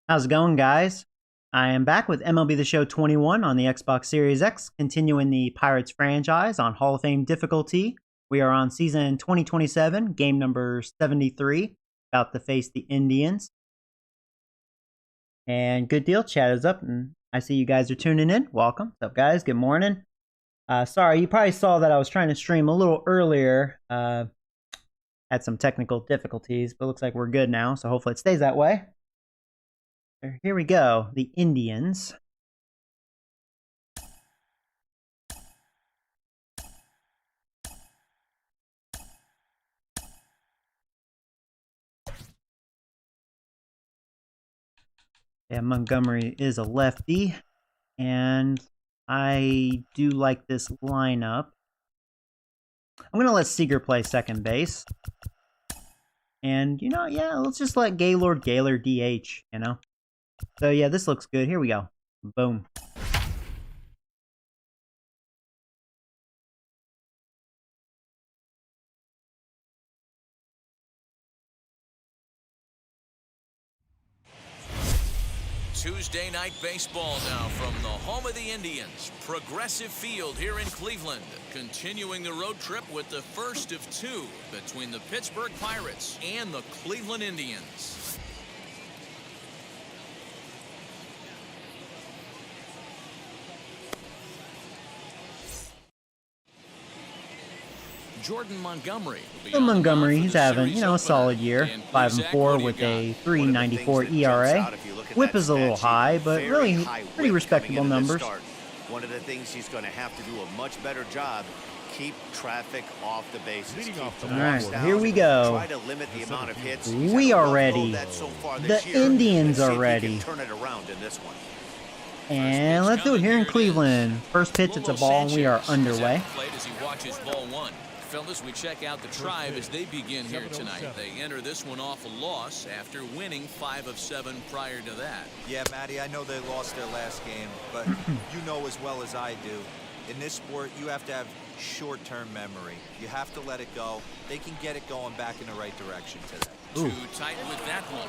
How's it going, guys? I am back with MLB The Show 21 on the Xbox Series X, continuing the Pirates franchise on Hall of Fame difficulty. We are on season 2027, game number 73, about to face the Indians. And good deal, chat is up, and I see you guys are tuning in. Welcome. What's up, guys? Good morning. Sorry, you probably saw that I was trying to stream a little earlier. Had some technical difficulties, but looks like we're good now, so hopefully it stays that way. Here we go, the Indians. Yeah, Montgomery is a lefty, and I do like this lineup. I'm going to let Seager play second base. And, yeah, let's just let Gaylord DH, So, yeah, this looks good. Here we go. Boom. Tuesday night baseball now from the home of the Indians, Progressive Field here in Cleveland, continuing the road trip with the first of two between the Pittsburgh Pirates and the Cleveland Indians. Jordan Montgomery. Montgomery, he's having, a solid year. 5-4 with a 3.94 ERA. Whip is a little high, but really pretty respectable numbers. One of the things he's going to have to do a much better job, keep traffic off the bases. All right, here we go. Try to limit the amount of hits. We are ready. The Indians are ready. Turn it around in this one. And let's do it here in Cleveland. First pitch, it's a ball, and we are underway. Fellas, we check out the Tribe as they begin here tonight. They enter this one off a loss after winning 5 of 7 prior to that. Yeah, Matty, I know they lost their last game, but you know as well as I do, in this sport, you have to have short-term memory. You have to let it go. They can get it going back in the right direction today. Ooh. Too tight with that one.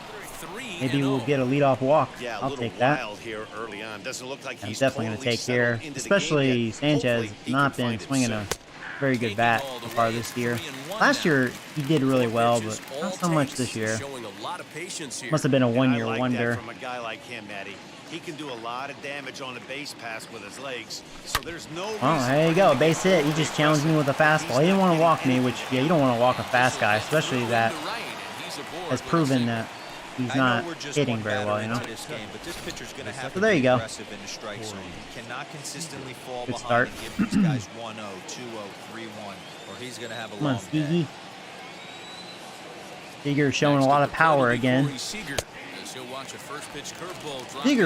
3-0. Maybe we'll get a leadoff walk. Yeah, I'll take that. Here early on. Doesn't look like He's definitely going to take here, especially Sanchez not been swinging a very good bat so far this year. Last year he did really well, but not so much this year. Must have been a one-year wonder. From a guy like him, Matty. He can do a lot of damage on a base pass with his legs, so there's no reason. Oh, there you go, base hit. He just challenged me with a fastball. He didn't want to walk me, which, yeah, you don't want to walk a fast guy, especially that has proven that he's not hitting very well, So there you go. Cannot consistently fall Good start. behind and give these guys 1-0, 2-0, 3-1, or he's going to have a Come on, long day. Steegy. Seager showing a lot of power again. Seager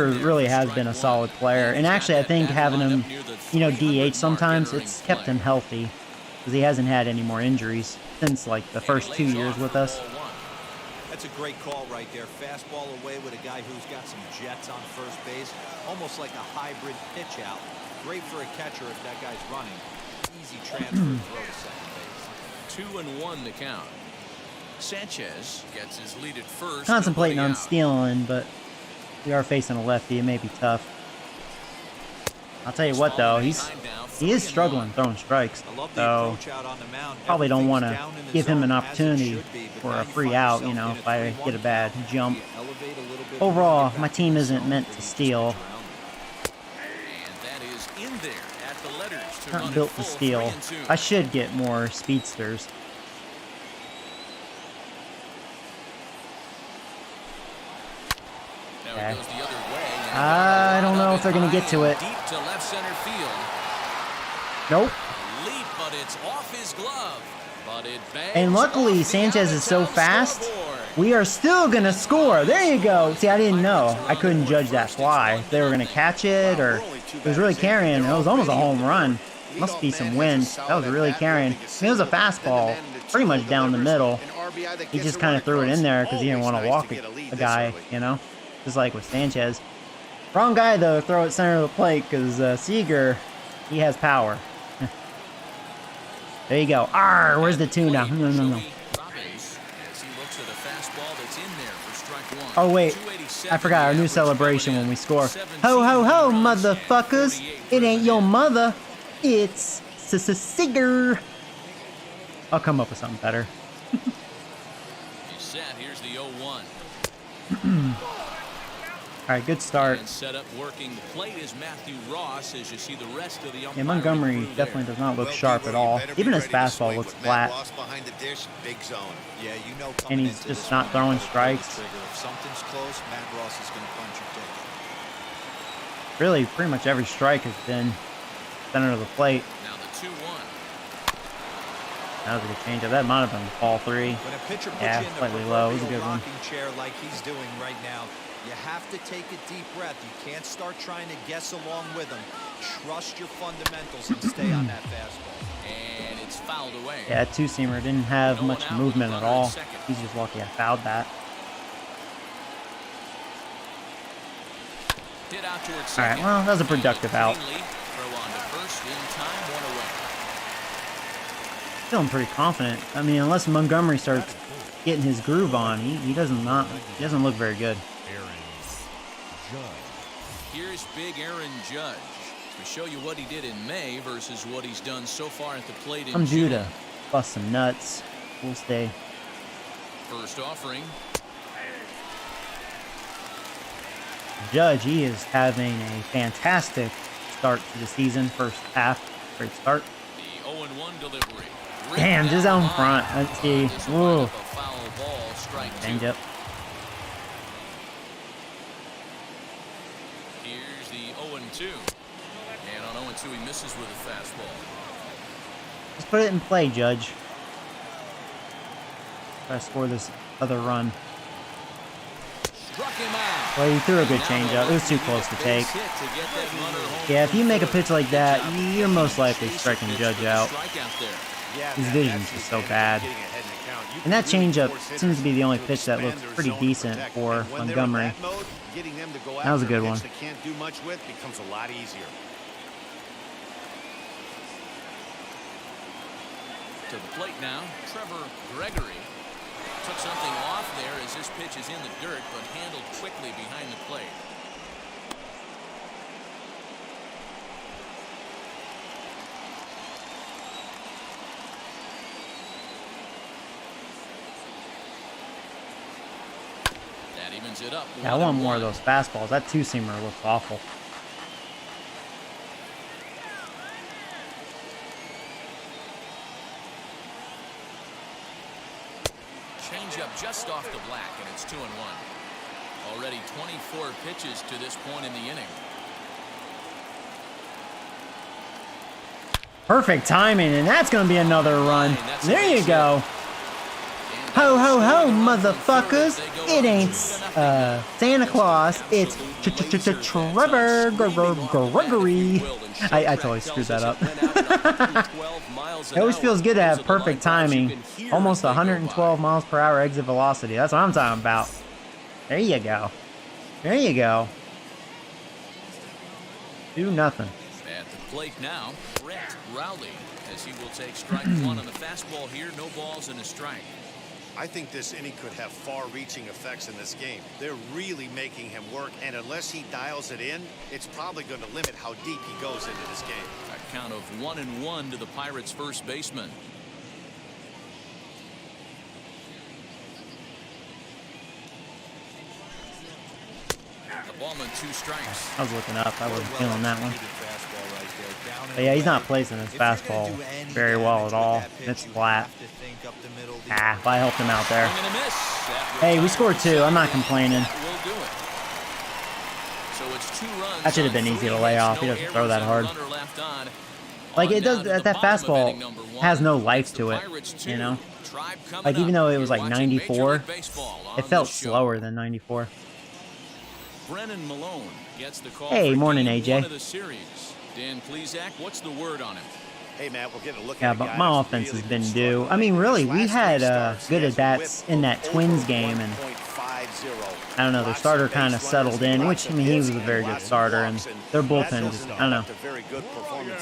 really has been a solid player, and actually I think having him, DH sometimes, it's kept him healthy, because he hasn't had any more injuries since like the first 2 years with us. That's a great call right there. Fastball away with a guy who's got some jets on first base, almost like a hybrid pitch out. Great for a catcher if that guy's running. Easy transfer throw to second base. 2-1 the count. Sanchez gets his lead at first. Contemplating on stealing, but we are facing a lefty. It may be tough. I'll tell you what, though, he is struggling throwing strikes, so probably don't want to give him an opportunity for a free out, if I get a bad jump. Overall, my team isn't meant to steal. Not built to steal. I should get more speedsters. Okay. I don't know if they're going to get to it. Nope. And luckily, Sanchez is so fast, we are still going to score. There you go. See, I didn't know. I couldn't judge that fly. If they were going to catch it, or it was really carrying. It was almost a home run. Must be some wind. That was really carrying. It was a fastball, pretty much down the middle. He just kind of threw it in there because he didn't want to walk a guy, just like with Sanchez. Wrong guy, though, throw it center of the plate, because Seager, he has power. There you go. Arr, where's the two now? No. Oh, wait. I forgot our new celebration when we score. Ho, ho, ho, motherfuckers. It ain't your mother. It's Sigger. I'll come up with something better. He's set. Here's the 0-1. All right, good start. And set up working the plate is Matthew Ross as you see the rest of the Yeah, Montgomery definitely does not look sharp at all. Even his fastball looks flat. Yeah, you know, And he's just not throwing strikes. If something's close, Matt Ross is going to punch your ticket. Really, pretty much every strike has been center of the plate. Now the 2-1. That was a good changeup. That might have been ball 3. When a pitcher puts Yeah, you in the slightly low. It was a good one. rocking chair like he's doing right now, you have to take a deep breath. You can't start trying to guess along with him. Trust your fundamentals and stay on that fastball. And it's fouled away. Yeah, that two-seamer didn't have much movement at all. He's just lucky I fouled that. Hit out towards All right, second. well, that was a productive out. Throw on to first in time, 1 away. Feeling pretty confident. I mean, unless Montgomery starts getting his groove on, he doesn't look very good. Here's big Aaron Judge to show you what he did in May versus what he's done so far at the plate in I'm due June. to bust some nuts. We'll stay. First offering. Judge, he is having a fantastic start to the season. First half, great start. The 0-1 delivery. Damn, just out in front. Let's see. Whoa. Foul ball, strike 2. Change up. Here's the 0-2. And on 0-2, he misses with a fastball. Just put it in play, Judge. Try to score this other run. Struck him out. Well, he threw a good changeup. It was too close to take. Yeah, if you make a pitch like that, you're most likely striking Judge out. His vision's just so bad. And that changeup seems to be the only pitch that looks pretty decent for Montgomery. That was a good one. Can't do much with becomes a lot easier. To the plate now, Trevor Gregory took something off there as this pitch is in the dirt, but handled quickly behind the plate. That evens it up. Yeah, I want more of those fastballs. That two-seamer looks awful. Changeup just off the black, and it's 2-1. Already 24 pitches to this point in the inning. Perfect timing, and that's going to be another run. There you go. Ho, ho, ho, motherfuckers. It ain't Santa Claus. It's Trevor Gregory. I totally screwed that up. It always feels good to have perfect timing. Almost 112 miles per hour exit velocity. That's what I'm talking about. There you go. There you go. Do nothing. At the plate now, Brett Rowley, as he will take strike 1 on the fastball here. No balls and a strike. I think this inning could have far-reaching effects in this game. They're really making him work, and unless he dials it in, it's probably going to limit how deep he goes into this game. A count of 1-1 to the Pirates' first baseman. The ballman, 2 strikes. I was looking up. I wasn't feeling that one. But yeah, he's not placing his fastball very well at all. It's flat. But I helped him out there. Hey, we scored 2. I'm not complaining. That should have been easy to lay off. He doesn't throw that hard. Like, it does. That fastball has no life to it, you know? Like, even though it was like 94, it felt slower than 94. Brennan Malone gets the call. Hey, morning, game AJ. 1 of the series. Dan Plesac, what's the word on him? Hey, Matt, we'll get a look Yeah, at but my offense has been due. I mean, really, we had good at-bats in that Twins game, and I don't know, their starter kind of settled in, which, I mean, he was a very good starter, and their bullpen just, I don't know,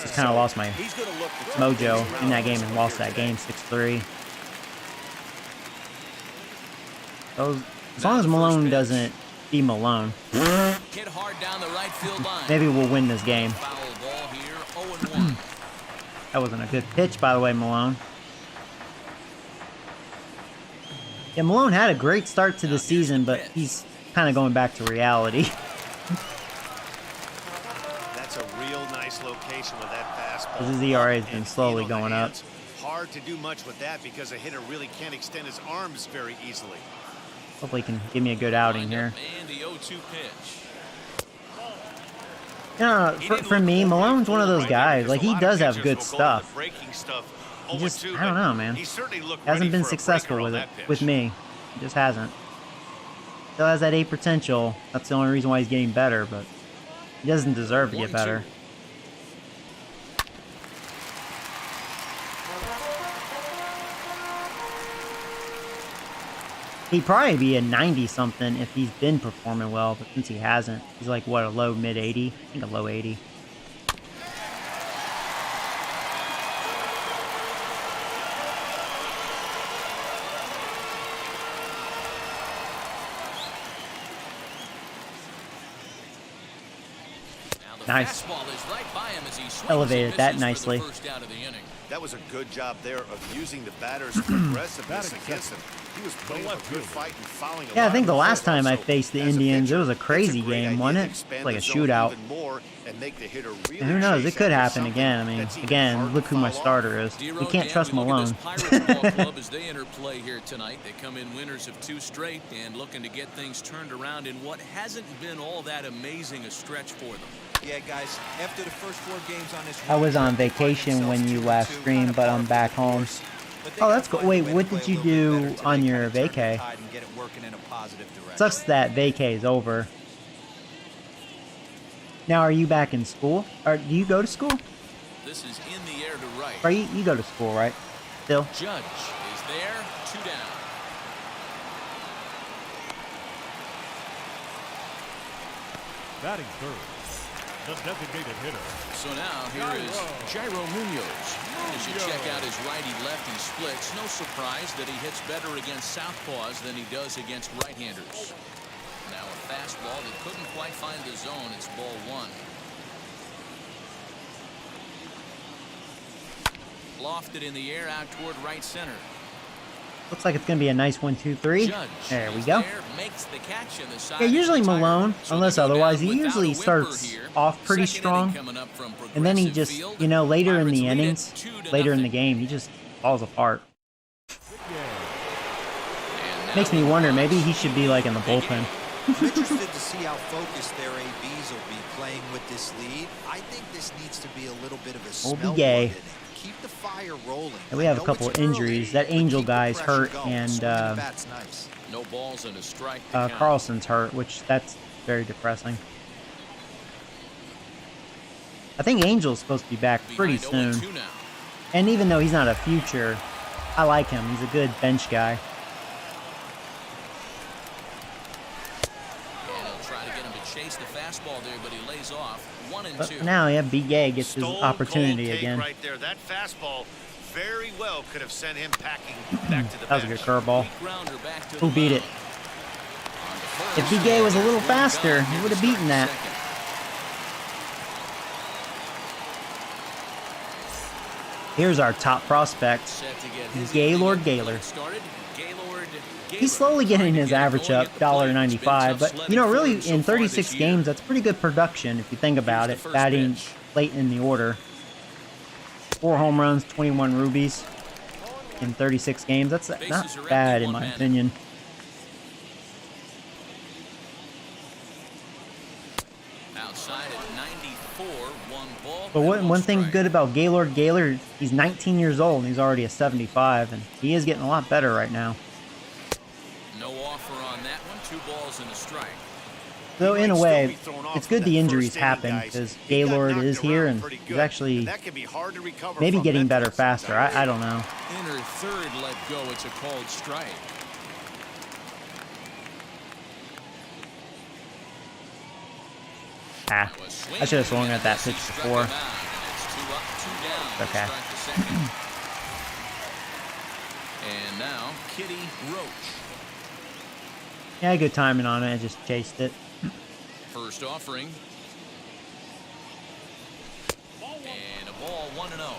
just kind of lost my mojo in that game and lost that game 6-3. So, as long as Malone doesn't be Malone. Hit hard down the right field line. Maybe we'll win this game. Foul ball here, 0-1. That wasn't a good pitch, by the way, Malone. Yeah, Malone had a great start to the season, but he's kind of going back to reality. That's a real nice location with that fastball. His ERA has been slowly going up. Hard to do much with that because a hitter really can't extend his arms very easily. Hopefully he can give me a good outing here. And the 0-2 pitch. You know, for me, Malone's one of those guys. Like, he does have good stuff. He just, I don't know, man. He hasn't been successful with it, with me. He just hasn't. Still has that 8 potential. That's the only reason why he's getting better, but he doesn't deserve to get better. He'd probably be a 90-something if he's been performing well, but since he hasn't, he's like, what, a low mid-80? I think a low 80. Nice. Elevated that nicely. That was a good job there of using the batter's aggressiveness against him. He was putting up a good fight and fouling a Yeah, I lot think the of last trouble. time I faced the Indians, it was a crazy game, wasn't it? Like a shootout. And who knows, it could happen again. I mean, again, look who my starter is. You can't trust Malone. As they enter play here tonight, they come in winners of 2 straight and looking to get things turned around in what hasn't been all that amazing a stretch for them. Yeah, guys, after the first 4 games on this I was on vacation when you last streamed, but I'm back home. Oh, that's cool. Wait, what did you do on your vacay? Sucks that vacay is over. Now, are you back in school? Or do you go to school? This is in the air to right. Or you go to school, right? Still? Judge is there, 2 down. Batting third, the designated hitter. So now here is Jairo Munoz. As you check out his righty-lefty splits, no surprise that he hits better against southpaws than he does against right-handers. Now a fastball that couldn't quite find the zone. It's ball 1. Lofted in the air out toward right center. Looks like it's going to be a nice 1-2-3. Judge There we go. makes the catch in the side Yeah, usually retire. Malone, So unless they go otherwise, down he without usually a whimper starts here. off pretty Second inning strong. coming up from And then he Progressive just, Field. you know, later in Pirates the lead it innings, 2-0. later in the game, he just falls apart. And now Makes me wonder, maybe he should be like in the bullpen. I'm interested to see how focused their ABs will be playing with this lead. I think this needs to be a little bit of a smell gay. inning. Keep the fire rolling. And we have a I know couple it's injuries. early, That but Angel keep the guy's pressure hurt, going. and Swinging the bat's nice. no balls and a strike to count. Carlson's hurt, which that's very depressing. I think Angel's supposed to be back pretty Behind soon. 0-2 now. And even though he's not a future, I like him. He's a good bench guy. And he'll try to get him to chase the fastball there, but he lays off. 1-2. But now, yeah, Big Gay gets his Stone opportunity cold take again. right there. That fastball very well could have sent him packing back to the That was a good bench. curveball. Weak grounder back to Who the beat it? mound. On to first. If Big Gay was a little faster, he would have beaten that. Second. Here's our top prospect. Set to get his Gaylord inning Gaylor. started. Gaylord He's slowly getting his average up, $1.95, but, you know, really, in 36 games, that's pretty good production if you think about it, batting late in the order. 4 home runs, 21 rubies in 36 games. That's not bad, in my opinion. Outside at 94, 1 ball. But and one thing strike. good about Gaylord Gaylor, he's 19 years old and he's already a 75, and he is getting a lot better right now. No offer on that one. 2 balls and a strike. Though in a Might still way, be thrown off it's from good that the first injuries inning, happen guys. because He got Gaylord knocked is here around and pretty he's good, actually and that can be hard to recover maybe from getting better mentally faster. sometimes. I don't know. Inner third let go. It's a called strike. Ah, I should have swung at that pitch before. Okay. And now Kitty Roach. Yeah, good timing on it. I just chased it. First offering. And a ball 1-0.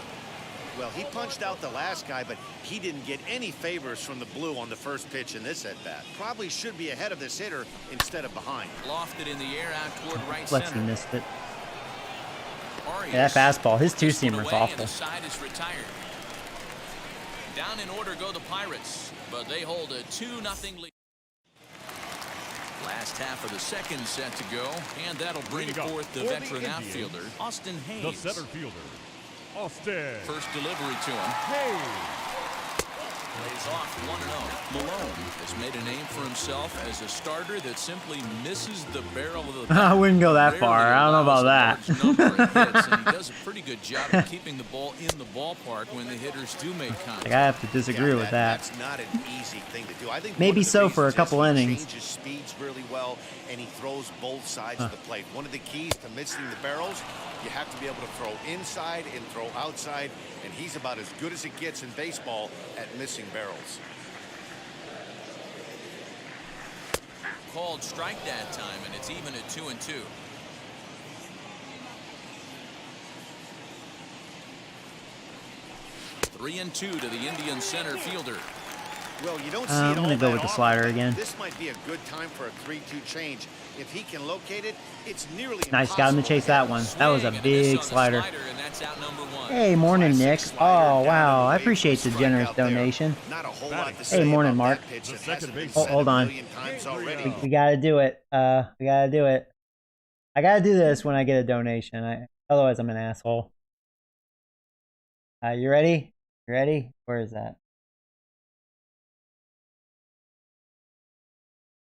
Well, he punched out the last guy, but he didn't get any favors from the blue on the first pitch in this at-bat. Probably should be ahead of this hitter instead of behind. Lofted in the air out toward right Lexi center. missed it. Arias Yeah, that fastball. His pushed it two-seamer's away, and awful. the side is retired. Down in order go the Pirates, but they hold a 2-0 lead. Last half of the second set to go, and that'll bring Leading up forth the for the veteran Indians, outfielder, Austin The Hayes. center fielder, Austin. First delivery to him. Hayes. Lays off 1-0. Malone has made a name for himself as a starter that simply misses the barrel of the bat. I wouldn't go that Rarely far. I don't know about allows a that. large number of hits, and he does a pretty good job of keeping the ball in the ballpark when the hitters do make contact. Like, I have to disagree with that. That's not an easy thing to do. I think Maybe one of the so for a reasons is couple he innings. changes speeds really well, and he throws both sides of the plate. One of the keys to missing the barrels, you have to be able to throw inside and throw outside, and he's about as good as it gets in baseball at missing barrels. Called strike that time, and it's even at 2-2. Three and 2 to the Indian center fielder. Well, you don't see I'm it all gonna go that with the often, slider but again. This might be a good time for a 3-2 change. If he can locate it, it's nearly Nice, got him to impossible chase that one. That was a Swing and a miss big on the slider. and that's out number one. Hey, morning, Nick. Classic Oh, slider wow. down I and away appreciate for the a generous strikeout there. donation. Not a whole lot to Hey, say morning, about Mark. that pitch that The hasn't second been base. said Hold a on. million times already. We gotta do it. We gotta do it. I gotta do this when I get a donation. Otherwise, I'm an asshole. You ready? You ready? Where is that?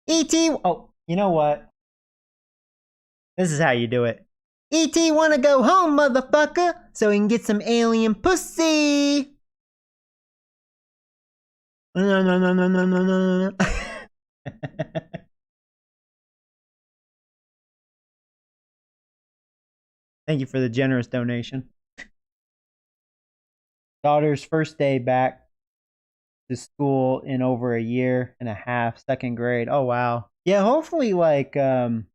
E.T. Oh, you know what? This is how you do it. E.T. wanna go home, motherfucker, so he can get some alien pussy. No, no, no, no, no, no, no, no. Thank you for the generous donation. Daughter's first day back to school in over a year and a half, second grade. Oh, wow. Yeah, hopefully, like, for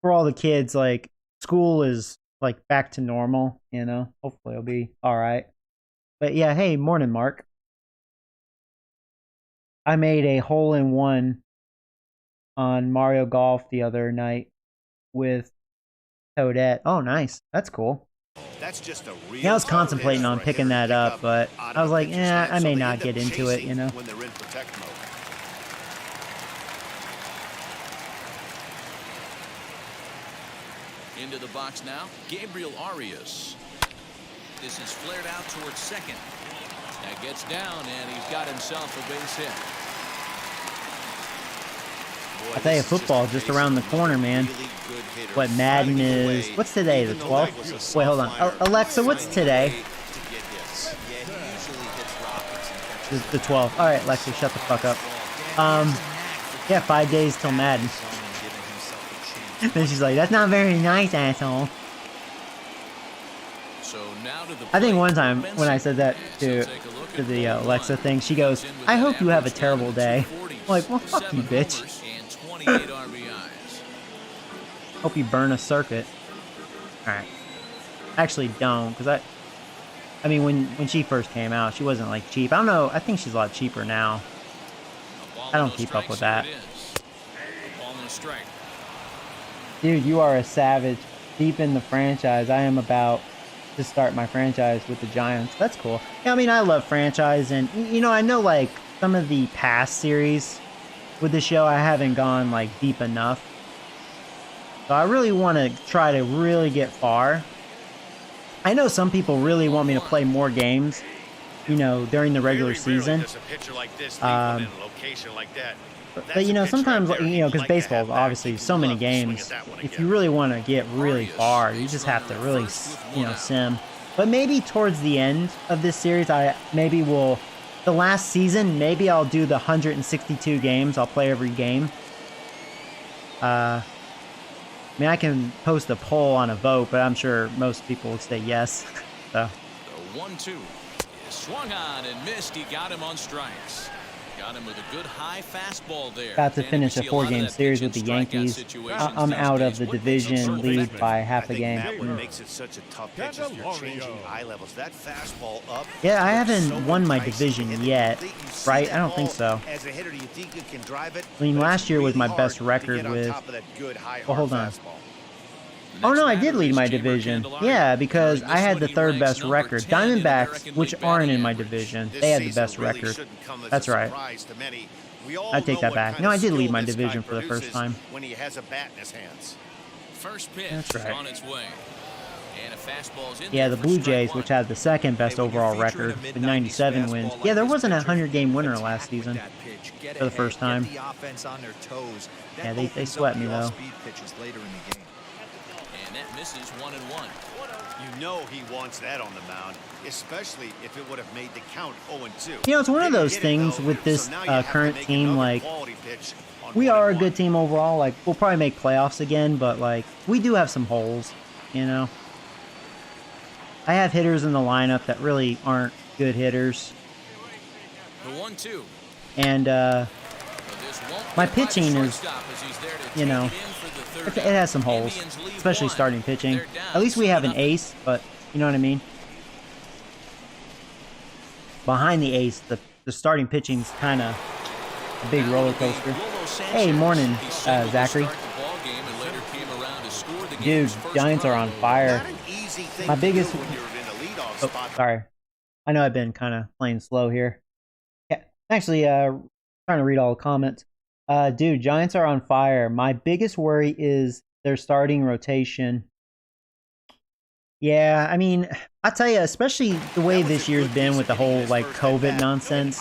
all the kids, like, school is, like, back to normal, you know? Hopefully it'll be all right. But, yeah, hey, morning, Mark. I made a hole-in-one on Mario Golf the other night with Toadette. Oh, nice. That's cool. That's just a real Yeah, I was tough contemplating pitch on for a picking hitter to that pick up, but out I was of a like, pitcher's I hand, may so they not end get up into it, chasing you know? when they're in protect mode. Into the box now, Gabriel Arias. This is flared out towards second. That gets down, and he's got himself a base hit. I tell you, football's just around the corner, man. What Madden is? What's today? The 12th? Wait, hold on. Alexa, what's today? The 12th. All right, Alexa, shut the fuck up. Yeah, 5 days till Madden. Then she's like, "That's not very nice, asshole." So now to the I think one time plate, when I said that to the Alexa thing, she goes, "I hope you have a terrible day." I'm like, well, fuck you, bitch. And 28 RBIs. Hope you burn a circuit. Alright. Actually, don't, because I mean, when she first came out, she wasn't, like, cheap. I don't know, I think she's a lot cheaper now. I don't keep up with that. Dude, you are a savage. Deep in the franchise. I am about to start my franchise with the Giants. That's cool. Yeah, I mean, I love franchise, and, you know, I know, like, some of the past series with the show, I haven't gone, like, deep enough. So I really want to try to really get far. I know some people really want me to play more games, you know, during the regular season. But you know, sometimes, you know, because baseball, obviously, so many games. If you really want to get really far, you just have to really, you know, sim. But maybe towards the end of this series, maybe will, the last season, maybe I'll do the 162 games. I'll play every game. I mean, I can post a poll on a vote, but I'm sure most people will say yes. So. The 1-2 is swung on and missed. He got him on strikes. Got him with a good high fastball there. About to And finish you a see lot of 4-game that series pitch with the and strikeout Yankees. situations I'm these out of days. the What makes them division so lead effective? by half I a think, game. Matt, what makes it such a tough pitch is you're changing eye levels. That fastball up. Yeah, I looks haven't so won my enticing. division And yet, you see right? that I don't think ball so. As a hitter, do you think you can drive it? I mean, But last it's year was really my hard best to record get on with... top of that good high Well, hold arm on. fastball. Oh no, I did lead my division. Yeah, because I had the third best record. Diamondbacks, which aren't in my division, they had the best record. That's right. I take that back. No, I did lead my division for the first time. When he has a bat in his hands. First pitch That's right. on its way. And a fastball's in Yeah, there the for Blue strike Jays, one. which had the second best overall record with 97 wins. Yeah, there wasn't a 100-game winner last season for the first time. Yeah, they swept me though. And that misses 1-1. You know he wants that on the mound, especially if it would have made the count 0-2. You know, it's one of those things with this current team, like, we are a good team overall. Like, we'll probably make playoffs again, but, like, we do have some holes, you know? I have hitters in the lineup that really aren't good hitters. The 1-2. And, But this won't my get by the pitching is, shortstop as he's there to you take know, it in for the third it has some out. holes, Indians lead especially one. starting pitching. They're down At least we have an 7-0. ace, but, you know what I mean? Behind the ace, the starting pitching's kind of a big roller coaster. Hey, morning, Zachary. Dude, Giants are on fire. My biggest... Oh, sorry. I know I've been kind of playing slow here. Yeah, actually, trying to read all the comments. Dude, Giants are on fire. My biggest worry is their starting rotation. Yeah, I mean, I tell you, especially the way this year's been with the whole, like, COVID nonsense.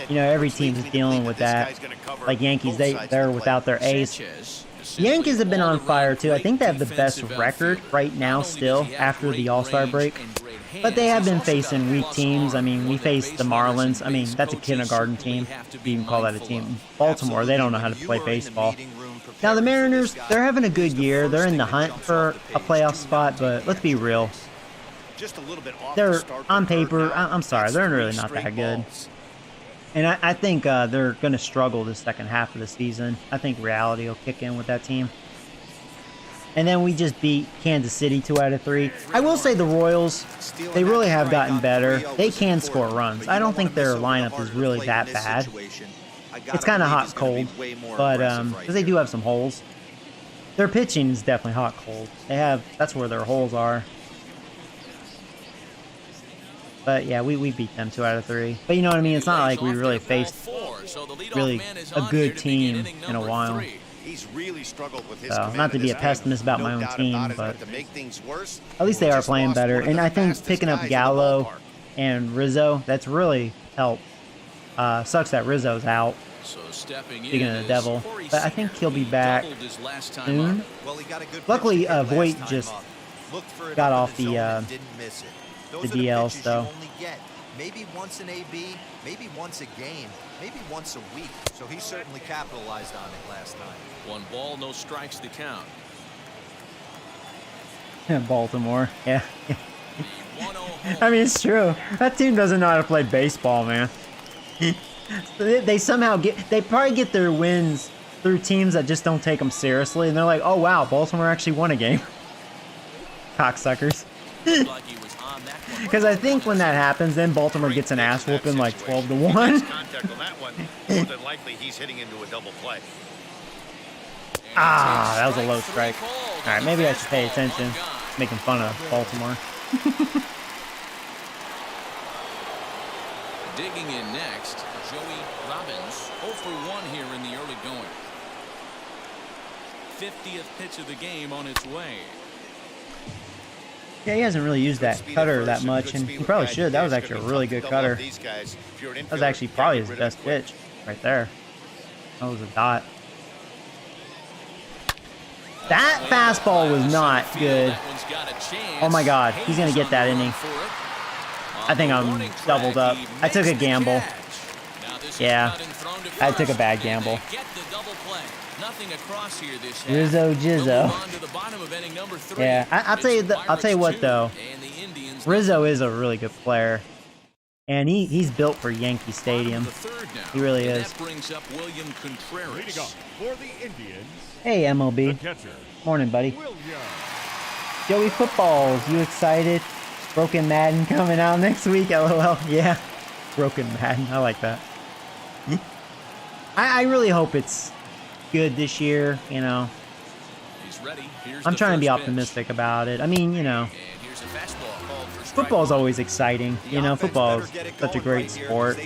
You know, every team's dealing with that. Like Yankees, they're without their ace. Yankees have been on fire, too. I think they have the best record right now still after the All-Star break. But they have been facing weak teams. I mean, we faced the Marlins. I mean, that's a kindergarten team, if you can call that a team. Baltimore, they don't know how to play baseball. Now, the Mariners, they're having a good year. They're in the hunt for a playoff spot, but let's be real. They're, on paper, I'm sorry, they're really not that good. And I think they're going to struggle the second half of the season. I think reality will kick in with that team. And then we just beat Kansas City 2 out of 3. I will say the Royals, they really have gotten better. They can score runs. I don't think their lineup is really that bad. It's kind of hot-cold, but because they do have some holes. Their pitching is definitely hot-cold. That's where their holes are. But yeah, we beat them 2 out of 3. But you know what I mean? It's not like we really faced really a good team in a while. So, not to be a pessimist about my own team, but at least they are playing better. And I think picking up Gallo and Rizzo, that's really helped. Sucks that Rizzo's out. Speaking of the devil. But I think he'll be back soon. Luckily, Voit just got off the DL, so. Maybe once an AB, maybe once a game, maybe once a week. So he certainly capitalized on it last time. 1 ball, no strikes to count. Baltimore, yeah. I mean, it's true. That team doesn't know how to play baseball, man. They somehow they probably get their wins through teams that just don't take them seriously, and they're like, oh wow, Baltimore actually won a game. Cocksuckers. Because I think when that happens, then Baltimore gets an ass whooping like 12-1. More than likely, he's hitting into a double play. Ah, that was a low strike. All right, maybe I should pay attention. Making fun of Baltimore. Digging in next, Joey Robbins, 0 for 1 here in the early going. 50th pitch of the game on its way. Yeah, he hasn't really used that cutter that much, and he probably should. That was actually a really good cutter. That was actually probably his best pitch right there. That was a dot. That fastball was not good. Oh my God, he's going to get that inning. I think I'm doubled up. I took a gamble. Yeah, I took a bad gamble. Rizzo Jizzo. Yeah, I'll tell you what though. Rizzo is a really good player. And he's built for Yankee Stadium. He really is. That brings up William Contreras. Leading up for the Indians, Hey, the MLB. catcher, Morning, buddy. William. Joey Footballs, you excited? Broken Madden coming out next week, LOL. Yeah, Broken Madden. I like that. I really hope it's good this year, you know. He's ready. I'm trying to be optimistic about it. I mean, you know, And here's a fastball called for strike football's one. always exciting. You know, football is such a great sport.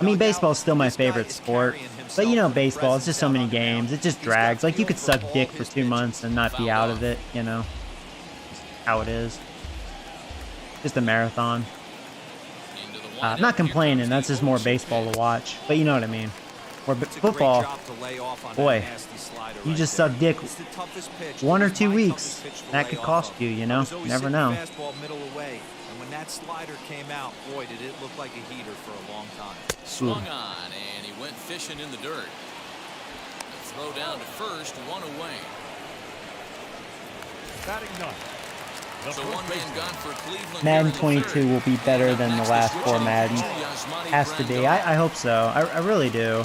I mean, baseball's still my favorite sport. But you know, baseball, it's just so many games. It just drags. Like, you could suck dick for 2 months and not be out of it, you know. Just how it is. Just a marathon. Into the I'm windup. not complaining. That's just more baseball to watch. But you know what I mean. Or football, boy, you just suck dick 1 or 2 weeks. That could cost you, you know. Never know. And when that slider came out, boy, did it look like a heater for a long time. Swung on, and he went fishing in the dirt. The throw down to first, one away. Batting ninth, the So first one man baseman, gone for Cleveland. Madden here in the 22 third. will be better than the Next last is 4 pitching Maddens. Yasmani Has to be. Grandal. I hope so. I really do.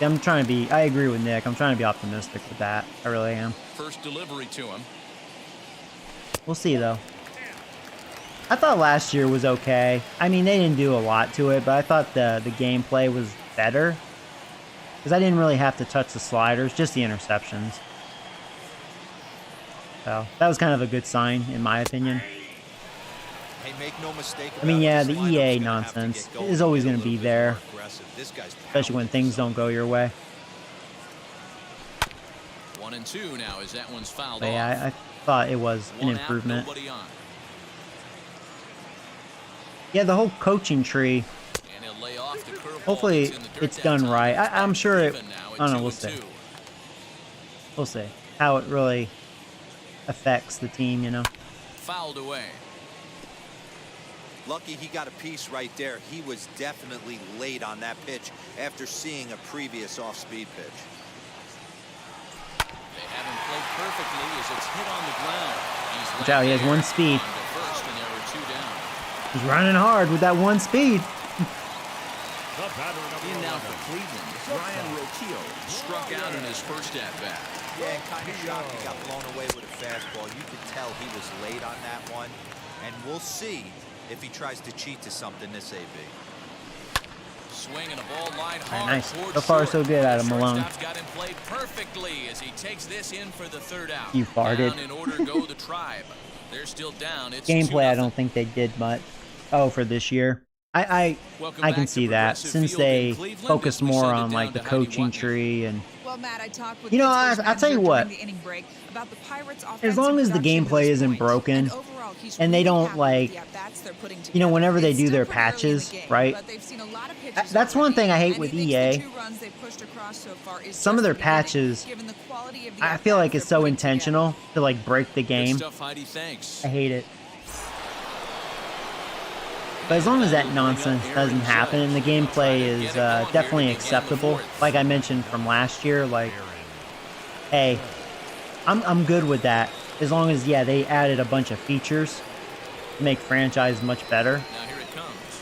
I'm trying to be. I agree with Nick. I'm trying to be optimistic with that. I really am. First delivery to him. We'll see though. I thought last year was okay. I mean, they didn't do a lot to it, but I thought the gameplay was better because I didn't really have to touch the sliders, just the interceptions. So that was kind of a good sign, in my opinion. Hey, make no mistake I mean, about it, yeah, this the lineup's EA gonna have to nonsense get going is always and going get to a be little bit there, more aggressive. This guy's especially when pounding things this don't go your way. 1-2 now as that one's fouled But off. yeah, I thought it was an One out, improvement. nobody on. Yeah, the whole coaching tree. And he'll lay off the curveball Hopefully that's in the dirt it's that done time. right. It's I'm back sure it. even now at I don't know. We'll 2-2. see. We'll see how it really affects the team. You know. Fouled away. Lucky he got a piece right there. He was definitely late on that pitch after seeing a previous off-speed pitch. They have him played perfectly as it's hit on the ground. He's Watch out, he has left one there speed. on to first, and there were 2 down. He's running hard with that one speed. the batter In number now for 11, Cleveland, Brian Roquillo struck out in his first at-bat. Yeah, and kind of shocked he got blown away with a fastball. You could tell he was late on that one. And we'll see if he tries to cheat to something this AB. Swinging a ball line Very hard nice. towards So far, short. so good out of The Malone. shortstop's got him played perfectly as he takes this in for the 3rd out. You farted. Down in order to go the Tribe. They're still down. It's Gameplay, I 2-0. don't think they did much. Oh, for this year. Welcome I back can to see that Progressive since Field in they Cleveland focus as we more send it on down like the to Heidi coaching Watney. tree and. Well, Matt, I talked with You know, Pittsburgh's I'll tell you manager what. during the inning break about the Pirates' As offensive long as the production to gameplay this isn't point. broken, And overall, he's and they really don't, happy with like, the at-bats they're putting you know, whenever they together. do It's their still pretty early in the patches, game, right? but they've seen a lot of pitches That's one already, thing I hate and with he thinks EA. the 2 runs they've pushed across so far is Some just of their the beginning, patches, given the quality of the I feel at-bats like it's they're so putting together. intentional to like break the Good game. stuff, Heidi. Thanks. I hate it. But as long as that nonsense doesn't happen and the gameplay is definitely acceptable, like I mentioned from last year, like, hey, I'm good with that. As long as, yeah, they added a bunch of features to make franchise much better. Now here it comes.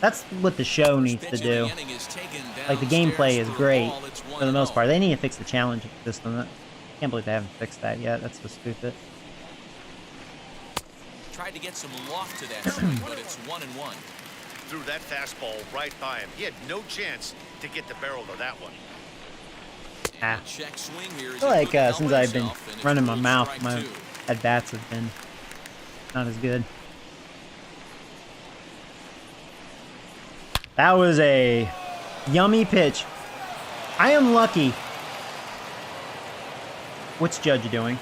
That's what the show needs to do. Like, the gameplay is great for the most part. They need to fix the challenge system. I can't believe they haven't fixed that yet. That's so stupid. Tried to get some loft to that swing, but it's 1-1. Threw that fastball right by him. He had no chance to get the barrel to that one. Ah. Check swing here. I feel like since I've been running my mouth, my at-bats have been not as good. That was a yummy pitch. I am lucky. What's Judge doing?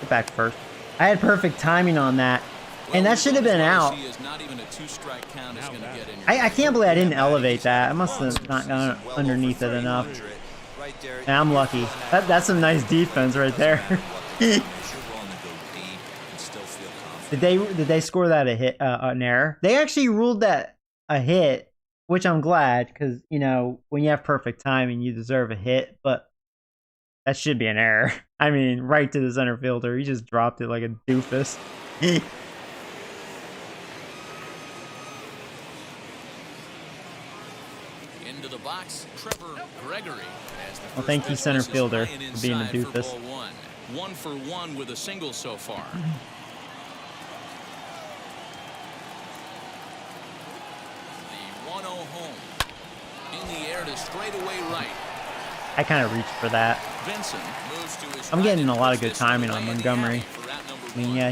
Get back first. I had perfect timing on that. And that should have been out. I can't believe I didn't elevate that. I must have not gone underneath it enough. And I'm lucky. That's some nice defense right there. Did they score that a hit, an error? They actually ruled that a hit, which I'm glad because, you know, when you have perfect timing, you deserve a hit. But that should be an error. I mean, right to the center fielder. He just dropped it like a doofus. Into the box, Trevor Gregory. As the Well, thank you, first center pitch misses fielder, high and for being a inside for doofus. ball one. 1 for 1 with a single so far. The 1-0 home. In the air to straightaway right. I kind of reached for that. Benson moves to his I'm right getting and a lot of puts good this one timing away on in the Montgomery. alley for out number I mean, one. yeah,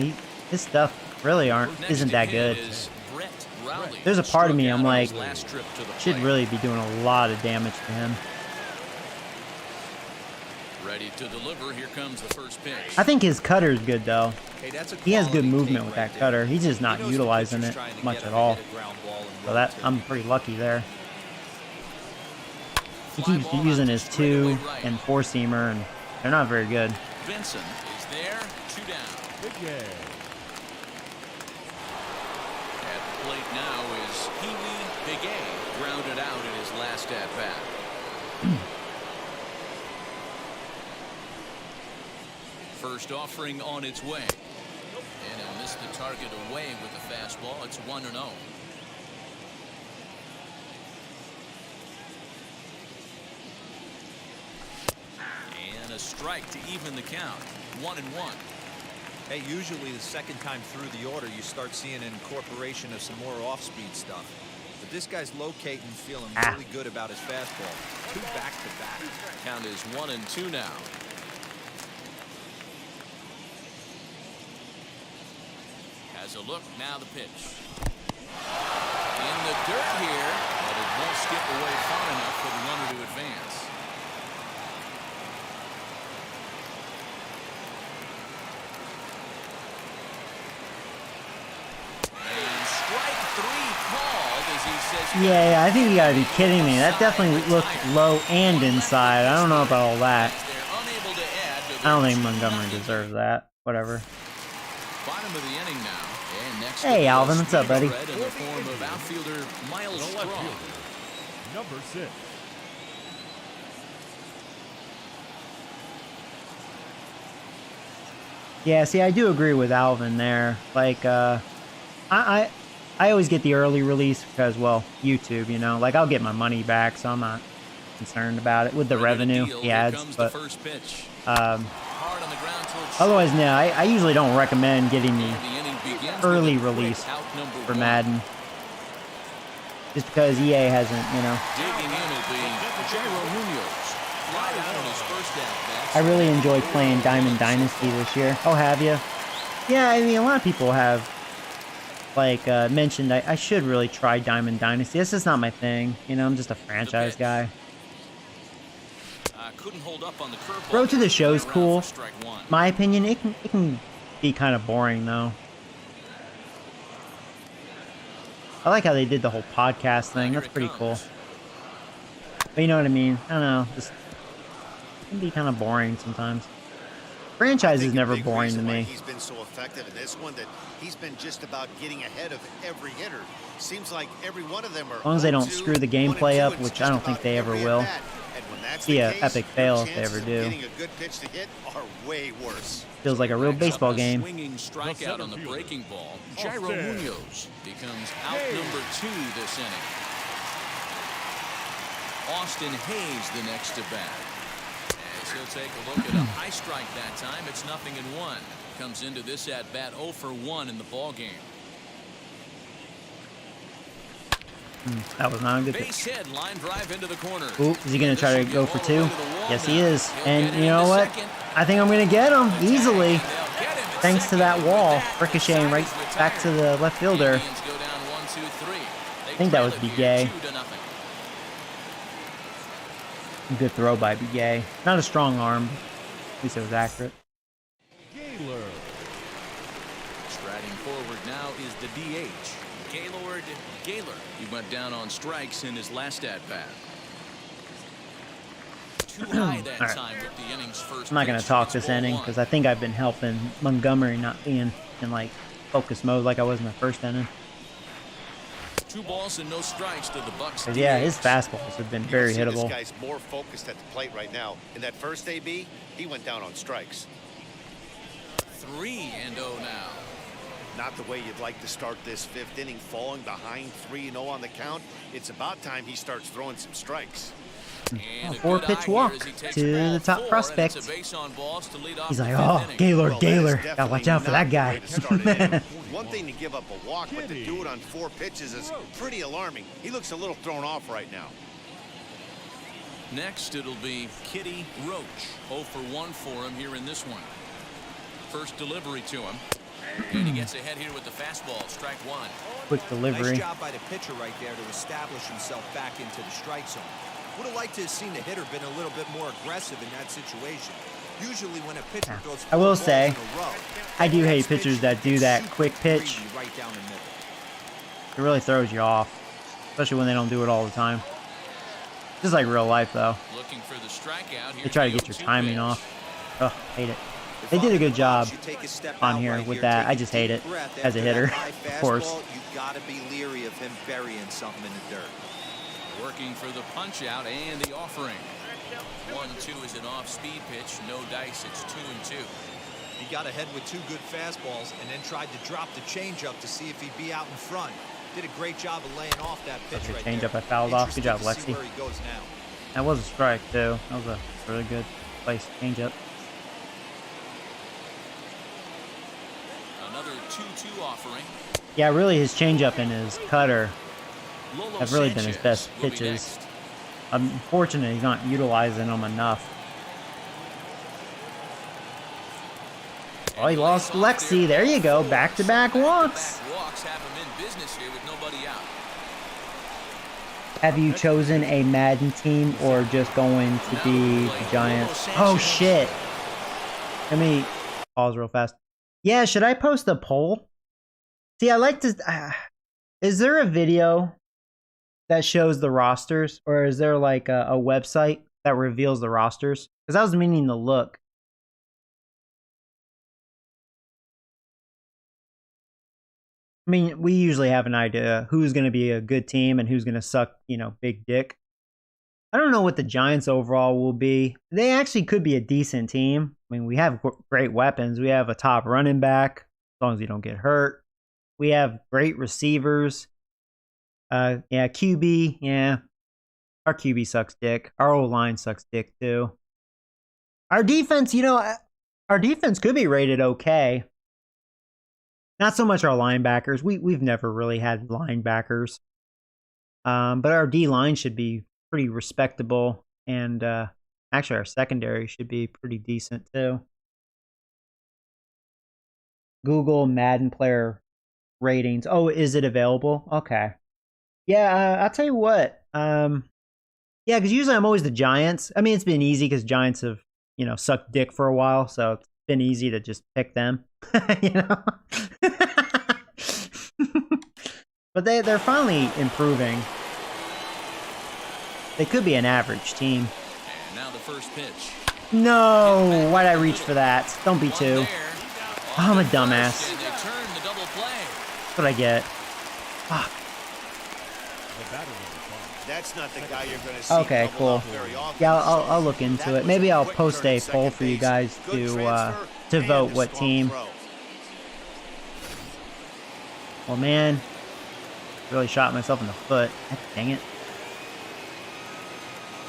his stuff really Next isn't to that hit good. is Brett Rowley, There's a part of me, struck I'm out on like, his last trip to the should plate. really be doing a lot of damage to him. Ready to deliver. Here comes the first pitch. I think his cutter's good though. Hey, that's a He has good quality movement take with right that there. cutter. He's just He not knows the utilizing pitcher's it trying to much get at him all. to hit a ground ball and So run that to. I'm pretty lucky there. He Fly keeps ball using out his to straightaway 2 right. and 4-seamer, and they're not very good. Benson is there. 2 down. Big A. At the plate now is Pee-wee Big A, grounded out in his last at bat. First offering on its way. And it missed the target away with the fastball. It's 1-0. And a strike to even the count. 1-1. Hey, usually the second time through the order, you start seeing an incorporation of some more off-speed stuff. But this guy's locating, feeling really good about his fastball. 2 back-to-back. Count is 1-2 now. Has a look, now the pitch. In the dirt here, but it won't skip away far enough for the runner to advance. And strike 3 called as he says. Yeah, I think you gotta be kidding me. That definitely looked low and inside. I don't know about all that. They're unable to add to I don't their think 2 Montgomery runs. deserves that. Whatever. Bottom of the inning now. And next Hey, to Alvin, what's up, buddy? red in the form of outfielder Miles The left Strong. fielder, number 6. Yeah, see, I do agree with Alvin there. Like, I always get the early release because, well, YouTube, you know, like I'll get my money back, so I'm not concerned about it with the Ready to revenue deal. he Here adds. comes But the first pitch. um, Hard on the ground towards otherwise, no, I usually don't recommend getting the the inning begins early with a quick release out number for 1. Madden, just because EA hasn't, you know. Digging in will be Jairo Munoz. Fly out on his first at-bat. I really enjoyed playing Diamond Dynasty this year. Oh, have you? Yeah, I mean, a lot of people have, like, mentioned I should really try Diamond Dynasty. This is not my thing. You know, I'm just a franchise guy. Couldn't hold up on the curveball. Road to the Show's Around cool. for strike 1. My opinion, it can be kind of boring, though. I like how they did the whole podcast thing. Here That's it pretty cool. comes. But you know what I mean? I don't know. Just it can be kind of boring sometimes. Franchise is I think a never big boring to reason why me. He's been so effective in this one that he's been just about getting ahead of every hitter. Seems like every one of them are As long as they don't 0-2, screw the 1-2, gameplay up, it's which just I don't about think they ever every will. at-bat. And when that's Be the a case, epic your fail if they chances ever of do. Getting a good pitch to hit are way worse. Feels like a real baseball A game. swinging strikeout on the fielder, breaking ball. Jairo Austin. Munoz becomes out number 2 this inning. Austin Hayes the next to bat. As he'll take a look at a high strike that time. It's 0-1. Comes into this at bat 0 for 1 in the ball game. That was not a good pitch. Base hit, line drive into the corner. Ooh, is he going to try to go for 2? Yes, he is. He'll And get it you know into what? second. I think I'm going to get him easily. And they'll get him at Thanks to second. that With wall that, ricocheting the right side is back to retired. the left fielder. Indians go down 1-2-3. I think that was They trail it here Bigay. 2-0. Good throw by Bigay. Not a strong arm. At least it was accurate. Gaylor. Striding forward now is the DH, Gaylord Gaylor. He went down on strikes in his last at bat. Too high that All right. time with the inning's first. I'm not going to pitch. talk It's this 0-1. inning because I think I've been helping Montgomery not being in, like, focus mode like I was in the first inning. 2 balls and no strikes to the Bucks. 'Cause, yeah, DH. his fastballs have been You very can see hittable. This guy's more focused at the plate right now. In that first AB, he went down on strikes. 3-0 now. Not the way you'd like to start this 5th inning, falling behind 3-0 on the count. It's about time he starts throwing some strikes. And a 4-pitch good eye walk here as he takes to ball the top 4, and prospect. it's a base on balls to lead off He's the like, 5th oh, inning. Gaylord, Well, that is Gaylor. definitely Gotta watch out for not that the guy. way to start an inning. One thing to give up a walk, but to do it on 4 pitches is pretty alarming. He looks a little thrown off right now. Next, it'll be Kitty Roach. 0 for 1 for him here in this one. First delivery to him. And he gets ahead here with the fastball. Strike 1. Quick delivery. Nice job by the pitcher right there to establish himself back into the strike zone. Would have liked to have seen the hitter been a little bit more aggressive in that situation. Usually when a pitcher goes I will 4 balls say, in a row, I do hate next pitchers pitch that do gets that super quick pitch. greedy right down the middle. It really throws you off, especially when they don't do it all the time. Just like real life, though. Looking for the strikeout. They try to get your timing off. Ugh, hate it. They did a good job on here with that. I just hate it as a hitter, of course. You got to be leery of him burying something in the dirt. Working for the punch out and the offering. 1-2 is an off-speed pitch. No dice. It's 2-2. He got ahead with 2 good fastballs and then tried to drop the changeup to see if he'd be out in front. Did a great job of laying off that pitch right there. Changeup I fouled off. Good job, Interested to see Lexi. where he goes now. That was a strike, too. That was a really good place changeup. Another 2-2 offering. Yeah, really, his changeup and his cutter Lolo have really been his Sanchez best will be pitches. next. Unfortunately, he's not utilizing them enough. Oh, he lost Lexi. There you go. Back-to-back walks. Walks have him in business here with nobody out. Have you chosen a Madden team or just going to be the Giants? Oh, shit. Let me pause real fast. Yeah, should I post a poll? See, I like to... is there a video that shows the rosters? Or is there like a website that reveals the rosters? Because I was meaning to look. I mean, we usually have an idea who's going to be a good team and who's going to suck, you know, big dick. I don't know what the Giants overall will be. They actually could be a decent team. I mean, we have great weapons. We have a top running back, as long as you don't get hurt. We have great receivers. Yeah, QB, yeah. Our QB sucks dick. Our O-line sucks dick, too. Our defense, you know, our defense could be rated okay. Not so much our linebackers. We've never really had linebackers. But our D-line should be pretty respectable. And actually, our secondary should be pretty decent, too. Google Madden player ratings. Oh, is it available? Okay. Yeah, I'll tell you what. Yeah, because usually I'm always the Giants. I mean, it's been easy because Giants have, you know, sucked dick for a while. So it's been easy to just pick them. You know? But they're finally improving. They could be an average team. And now the first pitch. No! Why'd I reach for that? Don't be two. I'm a dumbass. And they turn the double play. That's what I get. Fuck. That's not the guy you're going to see. Okay, double cool. up very often. Yeah, I'll look into it. Maybe I'll post a poll for you guys to vote what team. Well, man, really shot myself in the foot. God dang it.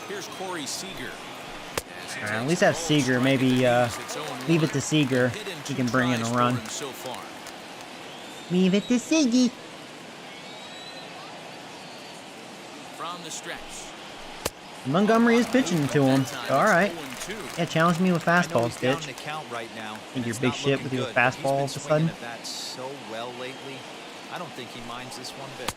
Here's Corey Seager. All right, at least have Seager. Maybe leave it to Seager. He can bring in a run. So far. Leave it to Siggy. From the stretch. Montgomery is pitching to him. All right. Yeah, challenge me with fastballs, bitch. Think you're big shit with your fastball all of a sudden? So well lately. I don't think he minds this one bit.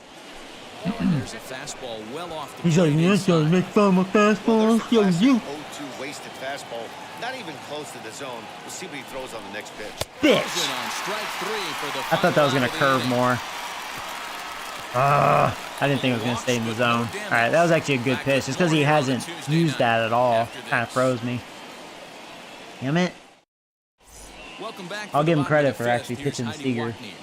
There's a fastball well off the He's like, plate yes, I inside. make fun of my fastball. Yo, you 0-2 wasted fastball. Not even close to the zone. We'll see what he throws on the next pitch. bitch. On strike 3 for the I thought that was final gonna out of the curve inning. more. I didn't think it was gonna stay in the zone. All right, that was actually a good pitch. Just because he hasn't used that at all, kind of froze me. Damn it. Welcome back I'll to give the him bottom credit of the for fifth. actually Here's pitching Heidi Seager. Watney.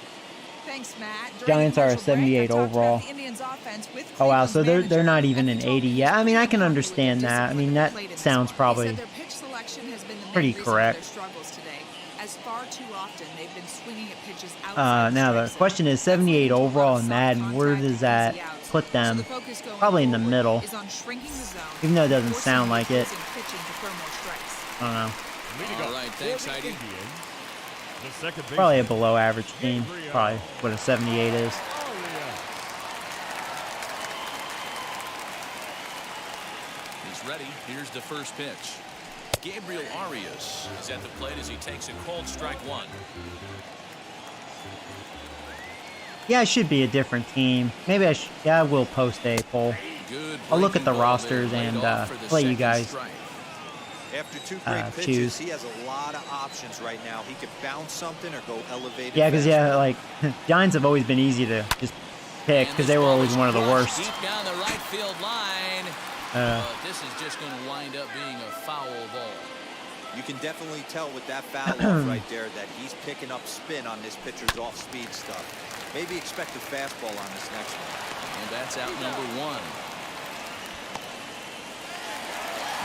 Thanks, Matt. During Giants the are a commercial break, 78 I talked about overall. the Indians' offense with Oh wow, Cleveland's so they're manager, not even and an he told 80 me yet. I mean, I can how understand that. I mean, that disciplined they sounds played in this one. He probably said their pitch selection has been the main pretty reason for correct. their struggles today, as far too often they've been swinging at pitches outside Now the strike zone. question is 78 overall in Madden. Where does that put them? So the focus going Probably in the forward middle. is on shrinking the zone, Even though it doesn't forcing sound the like it. opposing pitching to throw more strikes. I don't know. Leading All up right, for thanks, the Heidi. Indians, the second baseman, Probably a below average team. Probably what a 78 is. Arias. He's ready. Here's the first pitch. Gabriel Arias is at the plate as he takes a cold strike one. Yeah, it should be a different team. Maybe I should. Yeah, I will post a poll. Good I'll look at the breaking ball rosters there, laid and off for the let you second guys. strike. After two great pitches, choose. he has a lot of options right now. He could bounce something or go elevated. Yeah, because fastball. yeah, like Giants have always been easy to just pick And because this they were ball always is one of the crushed worst. Deep down the right field line. But this is just going to wind up being a foul ball. You can definitely tell with that foul off right there that he's picking up spin on this pitcher's off-speed stuff. Maybe expect a fastball on this next one. And that's out number one.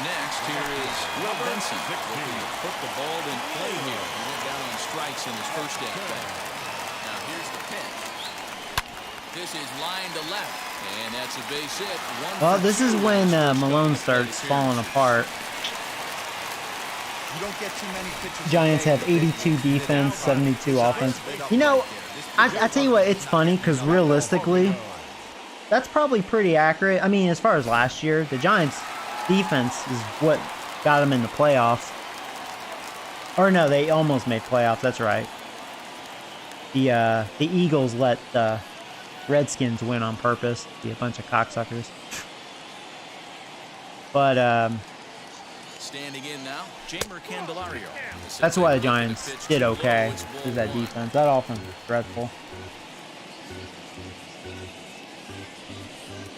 Next, here is Will Benson looking to put the ball in play here. He went down on strikes in his first at-bat. Now here's the pitch. This is line to left, and that's a base hit. Well, this is when Malone starts falling apart. You don't get too many pitchers. Giants have 82 defense, 72 offense. You know, I tell you what, it's funny because realistically, that's probably pretty accurate. I mean, as far as last year, the Giants' defense is what got them in the playoffs. Or no, they almost made playoffs. That's right. The Eagles let the Redskins win on purpose. Be a bunch of cocksuckers. But standing in now, Jamer Candelario. that's why the Giants did okay. Is that defense? That offense was dreadful.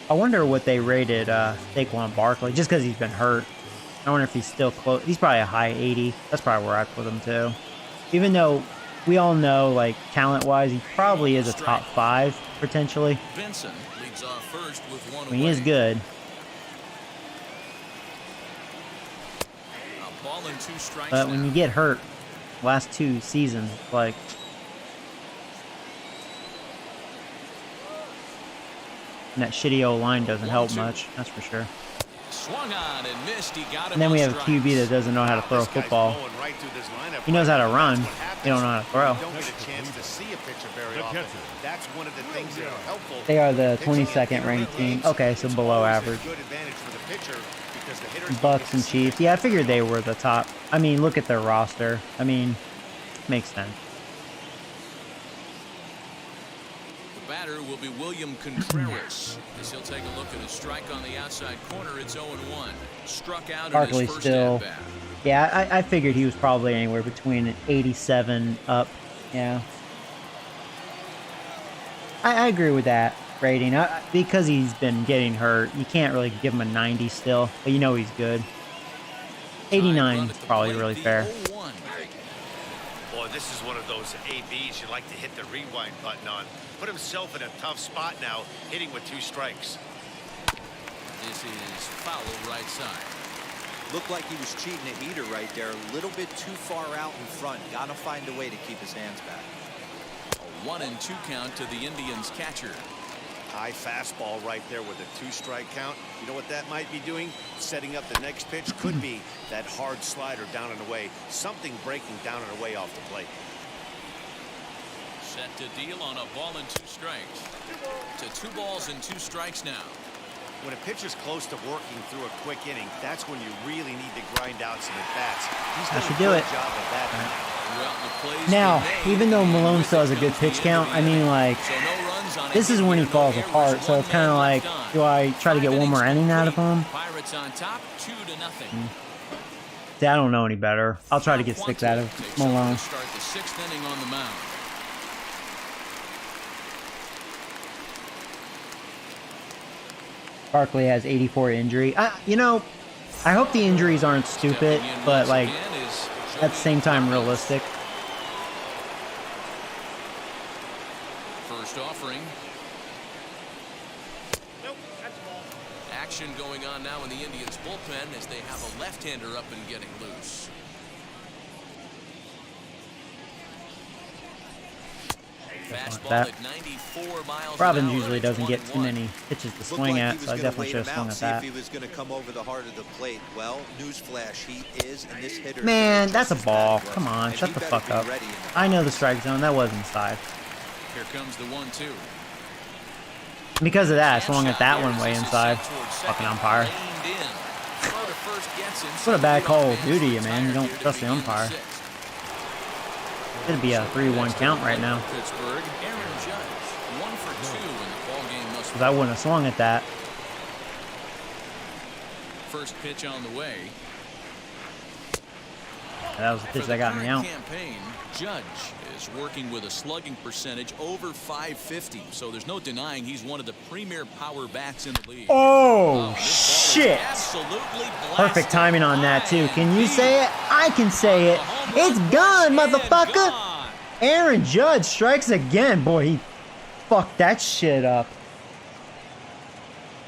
I wonder what they rated Saquon Barkley, just because he's been hurt. I wonder if he's still close. He's probably a high 80. That's probably where I put him too. Even though we all know, like, talent-wise, he probably is a top 5 potentially. Benson leads off first with one I mean, he is away. good. A ball and two strikes But when now. you get hurt, last 2 seasons, like, and that shitty old line doesn't help much. That's for sure. Swung on and missed. He got him And then on we have a strikes. QB that doesn't know how to throw a This guy's football. going right through this lineup. He knows how to run. That's what happens He don't know how to throw. when you don't get a chance to see a pitcher very The often. catcher. That's one of the things that are helpful. They are the Pitching in 22nd ranked team. games, Okay, so it's below always a average. good advantage for the pitcher because the hitters don't Bucks get to and see Chiefs. it. Yeah, I figured they were the top. I mean, look at their roster. I mean, makes sense. The batter will be William Contreras as he'll take a look at a strike on the outside corner. It's 0-1. Struck out in his Barkley first still. at-bat. Yeah, I figured he was probably anywhere between an 87 up. Yeah. I agree with that rating. Because he's been getting hurt, you can't really give him a 90 still, but you know he's good. 89 is probably really fair. Boy, this is one of those ABs you like to hit the rewind button on. Put himself in a tough spot now, hitting with 2 strikes. This is foul right side. Looked like he was cheating a heater right there. A little bit too far out in front. Gotta find a way to keep his hands back. A 1-2 count to the Indians catcher. High fastball right there with a 2-strike count. You know what that might be doing? Setting up the next pitch. Could be that hard slider down and away. Something breaking down and away off the plate. Set to deal on a ball and 2 strikes. To 2 balls and 2 strikes now. When a pitcher's close to working through a quick inning, that's when you really need to grind out some at-bats. He's That done should a do good it. job of that. Throughout the plays Now, they made, even though and Malone with still it has a good comes the pitch end count, of I the mean, inning. like, So no runs on this a is hit when he here, falls no errors, apart. So it's kind of one man like, left on. do I try to get 5 one more innings inning out of complete. him? Pirates on top, 2-0. See, I don't know any better. I'll try to get 6 out of Takes over Malone. to start the 6th inning on the mound. Barkley has 84 injury. You know, I hope the injuries aren't stupid, Stepping in but once like again is at the same time realistic. First offering. Action going on now in the Indians bullpen as they have a left-hander up and getting loose. Fastball that. at 94 miles Robbins an hour usually at doesn't get too 21. many pitches to Looked swing like at, he was so I gonna definitely wait should have him swung out, at see that. if he was going to come over the heart of the plate. Well, newsflash, he is, and this hitter. Man, is that's a just as ball. bad as Come was. on, And shut he the better fuck be up. ready in the I know the strike zone. That was inside. Here comes the 1-2. Because of that, I swung at that one way inside. Fucking umpire. What a bad call of duty, man. You don't trust the umpire. It'd be a 3-1 count right now. Pittsburgh, Aaron Judge, 1 for 2 in the ball game thus Because I wouldn't have swung at that. First pitch on the way. That was the pitch that got me out. Campaign, Judge is working with a slugging percentage over 550, so there's no denying he's one of the premier power bats in the league. Oh, This ball is shit. absolutely Perfect blasted. timing on that, too. Can you say it? I can say it. It's gone, motherfucker. Gone. Aaron Judge strikes again. Boy, he fucked that shit up.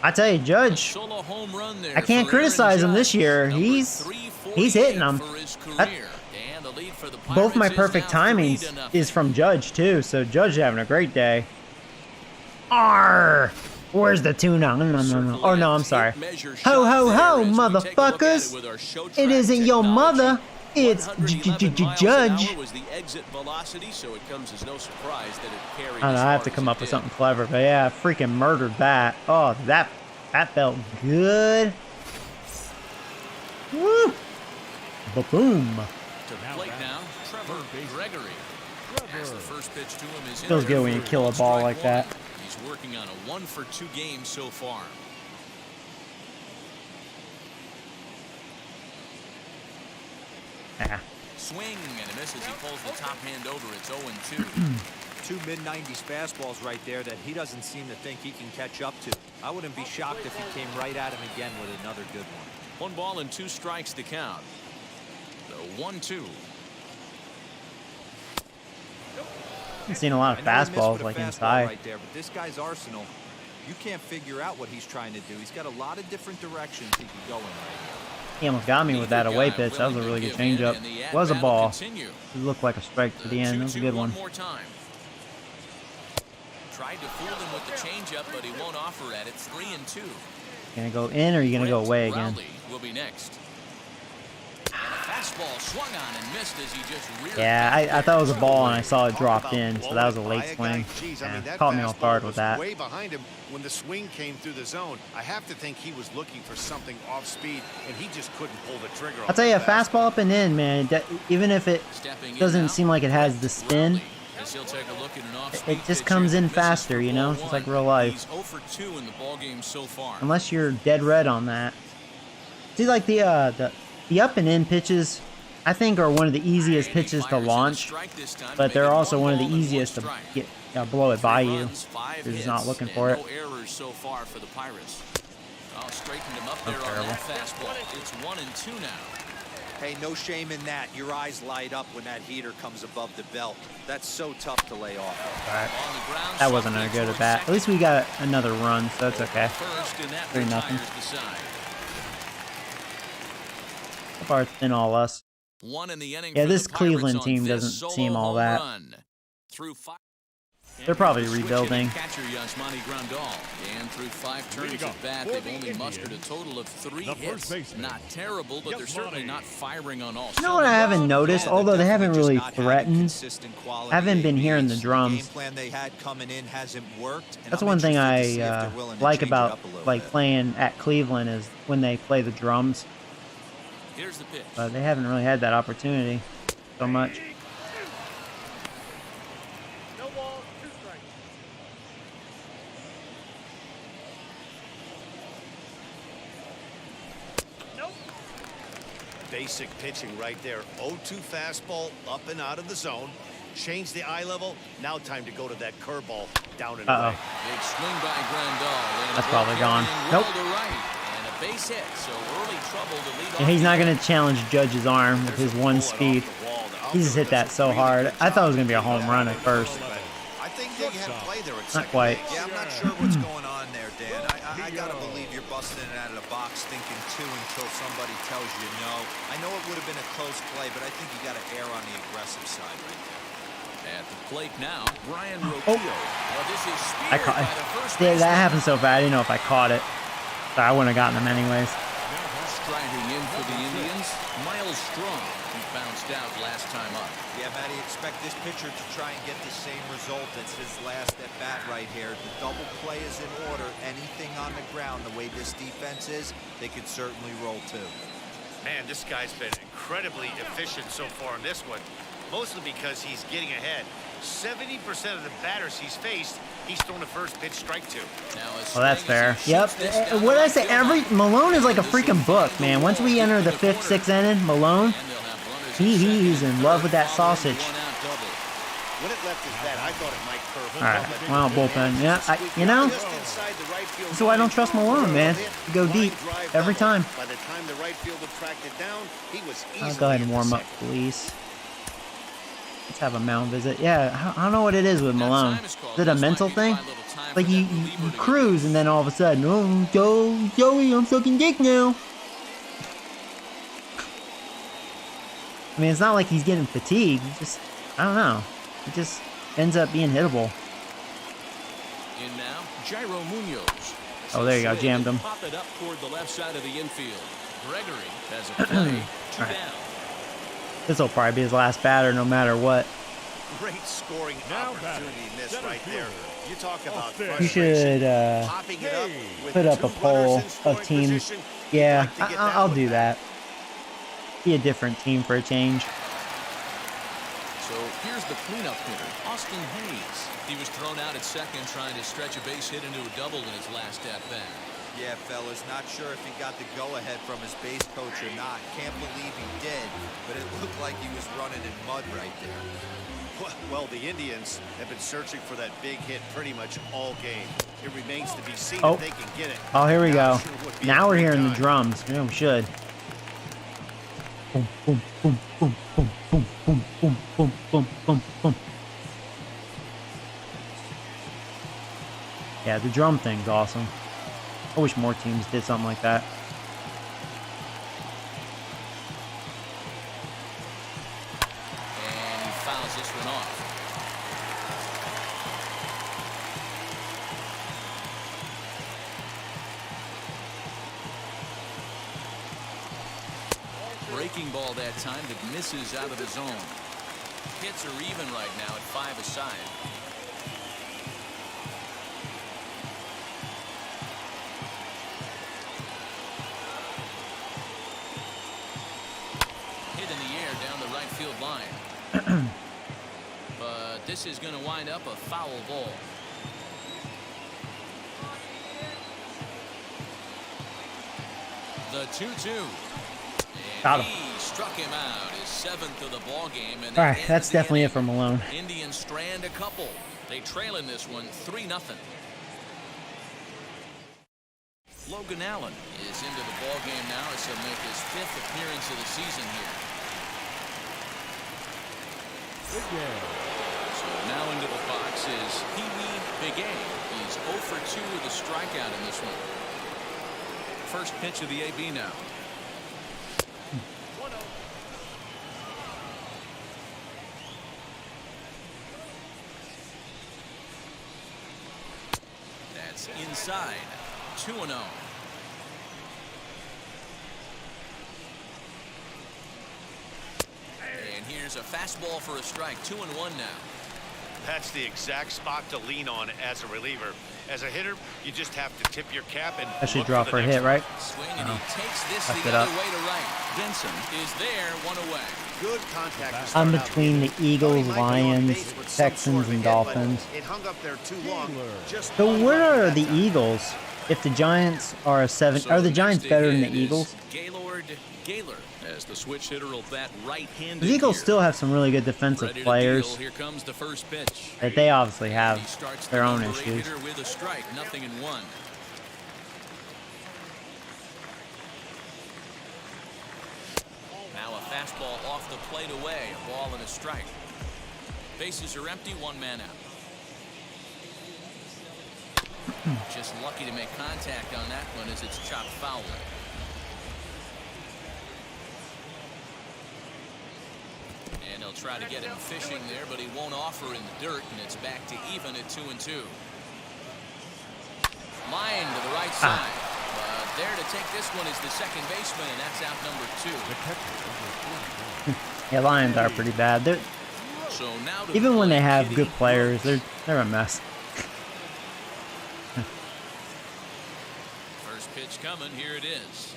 I tell you, Judge, Solo home run there I can't for Aaron criticize him this Judge. year. Number He's 348 hitting them. for his That- career. And the lead for the both my Pirates is perfect now 3-0. timings is from Judge, too. So Judge is having a great day. Arr! Where's the tuna? No. Oh, no, I'm sorry. Ho, ho, ho, motherfuckers. It isn't your mother. It's Judge. I don't know, I have to come up with something clever, but yeah, I freaking murdered that. Oh, that felt good. Woo! Ba-boom. To the plate now, Trevor Gregory. As the first pitch to him is in Feels there good when you for kill a ball strike like that. one. He's working on a 1-for-2 game so far. Ah. Swing and a miss as he pulls the top hand over. It's 0-2. Two mid-90s fastballs right there that he doesn't seem to think he can catch up to. I wouldn't be shocked if he came right at him again with another good one. 1 ball and 2 strikes to count. The 1-2. I've seen a lot of I know he missed fastballs with a like fastball inside. right there, but this guy's arsenal, you can't figure out what he's trying to do. He's got a lot of different directions he can go in right here. He almost got me with that away pitch. That was a really good changeup. Was a ball. It looked like a strike to the end. It was a good one. More time. Tried to fool him with the changeup, but he won't offer at it. 3-2. Gonna go in or are you gonna go away again? Rowley will be next. And a fastball swung on and missed as he just reared Yeah, back. I thought it was a ball and I saw it Talk dropped about in, so that was a blowing late it by a guy. swing. Jeez, I Yeah, mean, that caught me off fastball guard with was that. way behind him when the swing came through the zone. I have to think he was looking for something off speed, and he just couldn't pull the trigger. I'll tell you, a fastball up and in, man, even if it Stepping in doesn't now, seem like it has the spin, Rowley, as he'll take a look at an off-speed it just pitch comes here in that misses faster, for you know? ball It's just one. like real life. He's 0 for 2 in the ball game so far. Unless you're dead red on that. See, like the up and in pitches, I think are one of the easiest And he pitches to fires in a launch, strike this time, but they're making also one of the ball and easiest to strike. get blow it by 3 you. runs, 5 You're just hits, not looking and for it. no errors so far for the Pirates. Oh, straightened him up That's there on terrible. that fastball. It's 1-2 now. Hey, no shame in that. Your eyes light up when that heater comes above the belt. That's so tough to lay off of. All right. On the ground, That wasn't a softly good at towards bat. At second. least we got another run, so that's okay. First, and that 3-0. retires the side. So far, it's been all us. 1 in the inning Yeah, for this the Pirates Cleveland on team this doesn't solo seem all home that. run. Through 5. They're probably Switch rebuilding. hitting catcher Yasmani Grandal. And through 5 turns go. at bat, For they've the only mustered a Indians, total of 3 the first hits. baseman, Not terrible, but they're certainly Yasmani. not firing on all You know what I cylinders. haven't noticed? Yeah, Although they're they haven't definitely really just not having threatened. consistent quality Haven't been hearing the ABs. drums. Game plan they had coming in hasn't worked. And That's I'm one thing interested to I see if they're willing to like change it about up a little like bit. playing at Cleveland is when they play the drums. Here's the pitch. But they haven't really had that opportunity so much. Basic pitching right there. 0-2 fastball up and out of the zone. Change the eye level. Now time to go to that curveball down and away. Big swing by Grandal. And That's a probably ball gone. carrying Nope. well to right. And a base hit. So early trouble to lead And off he's the not inning. going to challenge Judge's arm with his one speed. He just hit that so hard. I thought it was going to be a home run at first. I think they had play there at Not second quite. base. Yeah, I'm not sure what's going on there, Dan. I gotta believe you're busting it out of the box thinking 2 until somebody tells you no. I know it would have been a close play, but I think you gotta err on the aggressive side right there. At the plate now, Brian Rocchio. Oh. Well, this is I speared caught by it. the first Yeah, that baseman. happened so fast. I didn't know if I caught it. So I wouldn't have gotten him anyways. Striding in for the Indians, Miles Strong. He bounced out last time up. Yeah, Matty, expect this pitcher to try and get the same result as his last at bat right here. The double play is in order. Anything on the ground, the way this defense is, they could certainly roll too. Man, this guy's been incredibly efficient so far in this one, mostly because he's getting ahead. 70% of the batters he's faced, he's thrown a first pitch strike to. Now, as Well, that's swing as fair. he Yep. shoots this down What the did I right say? field line. Malone is like a This will freaking book, find man. the Once we wall enter deep the in 5th, corner. 6th inning, Malone, And they'll have runners at second he's and in love with that third following the sausage. one-out double. When it left his bat, I thought it might curve. All right. Well, bullpen. Yeah, you know, Just inside the right field this is why I don't trust Malone, man. You go deep every time. By the time the right fielder tracked it down, he was I'll easily go ahead and at the warm up, second. please. Let's have a mound visit. Yeah, I don't know what it is with Malone. Is it a mental thing? Like you cruise and then all of a sudden, oh, Joey, I'm sucking dick now. I mean, it's not like he's getting fatigued. He just, I don't know. He just ends up being hittable. In now, Jairo Munoz. Oh, there you go, jammed him. Pop it up toward the left side of the infield. Gregory has a play. Two All right. down. This will probably be his last batter, no matter what. Great scoring Now opportunity missed center right there. fielder. You talk about Off there. You frustration. should Popping it up with put up two a poll runners in scoring of teams. position. You'd Yeah, like to get that I'll one do back. that. Be a different team for a change. So here's the cleanup hitter, Austin Hayes. He was thrown out at second trying to stretch a base hit into a double in his last at-bat. Yeah, fellas, not sure if he got the go-ahead from his base coach or not. Can't believe he did, but it looked like he was running in mud right there. Well, the Indians have been searching for that big hit pretty much all game. It remains to be seen Oh. if they can get it. Oh, here we go. Sure would be Now a we're great hearing the time. drums. Yeah, we should. Boom, boom, boom, boom, boom, boom, boom, boom, boom, boom, boom, boom. Yeah, the drum thing's awesome. I wish more teams did something like that. And he fouls this one off. Breaking ball that time that misses out of the zone. Hits are even right now at 5 aside. Hit in the air down the right field line. But this is going to wind up a foul ball. The 2-2. Got And him. he struck him out, his 7th of the ball game. And All that right, ends that's the definitely it inning. for Malone. Indians strand a couple. They trail in this one 3-0. Logan Allen is into the ball game now as he'll make his 5th appearance of the season here. Big game. So now into the box is Pee-wee Big A. He's 0 for 2 with a strikeout in this one. First pitch of the AB now. 1-0. That's inside. 2-0. And here's a fastball for a strike. 2-1 now. That's the exact spot to lean on as a reliever. As a hitter, you just have to tip your cap and I should look draw the for a next hit, one. right? Swing, and he takes this Fucked the it other up. way to right. Benson is there, 1 away. Good contact. to I'm start out between the game. Eagles, Thought he might be on Lions, base with some Texans, sort of and hit, but Dolphins. It hung up there too long. Just So one where run are that the time. Eagles? If the Giants are a 7, So are the next Giants better than the in is Eagles? Gaylord Gaylor as the switch hitter will bat right-handed. The Eagles here. still have some really good defensive Ready to players deal. Here comes the first pitch. that they obviously He have starts their the own number 8 issues. hitter with a strike, 0-1. Now a fastball off the plate away, a ball and a strike. Bases are empty, 1 man out. Just lucky to make contact on that one as it's chopped foul. And he'll They'll try to get him fishing there, but he won't offer in the dirt, and it's back to even at 2-2. Line to the right side. There to take this one is the second baseman, and that's out number 2. Yeah, Lions are pretty bad. They're, So now even when they have good players, they're a mess. First pitch coming. Here it is.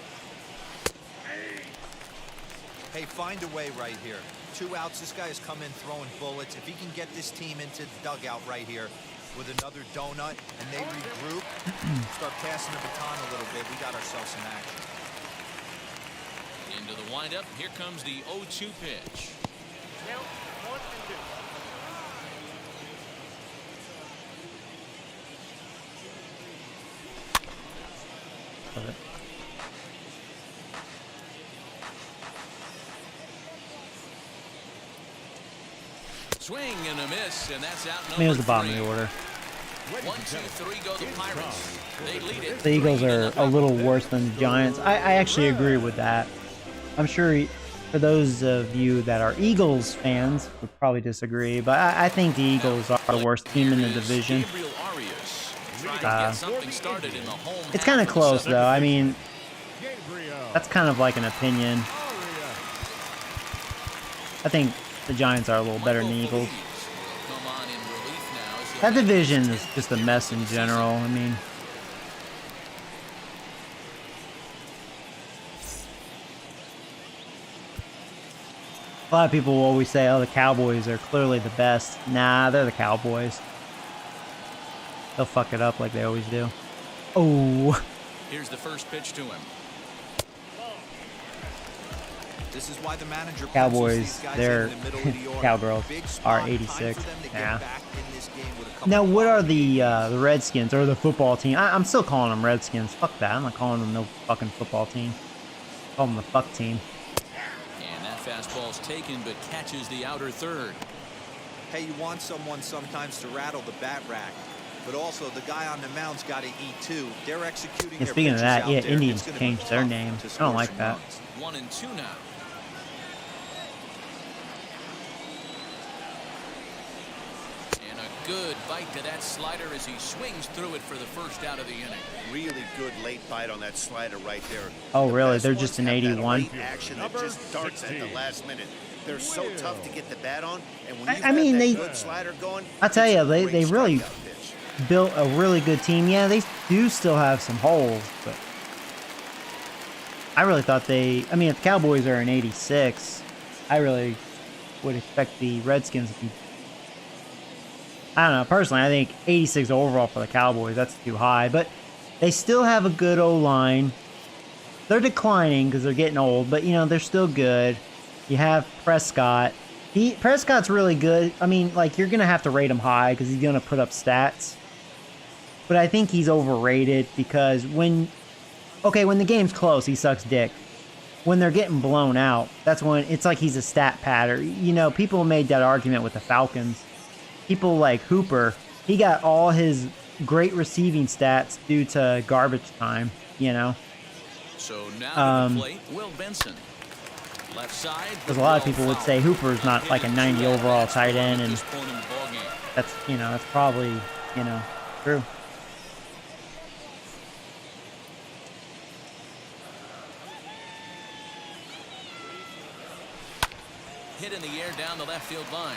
Hey, find a way right here. 2 outs. This guy has come in throwing bullets. If he can get this team into the dugout right here with another donut and they regroup, start passing the baton a little bit, we got ourselves some action. Into the windup. Here comes the 0-2 pitch. Love it. Swing and a miss, and that's out I mean, it was number the bottom 3. of the order. 1, 2, 3 go the Pirates. They lead it. The Eagles are 3-0. a little worse than the Giants. I actually agree with that. I'm sure for those of you that are Eagles fans would probably disagree, but I think the Eagles are the worst team in the division. Gabriel Arias trying to get something started in the home It's half kind of the close, seventh. though. I mean, Gabriel. that's kind of like an opinion. I think the Giants are a little better than the Eagles. Come on in relief now as That he'll division is just a mess in general. I mean, a lot of people will always say, oh, the Cowboys are clearly the best. Nah, they're the Cowboys. They'll fuck it up like they always do. Oh, Here's the first pitch to him. This is why the manager Cowboys, pencils these guys they're in the middle of the order. Cowgirls Big spot, are time 86. for them to get Yeah. back in this game with a couple now of what are quality the Redskins or the football team? I'm still calling them Redskins. Fuck that. I'm not calling them no fucking football team. Call them the fuck team. And that fastball's taken but catches the outer third. Hey, you want someone sometimes to rattle the bat rack, but also the guy on the mound's got to eat too. They're executing Yeah, their speaking of pitches that, out yeah, there. Indians It's gonna changed be their tough name. to I score don't like some that. runs. 1-2 now. And a good bite to that slider as he swings through it for the first out of the inning. Really good late bite on that slider right there. Oh, The really? best They're ones just an have that 81? late action that just darts at the 16. last minute. They're so tough to get the bat on, and when I you've got mean, that they- good slider going, I tell it's you, a they great really strikeout pitch. built a really good team. Yeah, they do still have some holes, but I really thought I mean, if the Cowboys are in 86, I really would expect the Redskins to be. I don't know. Personally, I think 86 overall for the Cowboys, that's too high. But they still have a good O-line. They're declining because they're getting old, but, you know, they're still good. You have Prescott. Prescott's really good. I mean, like, you're going to have to rate him high because he's going to put up stats. But I think he's overrated because when the game's close, he sucks dick. When they're getting blown out, that's when it's like he's a stat patter. You know, people made that argument with the Falcons. People like Hooper, he got all his great receiving stats due to garbage time, you know. So now to the plate, Will Benson. Left side. Because a lot of people would say Hooper's not like a 90 overall tight end, and that's, you know, that's probably, you know, true. Hit in the air down the left field line.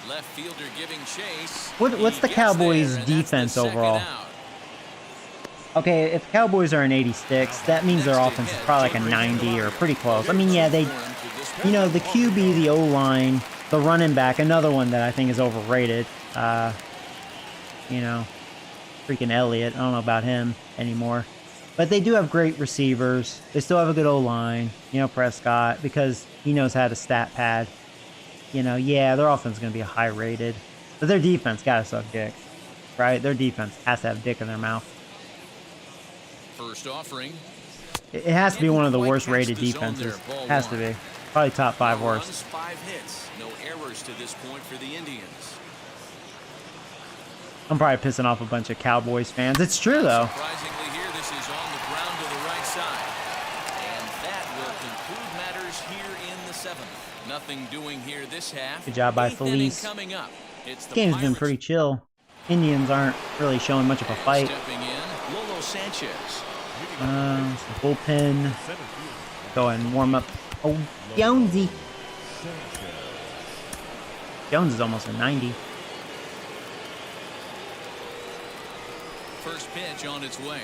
Left fielder giving chase. What's He the gets Cowboys' there, and that's the defense second overall? out. Okay, if the Cowboys are an 86, that means their offense is probably like a 90 or pretty close. I mean, yeah, you know, the QB, the O-line, the running back, another one that I think is overrated. You know, freaking Elliott. I don't know about him anymore. But they do have great receivers. They still have a good O-line. You know, Prescott, because he knows how to stat pad. You know, yeah, their offense is going to be high rated. But their defense got to suck dick, right? Their defense has to have dick in their mouth. First offering. It has to be one of the worst rated defenses. Has to be. Probably top 5 No worst. runs, 5 hits. No errors to this point for the Indians. I'm probably pissing off a bunch of Cowboys fans. It's true, though. Surprisingly here, this is on the ground to the right side. And that will conclude matters here in the 7th. Nothing doing here this half. Good job by 8th inning Felice. coming up. It's the This game's been Pirates. pretty chill. Indians aren't really showing much of a fight. Stepping in, Lolo Sanchez. It's the bullpen. Go ahead and warm up. Oh, Jonesy. Jones is almost a 90. First pitch on its way.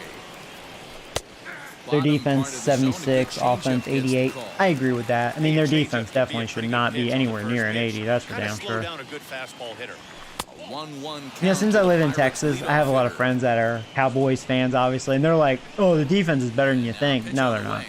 Their Bottom defense, part of the zone, a good 76. changeup Offense, gets the 88. call. I agree with that. I mean, their Changeup defense could be a definitely pretty should good not pitch be on the anywhere first near an pitch. 80. That's for Kinda damn slow sure. down a good fastball hitter. A 1-1 You know, since I count to live the in Pirates Texas, I have a lot of leadoff friends that are Cowboys fans, obviously, and they're like, oh, the defense is better than you hitter. think. Pitch No, on they're the not. way.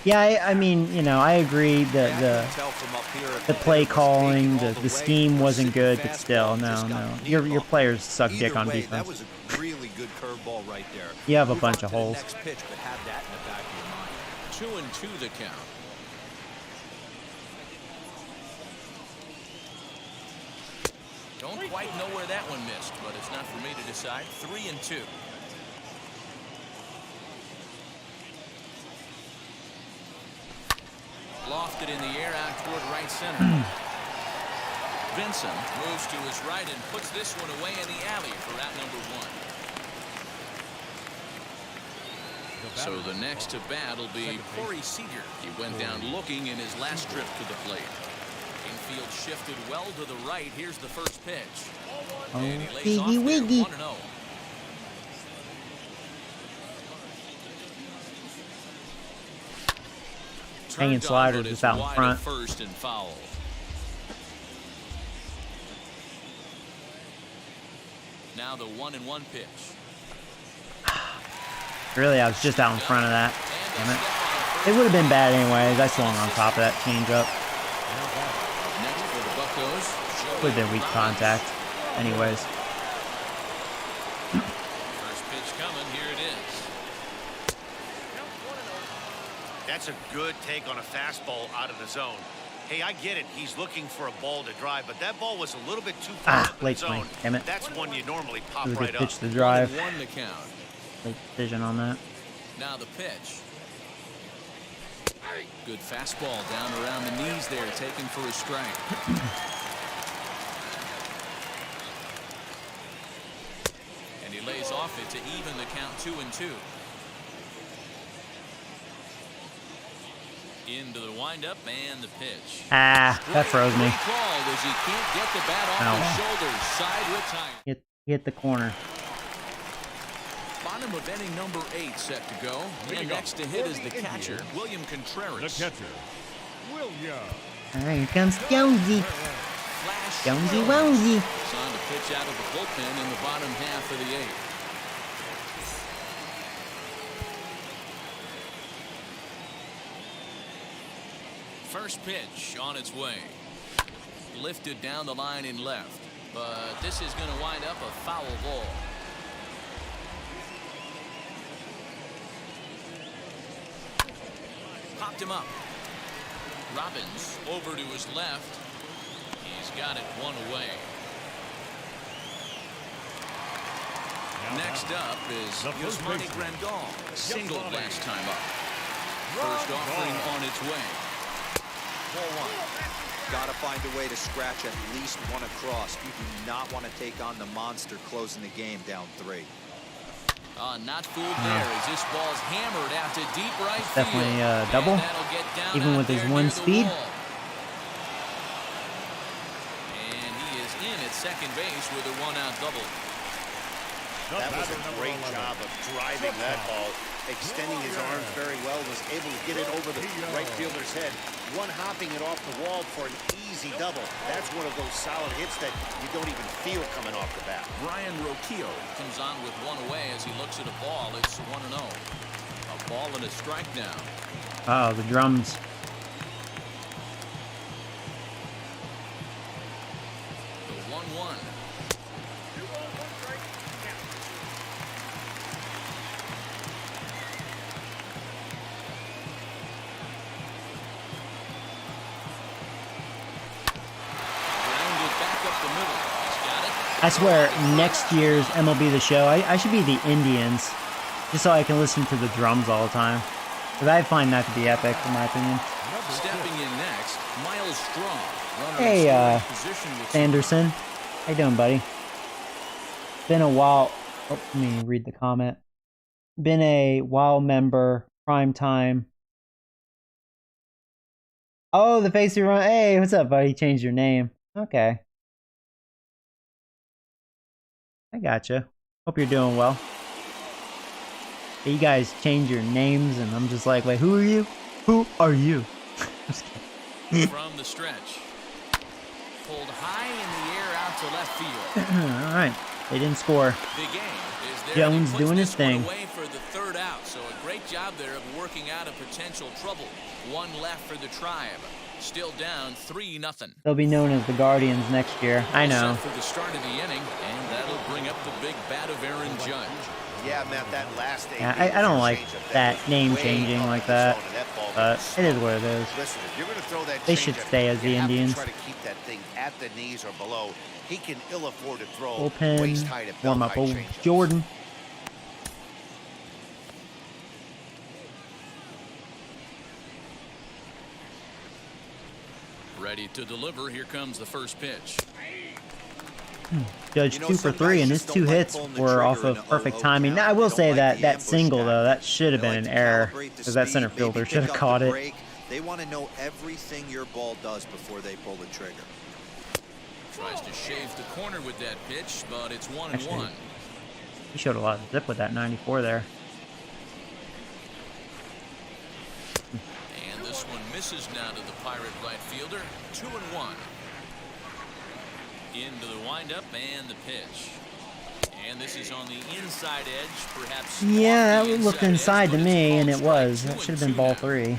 Yeah, I mean, you know, I agree that I the can tell from up here if the the play hitter wasn't calling, taking the all the way, scheme or wasn't sitting good, but fastball still, just no. got Your kneed off. players suck Either dick on way, defense. That was a really good curveball right there. You have a Move bunch on of to the holes. next pitch, but have that in the back of your mind. 2-2 the count. Don't quite know where that one missed, but it's not for me to decide. 3-2. Lofted in the air out toward right center. Vincent moves to his right and puts this one away in the alley for out number 1. So the next to bat will be Corey Seager. He went down looking in his last trip to the plate. Infield shifted well to the right. Here's the first pitch. Oh, And he lays off wiggy there, wiggy. 1-0. Hanging Turned on, sliders but just it's out in wide front. of first and foul. Now the 1-1 pitch. Really, I was just out in front of that. And Damn a it. step on It first. would have been bad anyways. I swung on top of that changeup. Next for the Buccos, Would have been weak contact. Anyways. first pitch coming. Here it is. That's a good take on a fastball out of the zone. Hey, I get it. He's looking for a ball to drive, but that ball was a little bit too far out of the late zone. swing. Damn it. That's one you normally pop It was a right good pitch up. to drive. 1-1 the count. Late decision on that. Now the pitch. Good fastball down around the knees there, taken for a strike. And he lays off it to even the count 2-2. Into the windup and the pitch. Ah, that froze me. Called as he can't get the bat off Ow. his shoulders. Side retire. Hit the corner. Bottom of inning number 8 set to go. And next to hit is the catcher, William The Contreras. catcher, William. All right, here comes Jonesy. Flash Jonesy Jones. Wonesy. It's on to pitch out of the bullpen in the bottom half of the 8th. First pitch on its way. Lifted down the line in left. But this is going to wind up a foul ball. Popped him up. Robbins over to his left. He's got it one away. Next up is the first Yasmani baseman. Grandal. Singled Yasmani. last time up. First offering on its way. 4-1. Got to find a way to scratch at least one across. You do not want to take on the monster closing the game down 3. Not fooled there as this ball's hammered out to deep right field. Definitely And double, that'll get down even out with his there one near the speed. wall. And he is in at second base with a 1-out double. That was a great job of driving that ball, extending his arms very well, was able to get it over the right fielder's head, one hopping it off the wall for an easy double. That's one of those solid hits that you don't even feel coming off the bat. Brian Roquillo comes on with one away as he looks at a ball. It's 1-0. A ball and a strike now. Oh, the drums. The 1-1. Grounded back up the middle. He's got it. I swear, next year's MLB The Show, I should be the Indians, just so I can listen to the drums all the time. Because I find that to be epic, in my opinion. Stepping in next, Miles Strong. Runner in Hey, scoring position with Sanderson. How you doing, buddy? Been a while. Oh, let me read the comment. Been a while member. Prime time. Oh, the face you run. Hey, what's up, buddy? Changed your name. Okay. I gotcha. Hope you're doing well. You guys change your names, and I'm just like, wait, who are you? Who are you? Just kidding. from the stretch. Pulled high in the air out to left field. All right, they didn't score. The game is there. Jones He puts doing his this one thing. away for the third out, so a great job there of working out a potential trouble. One left for the Tribe. Still down 3-0. They'll be known as the Guardians next year. I know. Set for the start of the inning, and that'll bring up the big bat of Aaron Judge. Yeah, Matt, that last Yeah, I don't like that name changing like that, but it is what it is. Listen, if you're going to throw that They should changeup, stay as you the have to Indians. try to keep that thing at the knees or below. He can ill afford to throw waist Bullpen, high to belt warm up. high Oh, changeups. Jordan. Ready to deliver. Here comes the first pitch. Judge You know, 2 for some 3, guys and just his don't 2 like hits pulling the were off trigger of in a perfect 0-0 timing. count. Now, I will They say don't that like the that ambush single, count. though, that should have They been like an to error, calibrate the because that center speed, fielder maybe should pick have up caught the it. break. They want to know everything your ball does before they pull the trigger. Tries to shave the corner with that pitch, but it's 1-1. Actually, he showed a lot of zip with that 94 there. And this one misses now to the Pirate right fielder. 2-1. Into the windup and the pitch. And this is on the inside edge, perhaps. Yeah, off the that looked edge, inside but to it's me, called and it strike was. 2 That and should have been 2 ball now. 3. And a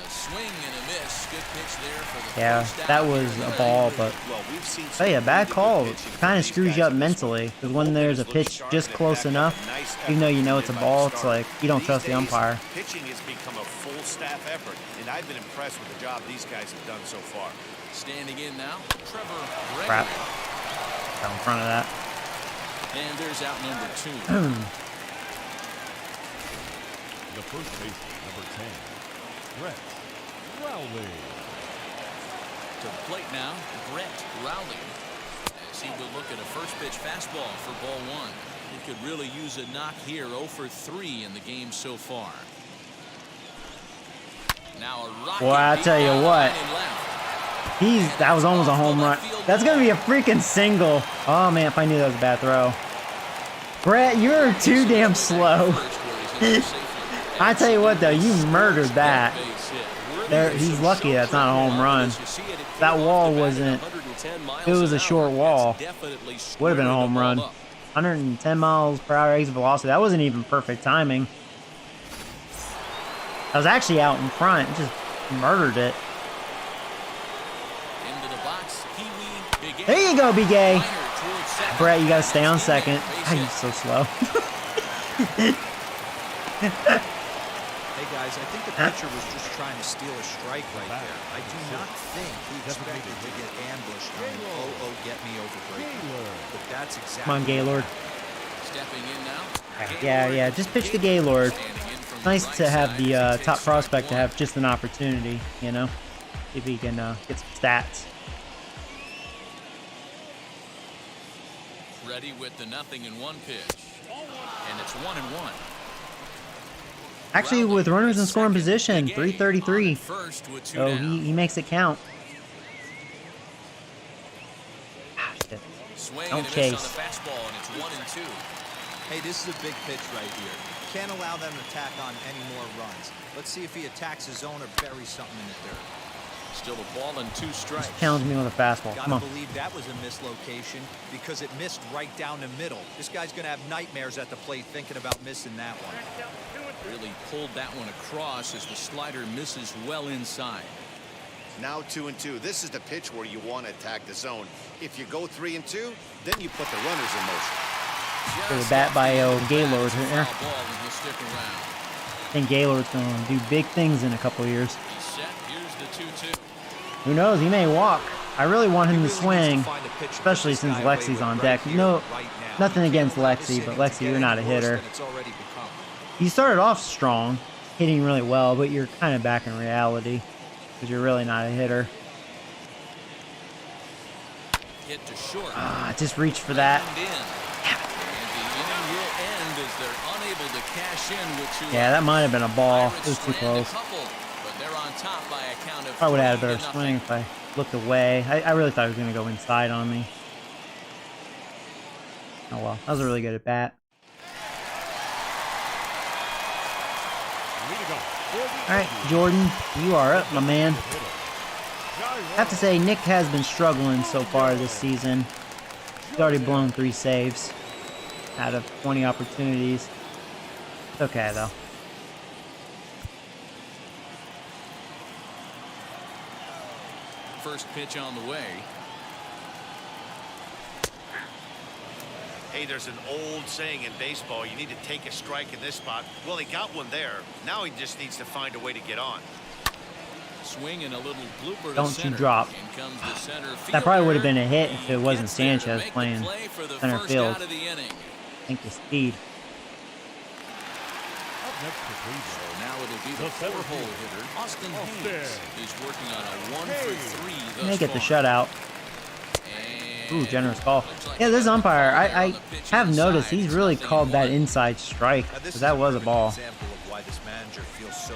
swing and a miss. Good pitch there for the Yeah, first out. that was a ball, but Well, we've seen hey, a bad really good call pitching from kind of these screws guys you up in this one. mentally, because The when bullpen there's is a looking pitch sharp, just and it close backed up enough, a nice even though you know effort it's a by the ball, it's starter. like you don't These trust the days, umpire. Pitching has become a full staff effort, and I've been impressed with the job these guys have done so far. Standing in now, Trevor Gregory. Crap. Got in front of that. And there's out number 2. The first baseman, number 10, Brett Rowley. To the plate now, Brett Rowley. As he will look at a first pitch fastball for ball 1. He could really use a knock here. 0 for 3 in the game so far. Now a rocket. Well, I tell you beat down what. line and left. That was almost a home run. That's going to be a freaking single. Oh, man, if I knew that was a bad throw. Brett, you're too damn slow. I tell you what, though, you murdered that. He's lucky that's not a home run. That wall wasn't. It was a short wall. Would have been a home run. 110 miles per hour exit velocity. That wasn't even perfect timing. I was actually out in front. Just murdered it. There you go, Big A. Brett, you got to stay on second. God, you're so slow. Hey guys, I think the pitcher was just trying to steal a strike right there. I do not think he expected to get ambushed on an get me over break. But that's exactly. Come on, Gaylord. Stepping in now. Yeah. Just pitch the Gaylord. Nice to have the top prospect to have just an opportunity, you know? If he can get some stats. Ready with the 0-1 pitch. And it's 1-1. Actually, with runners in scoring position, 333. So he makes it count. Don't chase. Hey, this is a big pitch right here. Can't allow them to tack on any more runs. Let's see if he attacks his zone or buries something in the dirt. Still a ball and 2 strikes. Just challenge me with a fastball. Come on. Gotta believe that was a mislocation because it missed right down the middle. This guy's gonna have nightmares at the plate thinking about missing that one. Really pulled that one across as the slider misses well inside. Now 2-2. This is the pitch where you want to attack the zone. If you go 3-2, then you put the runners in motion. For the bat by Gaylord here. I think Gaylord's going to do big things in a couple years. He's set. Here's the 2-2. Who knows? He may walk. I really want him to swing, especially since Lexi's on deck. No, nothing against Lexi, but Lexi, you're not a hitter. You started off strong, hitting really well, but you're kind of back in reality because you're really not a hitter. Hit to short. Just reach for that. Yeah, that might have been a ball. It was too close. I would have had a better swing if I looked away. I really thought he was going to go inside on me. Oh well, that was a really good at bat. Alright, Jordan, you are up, my man. I have to say, Nick has been struggling so far this season. He's already blown 3 saves out of 20 opportunities. It's okay, though. First pitch on the way. Hey, there's an old saying in baseball, you need to take a strike in this spot. Well, he got one there. Now he just needs to find a way to get on. Swing and a little blooper. Don't you drop. That probably would have been a hit if it wasn't Sanchez playing center field. Thank you, speed. So now it'll be the 4-hole hitter. Austin Hayes is working on a 1-for-3 thus May get the far. shutout. Ooh, generous call. Yeah, this umpire, I have noticed he's really called that inside strike, because that was a ball. Example of why this manager feels so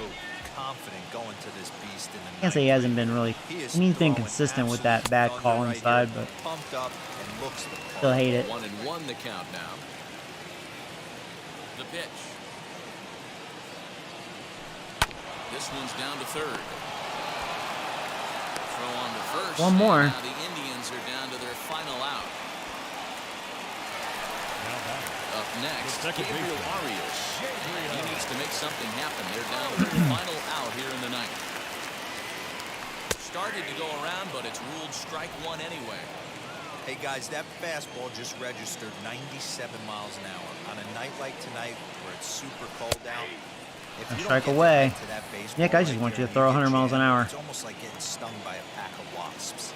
confident going to this beast in the Can't say he hasn't been really, he's been consistent with that bad call inside, but pumped up and looks the part. still hate it. 1-1 the count now. The pitch. This one's down to third. Throw on to first. One more. Now the Indians are down to their final out. Up next, Gabriel Arias. He needs to make something happen. They're down to their final out here in the ninth. Started to go around, but it's ruled strike one anyway. Hey guys, that fastball just registered 97 miles an hour. On a night like tonight where it's super cold out, if you don't Strike get away. to that baseball Nick, I just right want you there, to throw get 100 miles an jammed. hour. It's almost like getting stung by a pack of wasps.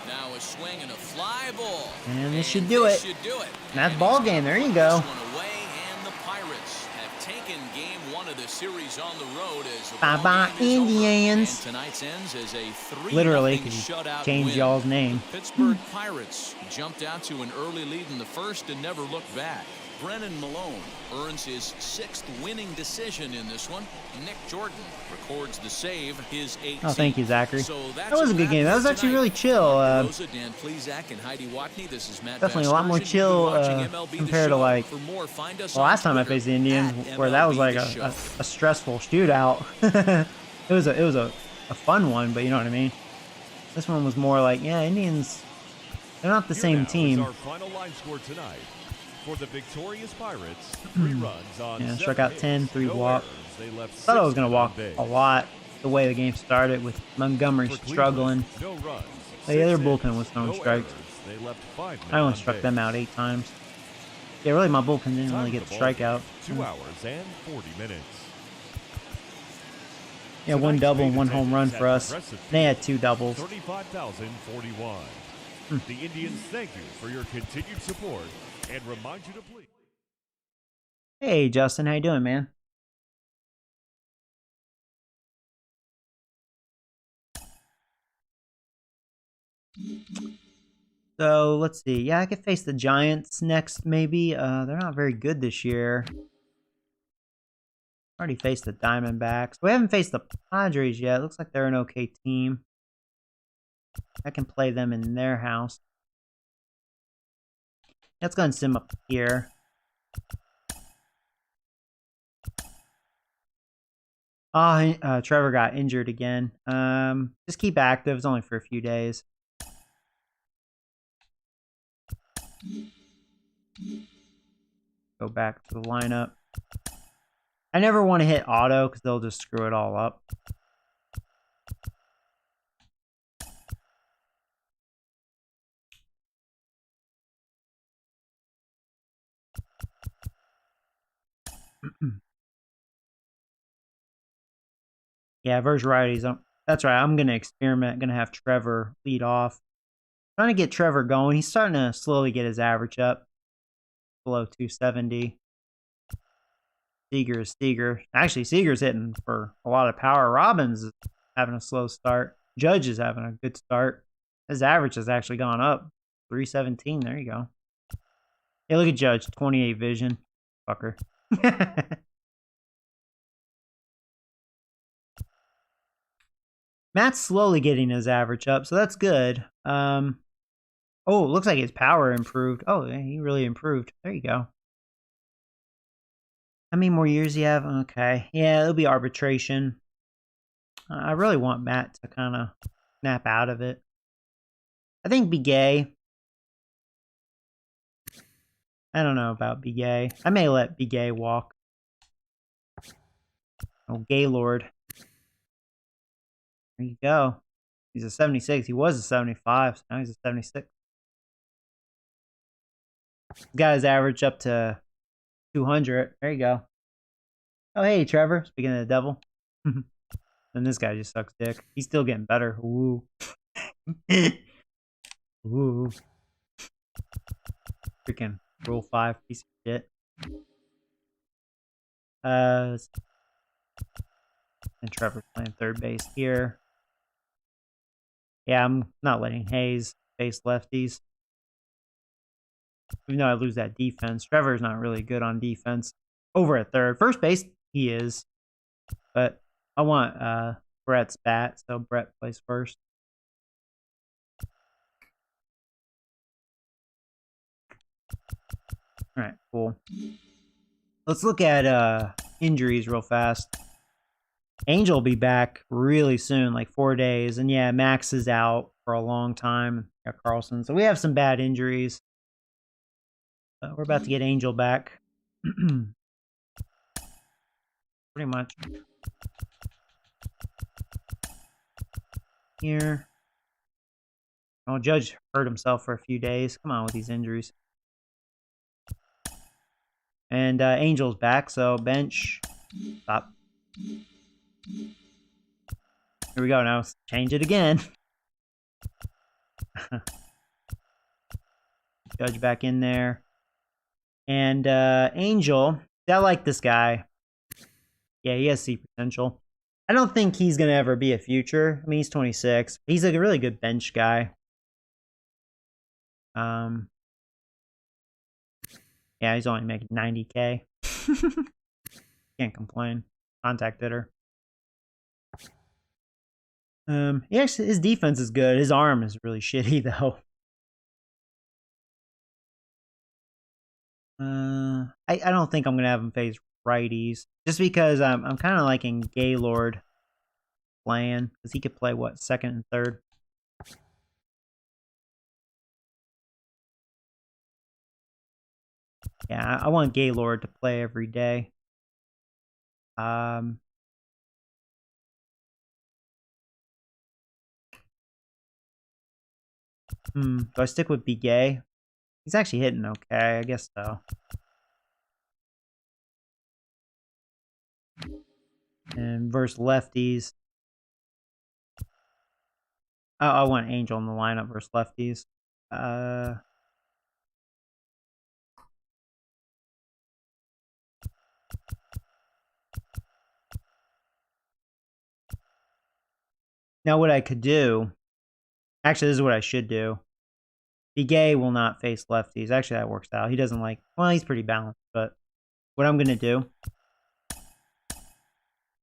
Now a swing and a fly ball. And this should do it. And that's ball game. There you go. This one away, and the Pirates have taken game 1 of the series on the road as the Bye-bye, ball game is over. Indians. And tonight's ends as a 3-0 Literally, because shutout you changed win. y'all's name. Pittsburgh Pirates jumped out to an early lead in the first and never looked back. Brennan Malone earns his 6th winning decision in this one. Nick Jordan records the save, his 18th. Oh, thank you, Zachary. So That was a good game. That was actually really chill. Dan Plezak and Heidi Watney. This is Matt Definitely a lot more Vasgersian. chill You've been watching MLB The compared to, Show. like, For more, find us the last on time I Twitter faced the Indians, at where that was MLB like The a Show. stressful shootout. it was a fun one, but you know what I mean. This one was more like, yeah, Indians, they're not the Here same now is team. our final line score tonight. For the victorious Pirates, 3 runs on Yeah, 7 struck out hits, 10, 3 no walk. errors. They left Thought I was 6 gonna walk on base. a lot the way the game started with Montgomery For Cleveland, struggling. no runs, The other 6 bullpen hits, was throwing no strikes. errors. They left 5 men I only on struck base. them out 8 times. Yeah, really, my bullpen didn't Time really for get the ball game, strikeout. 2 hours and 40 minutes. Yeah, one Tonight's double and main one home run attendance for at us. Progressive They had Field, 2 doubles. 35,041. The Indians thank you for your continued support and remind you to please. Hey, Justin, how you doing, man? So let's see. Yeah, I could face the Giants next, maybe. They're not very good this year. Already faced the Diamondbacks. We haven't faced the Padres yet. Looks like they're an okay team. I can play them in their house. Let's go and sim up here. Oh, Trevor got injured again. Just keep active. It's only for a few days. Go back to the lineup. I never want to hit auto because they'll just screw it all up. Yeah, versus righties. That's right. I'm going to experiment. Going to have Trevor lead off. Trying to get Trevor going. He's starting to slowly get his average up. below 270. Seager is Seager. Actually, Seager's hitting for a lot of power. Robbins is having a slow start. Judge is having a good start. His average has actually gone up. 317. There you go. Hey, look at Judge. 28 vision. Fucker. Matt's slowly getting his average up, so that's good. Oh, it looks like his power improved. Oh, he really improved. There you go. How many more years do you have? Okay. Yeah, it'll be arbitration. I really want Matt to kind of snap out of it. I think Begay. I don't know about Begay. I may let Begay walk. Oh, Gaylord. There you go. He's a 76. He was a 75, so now he's a 76. Got his average up to 200. There you go. Oh, hey, Trevor. Speaking of the devil. And this guy just sucks dick. He's still getting better. Ooh. Ooh. Freaking Rule 5 piece of shit. And Trevor's playing third base here. Yeah, I'm not letting Hayes face lefties. Even though I lose that defense. Trevor's not really good on defense. Over at third. First base, he is. But I want Brett's bat, so Brett plays first. Alright, cool. Let's look at injuries real fast. Angel will be back really soon, like 4 days. And yeah, Max is out for a long time. Got Carlson. So we have some bad injuries. But we're about to get Angel back. Pretty much. Here. Oh, Judge hurt himself for a few days. Come on with these injuries. And Angel's back, so bench. Stop. Here we go. Now let's change it again. Judge back in there. And Angel. I like this guy. Yeah, he has C potential. I don't think he's going to ever be a future. I mean, he's 26. He's a really good bench guy. Yeah, he's only making 90K. Can't complain. Contact hitter. He actually, his defense is good. His arm is really shitty though. I don't think I'm gonna have him face righties just because I'm kind of liking Gaylord playing because he could play what, second and third. Yeah, I want Gaylord to play every day. Do I stick with Begay? He's actually hitting okay, I guess so. And versus lefties. Oh, I want Angel in the lineup versus lefties. Now what I could do, actually this is what I should do. Begay will not face lefties. Actually that works out. He doesn't like, well, he's pretty balanced, but what I'm going to do,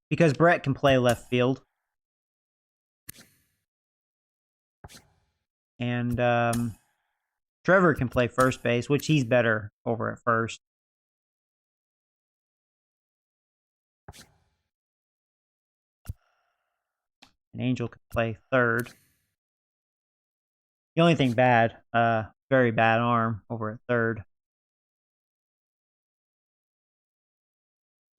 because Brett can play left field, and Trevor can play first base, which he's better over at first. And Angel can play third. The only thing bad, very bad arm over at third.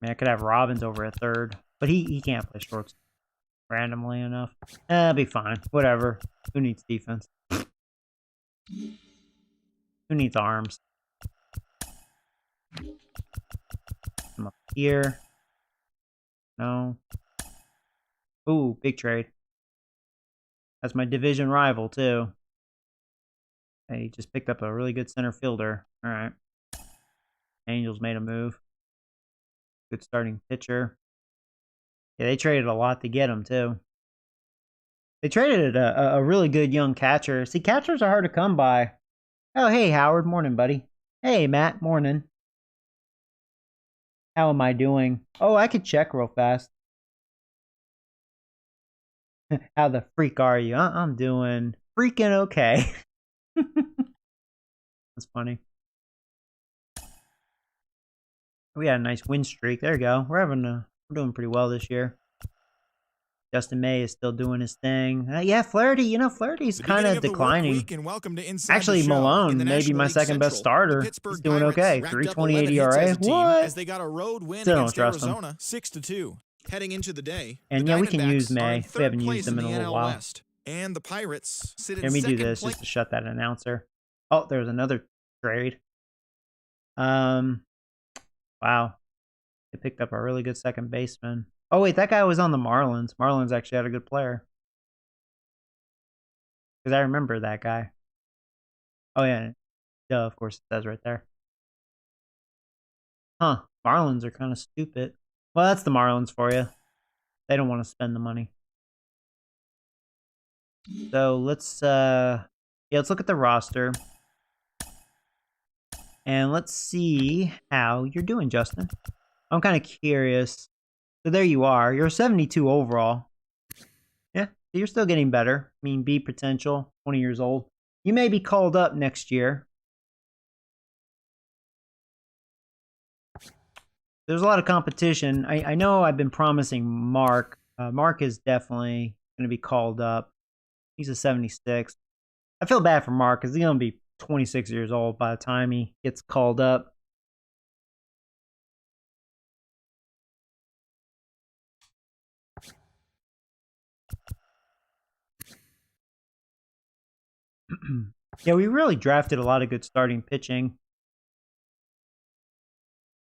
I mean, I could have Robbins over at third, but he can't play shorts randomly enough. It'll be fine. Whatever. Who needs defense? Who needs arms? I'm up here. No. Ooh, big trade. That's my division rival, too. He just picked up a really good center fielder. All right. Angels made a move. Good starting pitcher. Yeah, they traded a lot to get him, too. They traded a really good young catcher. See, catchers are hard to come by. Oh, hey, Howard. Morning, buddy. Hey, Matt. Morning. How am I doing? Oh, I could check real fast. How the freak are you? I'm doing freaking okay. That's funny. We had a nice win streak. There you go. We're doing pretty well this year. Justin May is still doing his thing. Yeah, Flaherty. You know, Flaherty's kind of declining. Actually, Malone, maybe my second best starter. He's doing okay. 3.28 ERA. What? As they got a road win Still don't against trust him. Arizona, 6-2. Heading into the day, And the yeah, we can Diamondbacks use May. are in We third haven't used place them in a the little NL while. West, and the Pirates sit in Let me do second this place. just to shut that announcer. Oh, there's another trade. Wow. They picked up a really good second baseman. Oh, wait, that guy was on the Marlins. Marlins actually had a good player. Because I remember that guy. Oh, yeah. Duh, of course it says right there. Huh. Marlins are kind of stupid. Well, that's the Marlins for you. They don't want to spend the money. So let's let's look at the roster. And let's see how you're doing, Justin. I'm kind of curious. So there you are. You're 72 overall. Yeah, so you're still getting better. I mean, B potential, 20 years old. You may be called up next year. There's a lot of competition. I know I've been promising Mark. Mark is definitely going to be called up. He's a 76. I feel bad for Mark because he's going to be 26 years old by the time he gets called up. Yeah, we really drafted a lot of good starting pitching.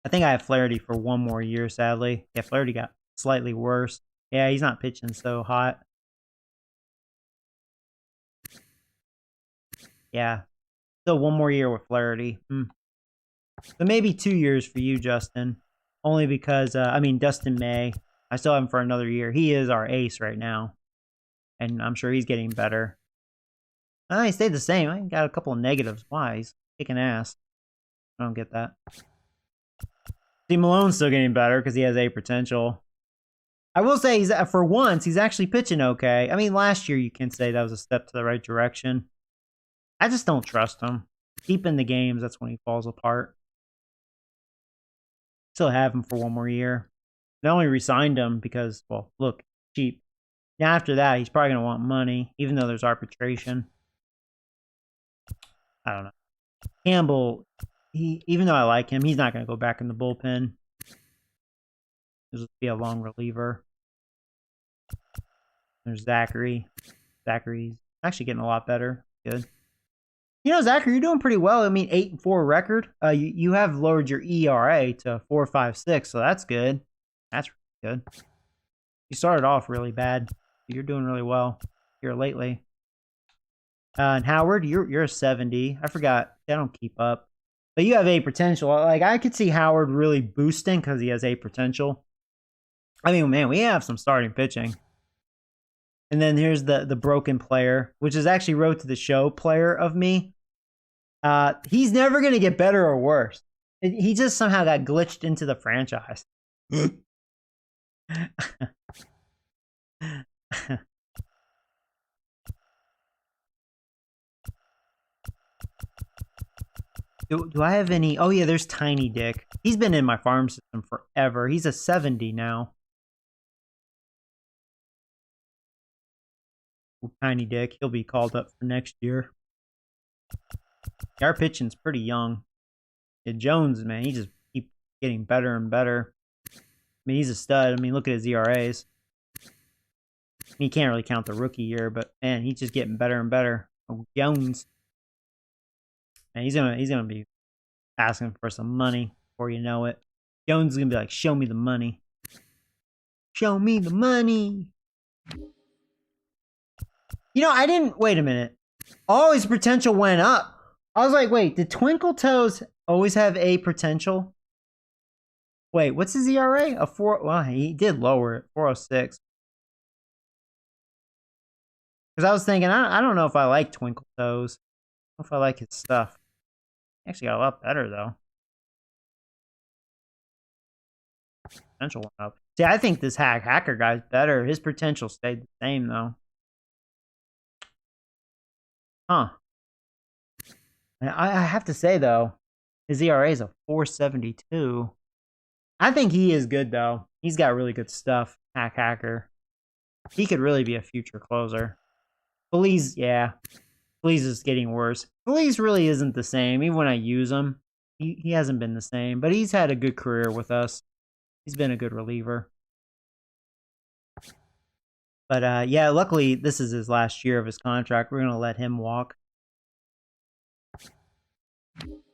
I think I have Flaherty for one more year, sadly. Yeah, Flaherty got slightly worse. Yeah, he's not pitching so hot. Yeah. Still one more year with Flaherty. So maybe 2 years for you, Justin. Only because, Dustin May. I still have him for another year. He is our ace right now. And I'm sure he's getting better. He stayed the same. I got a couple of negatives. Why? He's kicking ass. I don't get that. See, Malone's still getting better because he has A potential. I will say, for once, he's actually pitching okay. I mean, last year you can say that was a step to the right direction. I just don't trust him. Deep in the games, that's when he falls apart. Still have him for one more year. They only re-signed him because, well, look, cheap. Now after that, he's probably going to want money, even though there's arbitration. I don't know. Campbell, even though I like him, he's not going to go back in the bullpen. This will be a long reliever. There's Zachary. Zachary's actually getting a lot better. Good. You know, Zachary, you're doing pretty well. I mean, 8-4 record. You have lowered your ERA to 4.56, so that's good. That's really good. You started off really bad. You're doing really well here lately. And Howard, you're a 70. I forgot. I don't keep up. But you have A potential. Like, I could see Howard really boosting because he has A potential. I mean, man, we have some starting pitching. And then here's the broken player, which is actually wrote to the show player of me. He's never going to get better or worse. He just somehow got glitched into the franchise. Do I have any? Oh, yeah, there's Tiny Dick. He's been in my farm system forever. He's a 70 now. Tiny Dick. He'll be called up for next year. Our pitching's pretty young. Yeah, Jones, man, he just keeps getting better and better. I mean, he's a stud. I mean, look at his ERAs. I mean, you can't really count the rookie year, but man, he's just getting better and better. Oh, Jones. Man, he's gonna be asking for some money before you know it. Jones is gonna be like, "Show me the money. Show me the money." You know, I didn't wait a minute. Always potential went up. I was like, wait, did Twinkle Toes always have A potential? Wait, what's his ERA? A 4. Well, he did lower it, 4.06. Because I was thinking, I don't know if I like Twinkle Toes. I don't know if I like his stuff. He actually got a lot better though. Potential went up. See, I think this hacker guy's better. His potential stayed the same though. Huh. I have to say though, his ERA is a 4.72. I think he is good though. He's got really good stuff. Hacker. He could really be a future closer. Feliz, yeah. Feliz is getting worse. Feliz really isn't the same. Even when I use him, he hasn't been the same. But he's had a good career with us. He's been a good reliever. But yeah, luckily this is his last year of his contract. We're gonna let him walk.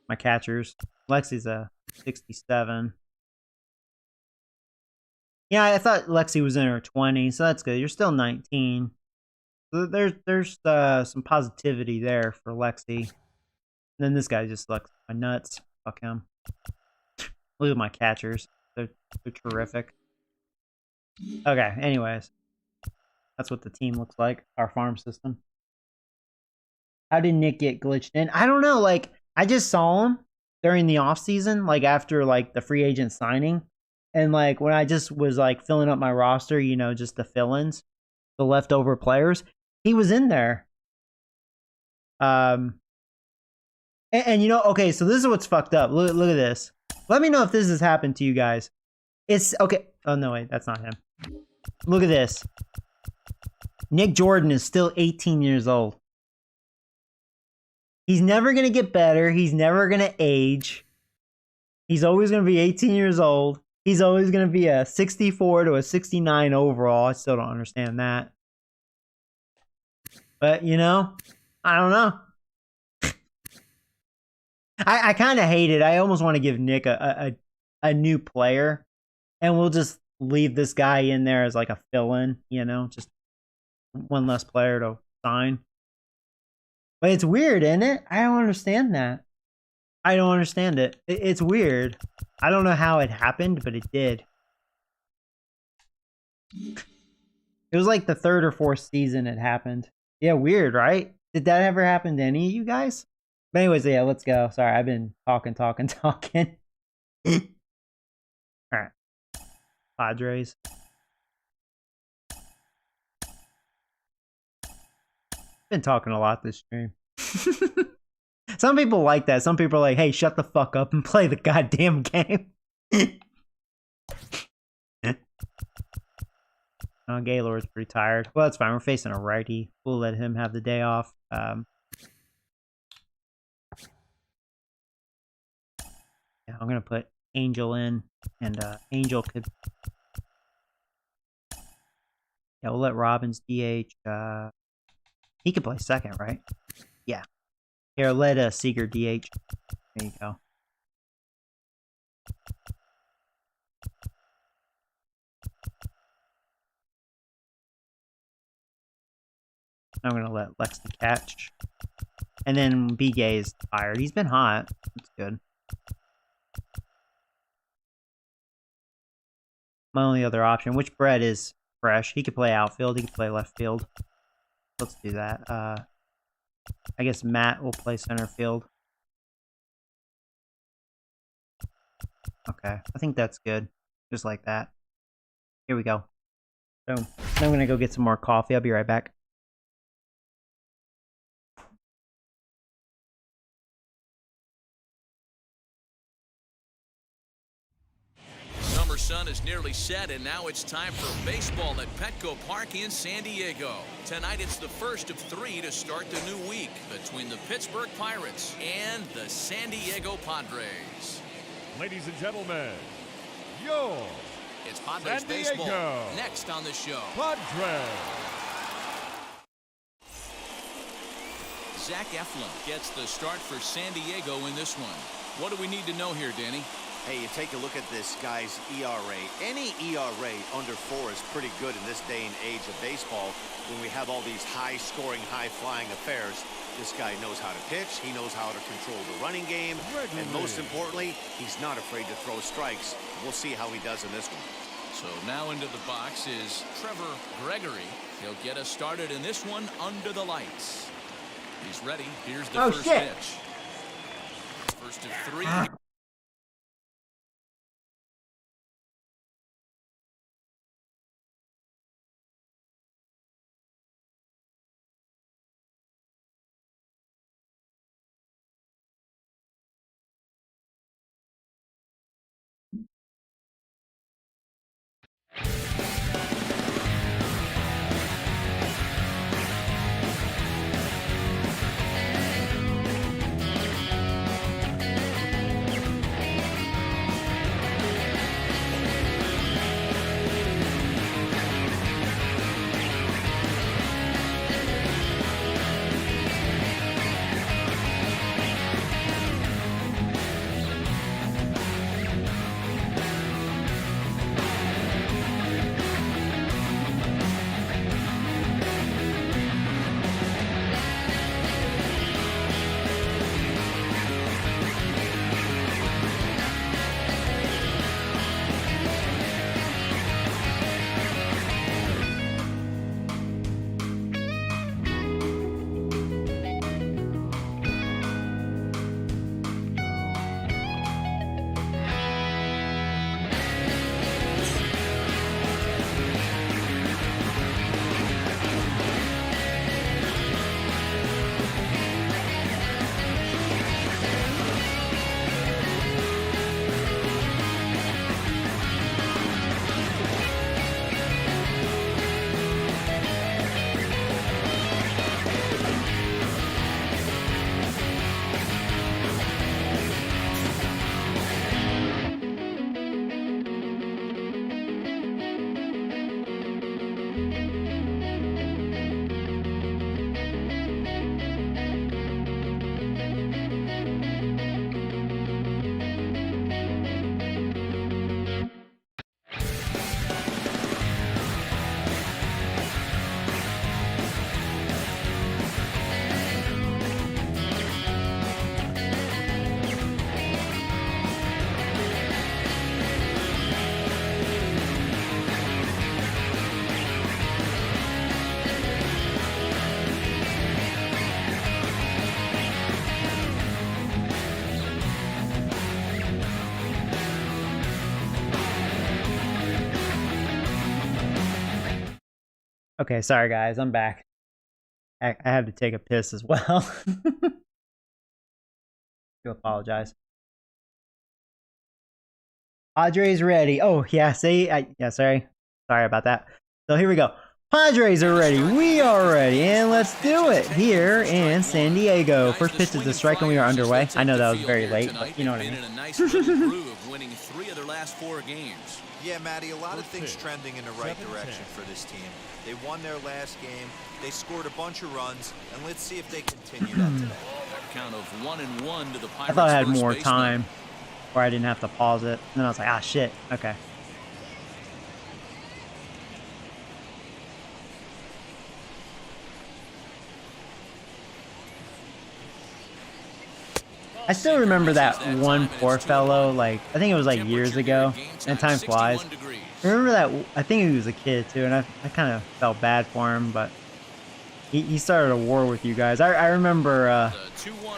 My catchers. Lexi's a 67. Yeah, I thought Lexi was in her 20s, so that's good. You're still 19. So there's some positivity there for Lexi. And then this guy just looks my nuts. Fuck him. Look at my catchers. They're terrific. Okay, anyways. That's what the team looks like. Our farm system. How did Nick get glitched in? I don't know. Like, I just saw him during the offseason, like after like the free agent signing. And like when I just was like filling up my roster, you know, just the fill-ins, the leftover players, he was in there. And you know, okay, so this is what's fucked up. Look at this. Let me know if this has happened to you guys. It's okay. Oh no, wait, that's not him. Look at this. Nick Jordan is still 18 years old. He's never gonna get better. He's never gonna age. He's always gonna be 18 years old. He's always going to be a 64 to a 69 overall. I still don't understand that. But, you know, I don't know. I kind of hate it. I almost want to give Nick a new player. And we'll just leave this guy in there as like a fill-in, you know, just one less player to sign. But it's weird, isn't it? I don't understand that. I don't understand it. It's weird. I don't know how it happened, but it did. It was like the 3rd or 4th season it happened. Yeah, weird, right? Did that ever happen to any of you guys? But anyways, yeah, let's go. Sorry, I've been talking. Alright. Padres. Been talking a lot this stream. Some people like that. Some people are like, hey, shut the fuck up and play the goddamn game. Gaylord's pretty tired. Well, that's fine. We're facing a righty. We'll let him have the day off. Yeah, I'm going to put Angel in. And Angel could... Yeah, we'll let Robbins DH. He could play second, right? Yeah. Here, let Seager DH. There you go. I'm going to let Lexi catch. And then B-Gay is tired. He's been hot. That's good. My only other option, which Brett is fresh. He could play outfield. He could play left field. Let's do that. I guess Matt will play center field. Okay, I think that's good. Just like that. Here we go. Boom. I'm going to go get some more coffee. I'll be right back. Summer sun is nearly set, and now it's time for baseball at Petco Park in San Diego. Tonight, it's the first of 3 to start the new week between the Pittsburgh Pirates and the San Diego Padres. Ladies and gentlemen, It's Padres San baseball Diego next on the show. Padres. Zach Eflin gets the start for San Diego in this one. What do we need to know here, Danny? Hey, you take a look at this guy's ERA. Any ERA under 4 is pretty good in this day and age of baseball when we have all these high-scoring, high-flying affairs. This guy knows how to pitch. He knows how to control the running game. And most importantly, he's not afraid to throw strikes. We'll see how he does in this one. So now into the box is Trevor Gregory. He'll get us started in this one under the lights. He's ready. Here's the first pitch. First of 3. Okay, sorry guys, I'm back. I had to take a piss as well. Do apologize. Padres ready. Oh yeah, sorry about that. So here we go. Padres are ready. We are ready, and let's do it here in San Diego. First pitch is a strike, and we are underway. I know that was very late, but you know what I mean. Winning 3 of their last 4 games. Yeah, Matty, a lot of things trending in the right direction for this team. They won their last game, they scored a bunch of runs, and let's see if they continue that today. A count of 1-1 to the Pirates. I thought I had more time, or I didn't have to pause it. And then I was like, ah, shit. Okay. I still remember that one poor fellow, like, I think it was like years ago, and time flies. I remember that, I think he was a kid too, and I kind of felt bad for him, but he started a war with you guys. I remember,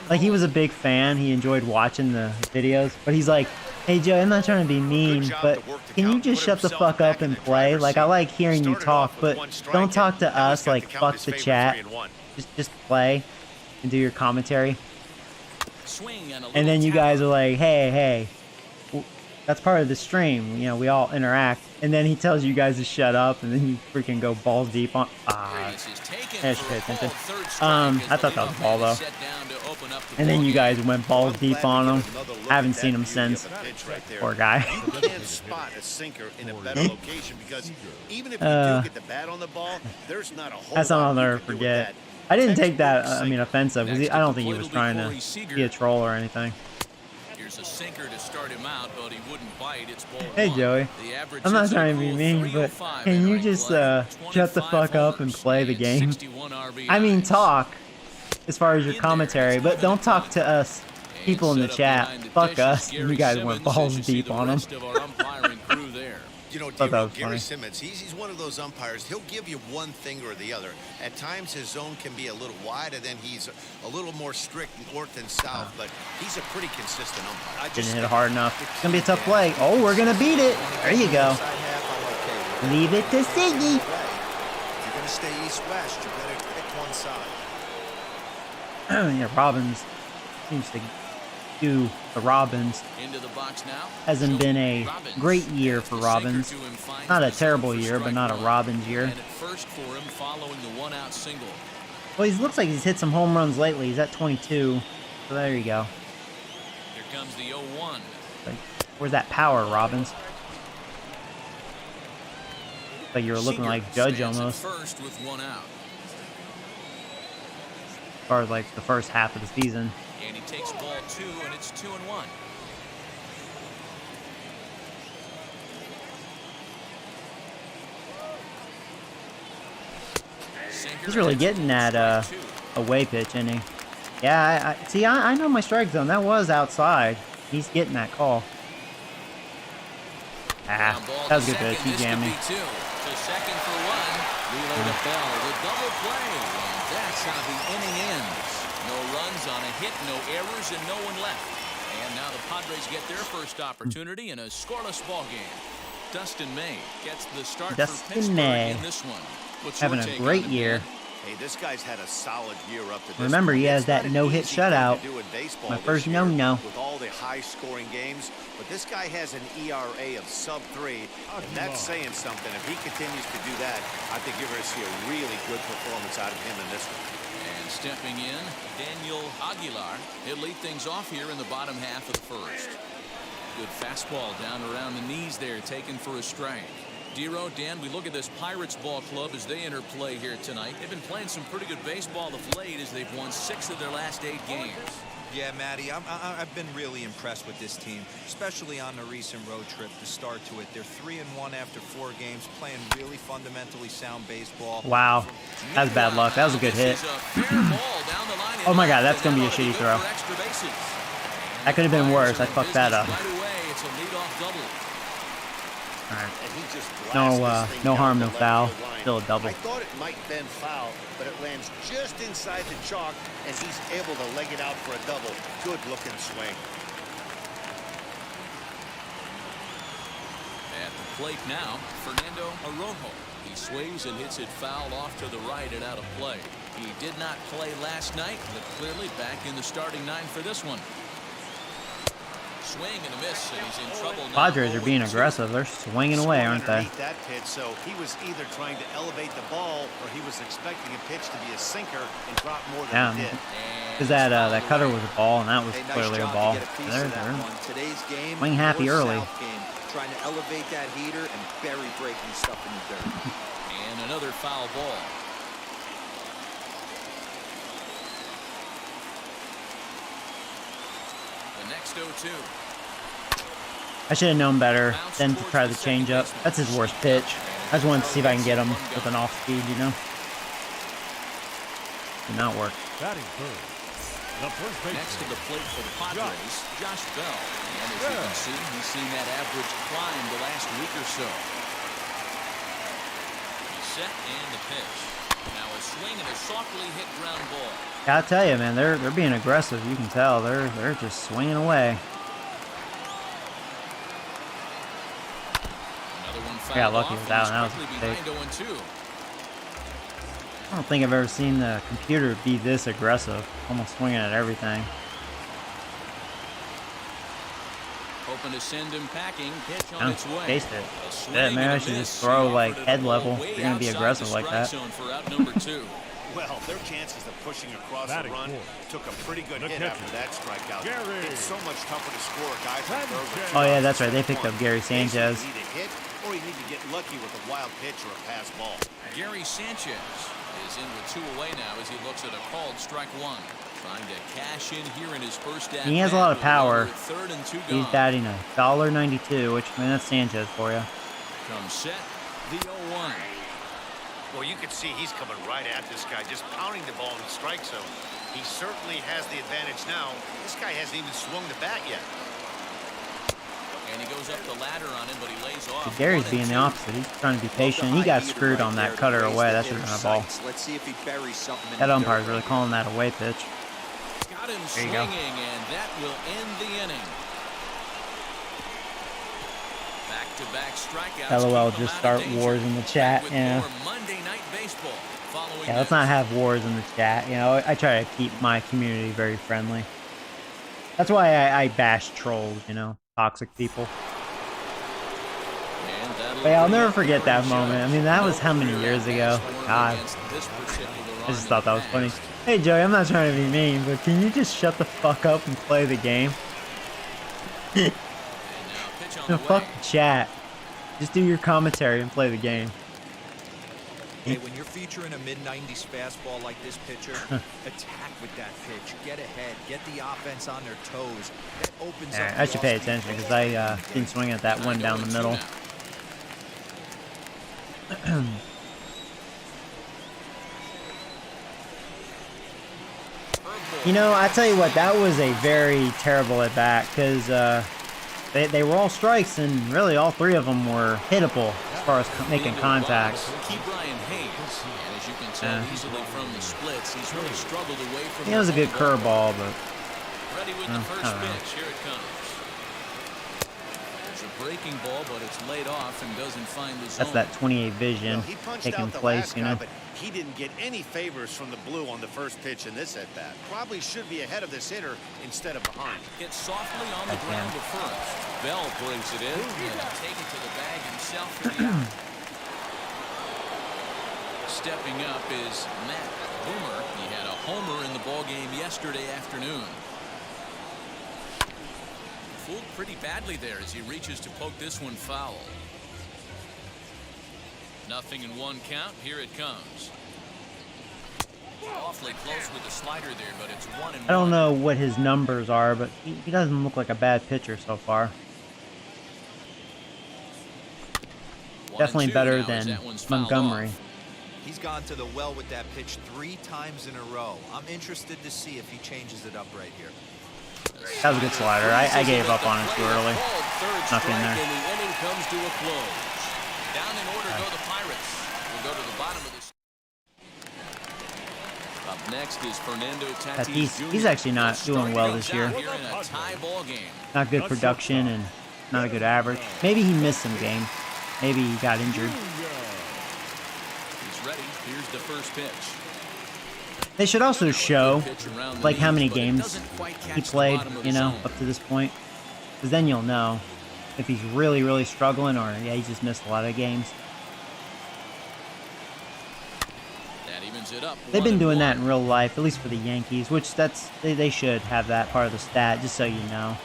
like, he was a big fan, he enjoyed watching the videos, but he's like, hey Joe, I'm not trying to be mean, but can you just shut the fuck up and play? Like, I like hearing you talk, but don't talk to us, like, fuck the chat. Just play and do your commentary. And then you guys are like, hey, that's part of the stream, you know, we all interact. And then he tells you guys to shut up, and then you freaking go balls deep on. I should pay attention. I thought that was a ball though. And then you guys went balls deep on him. Haven't seen him since. Poor guy. You can't spot a sinker in a better location because even if you do get the bat on the ball, there's not a whole that's something I'll never forget. I didn't take that, I mean, offensive, because I don't think he was trying to be a troll or anything. Here's a sinker to start him out, but he wouldn't bite. It's ball hey, one. Joey. I'm not trying to be mean, but can you just shut the fuck up and play the game? I mean, talk. as far as your commentary, but don't talk to us people in the chat. Fuck us. You guys went balls deep on them. You know, Thought that was Gary funny. Simmons, he's one of those umpires. He'll give you one thing or the other. At times, his zone can be a little wide, and then he's a little more strict north and south. But he's a pretty consistent umpire. Didn't hit it hard enough. It's gonna be a tough play. Oh, we're gonna beat it. There you go. Leave it to Siggy. If you're going to stay east-west, you better pick one side. Yeah, Robbins seems to do the Robbins. Into the box now. Hasn't been a great year for Robbins. Not a terrible year, but not a Robbins year. And at first for him following the one-out single. Well, he looks like he's hit some home runs lately. He's at 22. So there you go. Here comes the 0-1. Like, where's that power, Robbins? Like you were looking like Judge almost. First with one out. As far as like the first half of the season. And he takes ball 2, and it's 2-1. He's really getting that away pitch, isn't he? Yeah, I know my strike zone. That was outside. He's getting that call. Ah, that was a good pitch. He jammed me. To second for one. Relay to Bell. The double play. And that's how the inning ends. No runs on a hit, no errors, and no one left. And now the Padres get their first opportunity in a scoreless ball game. Dustin May gets the start for Pittsburgh in this one. What's your Having a take great on it, year. Dan? Hey, this guy's had a solid year up to this Remember, he point. has It's not that an no-hit easy thing to shutout. do in baseball My this first year no-no. with all the high-scoring games, but this guy has an ERA of sub-3, and that's saying something. If he continues to do that, I think you're going to see a really good performance out of him in this one. And stepping in, Daniel Aguilar. He'll lead things off here in the bottom half of the first. Good fastball down around the knees there, taken for a strike. Dero, Dan, we look at this Pirates ball club as they enter play here tonight. They've been playing some pretty good baseball of late as they've won 6 of their last 8 games. Yeah, Matty, I've been really impressed with this team, especially on the recent road trip to start to it. They're 3-1 after 4 games, playing really fundamentally sound baseball. Wow, that was bad luck. That was a good hit. Oh my God, that's gonna be a shitty throw. That could have been worse. I fucked that up. It's a leadoff double. All right. No harm, no foul. Still a double. I thought it might been foul, but it lands just inside the chalk, and he's able to leg it out for a double. Good looking swing. At the plate now, Fernando Arrojo. He sways and hits it foul off to the right and out of play. He did not play last night, but clearly back in the starting 9 for this one. Swing and a miss, and he's in trouble now. Padres are being aggressive. They're swinging away, aren't they? That pitch, so he was either trying to elevate the ball or he was expecting a pitch to be a sinker and drop more than Yeah, he did. because that cutter was a ball, and that was Hey, nice clearly a job to ball. get a piece They're of that one. Today's game, swing happy early. North-South game, trying to elevate that heater and bury breaking stuff in the dirt. And another foul ball. The next 0-2. I should have known better than to try the changeup. That's his worst pitch. I just wanted to see if I can get him with an off speed, you know? Did not work. Batting third, the first baseman. Next to the plate for the Padres, Josh Bell. And as you can see, he's seen that average climb the last week or so. He's set and the pitch. Now a swing and a softly hit ground ball. Gotta tell you, man, they're being aggressive. You can tell they're just swinging away. I got lucky with that one. That was a mistake. I don't think I've ever seen the computer be this aggressive, almost swinging at everything. Hoping to send him packing. Pitch on its way. Taste it. Yeah, maybe I should just throw like head level. If you're gonna be aggressive like that. Well, their chances of pushing across the run took a pretty good hit after that strikeout. It's so much tougher to score a guy from third. Oh yeah, that's right. They picked up Gary Sanchez. You need a hit, or you need to get lucky with a wild pitch or a pass ball. Gary Sanchez is in with 2 away now as he looks at a called strike 1. Trying to cash in here in his first at-bat. He has a lot of power. Third and 2 He's gone. batting $1.92, which, I mean, that's Sanchez for you. Comes set, the 0-1. Well, you can see he's coming right at this guy, just pounding the ball in the strike zone. He certainly has the advantage now. This guy hasn't even swung the bat yet. And he goes up the ladder on him, but he lays off. Gary's being the opposite. He's trying to be patient. He got screwed on that cutter away. That should have been a ball. Let's see if he buries something. That umpire's really calling that away pitch. Got him There you go. swinging, and that will end the inning. Back-to-back strikeouts. LOL, keep him just out start of danger. wars in the chat. With Yeah. more Monday Night Baseball following Yeah, let's this. not have wars in the chat. You know, I try to keep my community very friendly. That's why I bash trolls, you know, toxic people. And that'll But yeah, I'll bring never up forget the that first moment. shot. I mean, that was No how many career years ago? at-bats for him God. against this particular I just arm thought in that the was funny. past. Hey, Joey, I'm not trying to be mean, but can you just shut the fuck up and play the game? And now pitch on No, the fuck way. the chat. Just do your commentary and play the game. Hey, when you're featuring a mid-90s fastball like this pitcher, attack with that pitch. Get ahead. Get the offense on their toes. That opens Alright, up I the should pay off-speed attention because play. I didn't swing at that one down the middle. You know, I tell you what, that was a very terrible at bat because they were all strikes and really all three of them were hittable as far as making contact. Keep Brian Hayes, and as you can tell easily from the splits, he's really struggled away from. It was a good curveball, but Ready with the first I don't know. pitch. Here it comes. There's a breaking ball, but it's laid off and doesn't find the zone. that's that 28 vision Well, he punched taking out the place, last you guy, know. but he didn't get any favors from the blue on the first pitch in this at-bat. Probably should be ahead of this hitter instead of behind. Gets softly on the ground to first. Bell brings it in and take it to the bag himself for the out. Stepping up is Matt Boomer. He had a homer in the ballgame yesterday afternoon. Fooled pretty badly there as he reaches to poke this one foul. Nothing in one count. Here it comes. Awfully close with the slider there, but it's 1-1. I don't know what his numbers are, but he doesn't look like a bad pitcher so far. 1-2 Definitely better now as than that one's fouled Montgomery. off. He's gone to the well with that pitch 3 times in a row. I'm interested to see if he changes it up right here. That was a good slider. I gave up on it too early. Nothing Nothing there. And the inning comes to a close. Down in order go the Pirates. We'll go to the bottom of this. Up next is Fernando Tatis Jr. He's actually not doing well this year. Here in a tie ball game. Not good production and not a good average. Maybe he missed some games. Maybe he got injured. He's ready. Here's the first pitch. They should also show Pitch around the like how many knees, but it games doesn't quite catch he the played, bottom of you the know, zone. up to this point. Because then you'll know if he's really struggling or, yeah, he just missed a lot of games. That evens it up. They've been doing 1-1. that in real life, at least for the Yankees, which they should have that part of the stat, just so you know.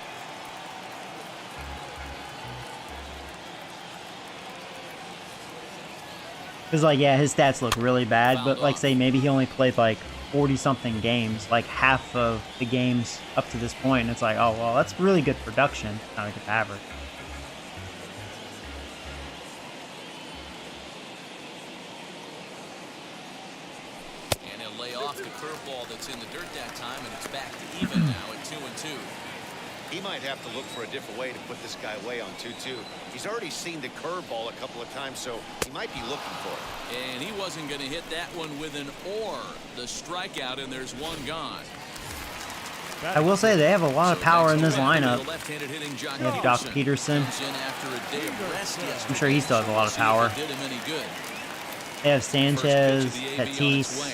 Because, like, yeah, his stats look really bad, but, like, say, maybe he only played, like, 40-something games, like half of the games up to this point, and it's like, oh, well, that's really good production, not a good average. And he'll lay off the curveball that's in the dirt that time, and it's back to even now at 2-2. He might have to look for a different way to put this guy away on 2-2. He's already seen the curveball a couple of times, so he might be looking for it. And he wasn't going to hit that one with an or. The strikeout, and there's one gone. I will say they have a lot of power in this lineup. The left-handed hitting Jock They have Doc Peterson. Comes in after a day of rest yesterday. I'm sure he still has a lot of See if power. it did him any good. They have First pitch of Sanchez, the AB on its Tatis. way.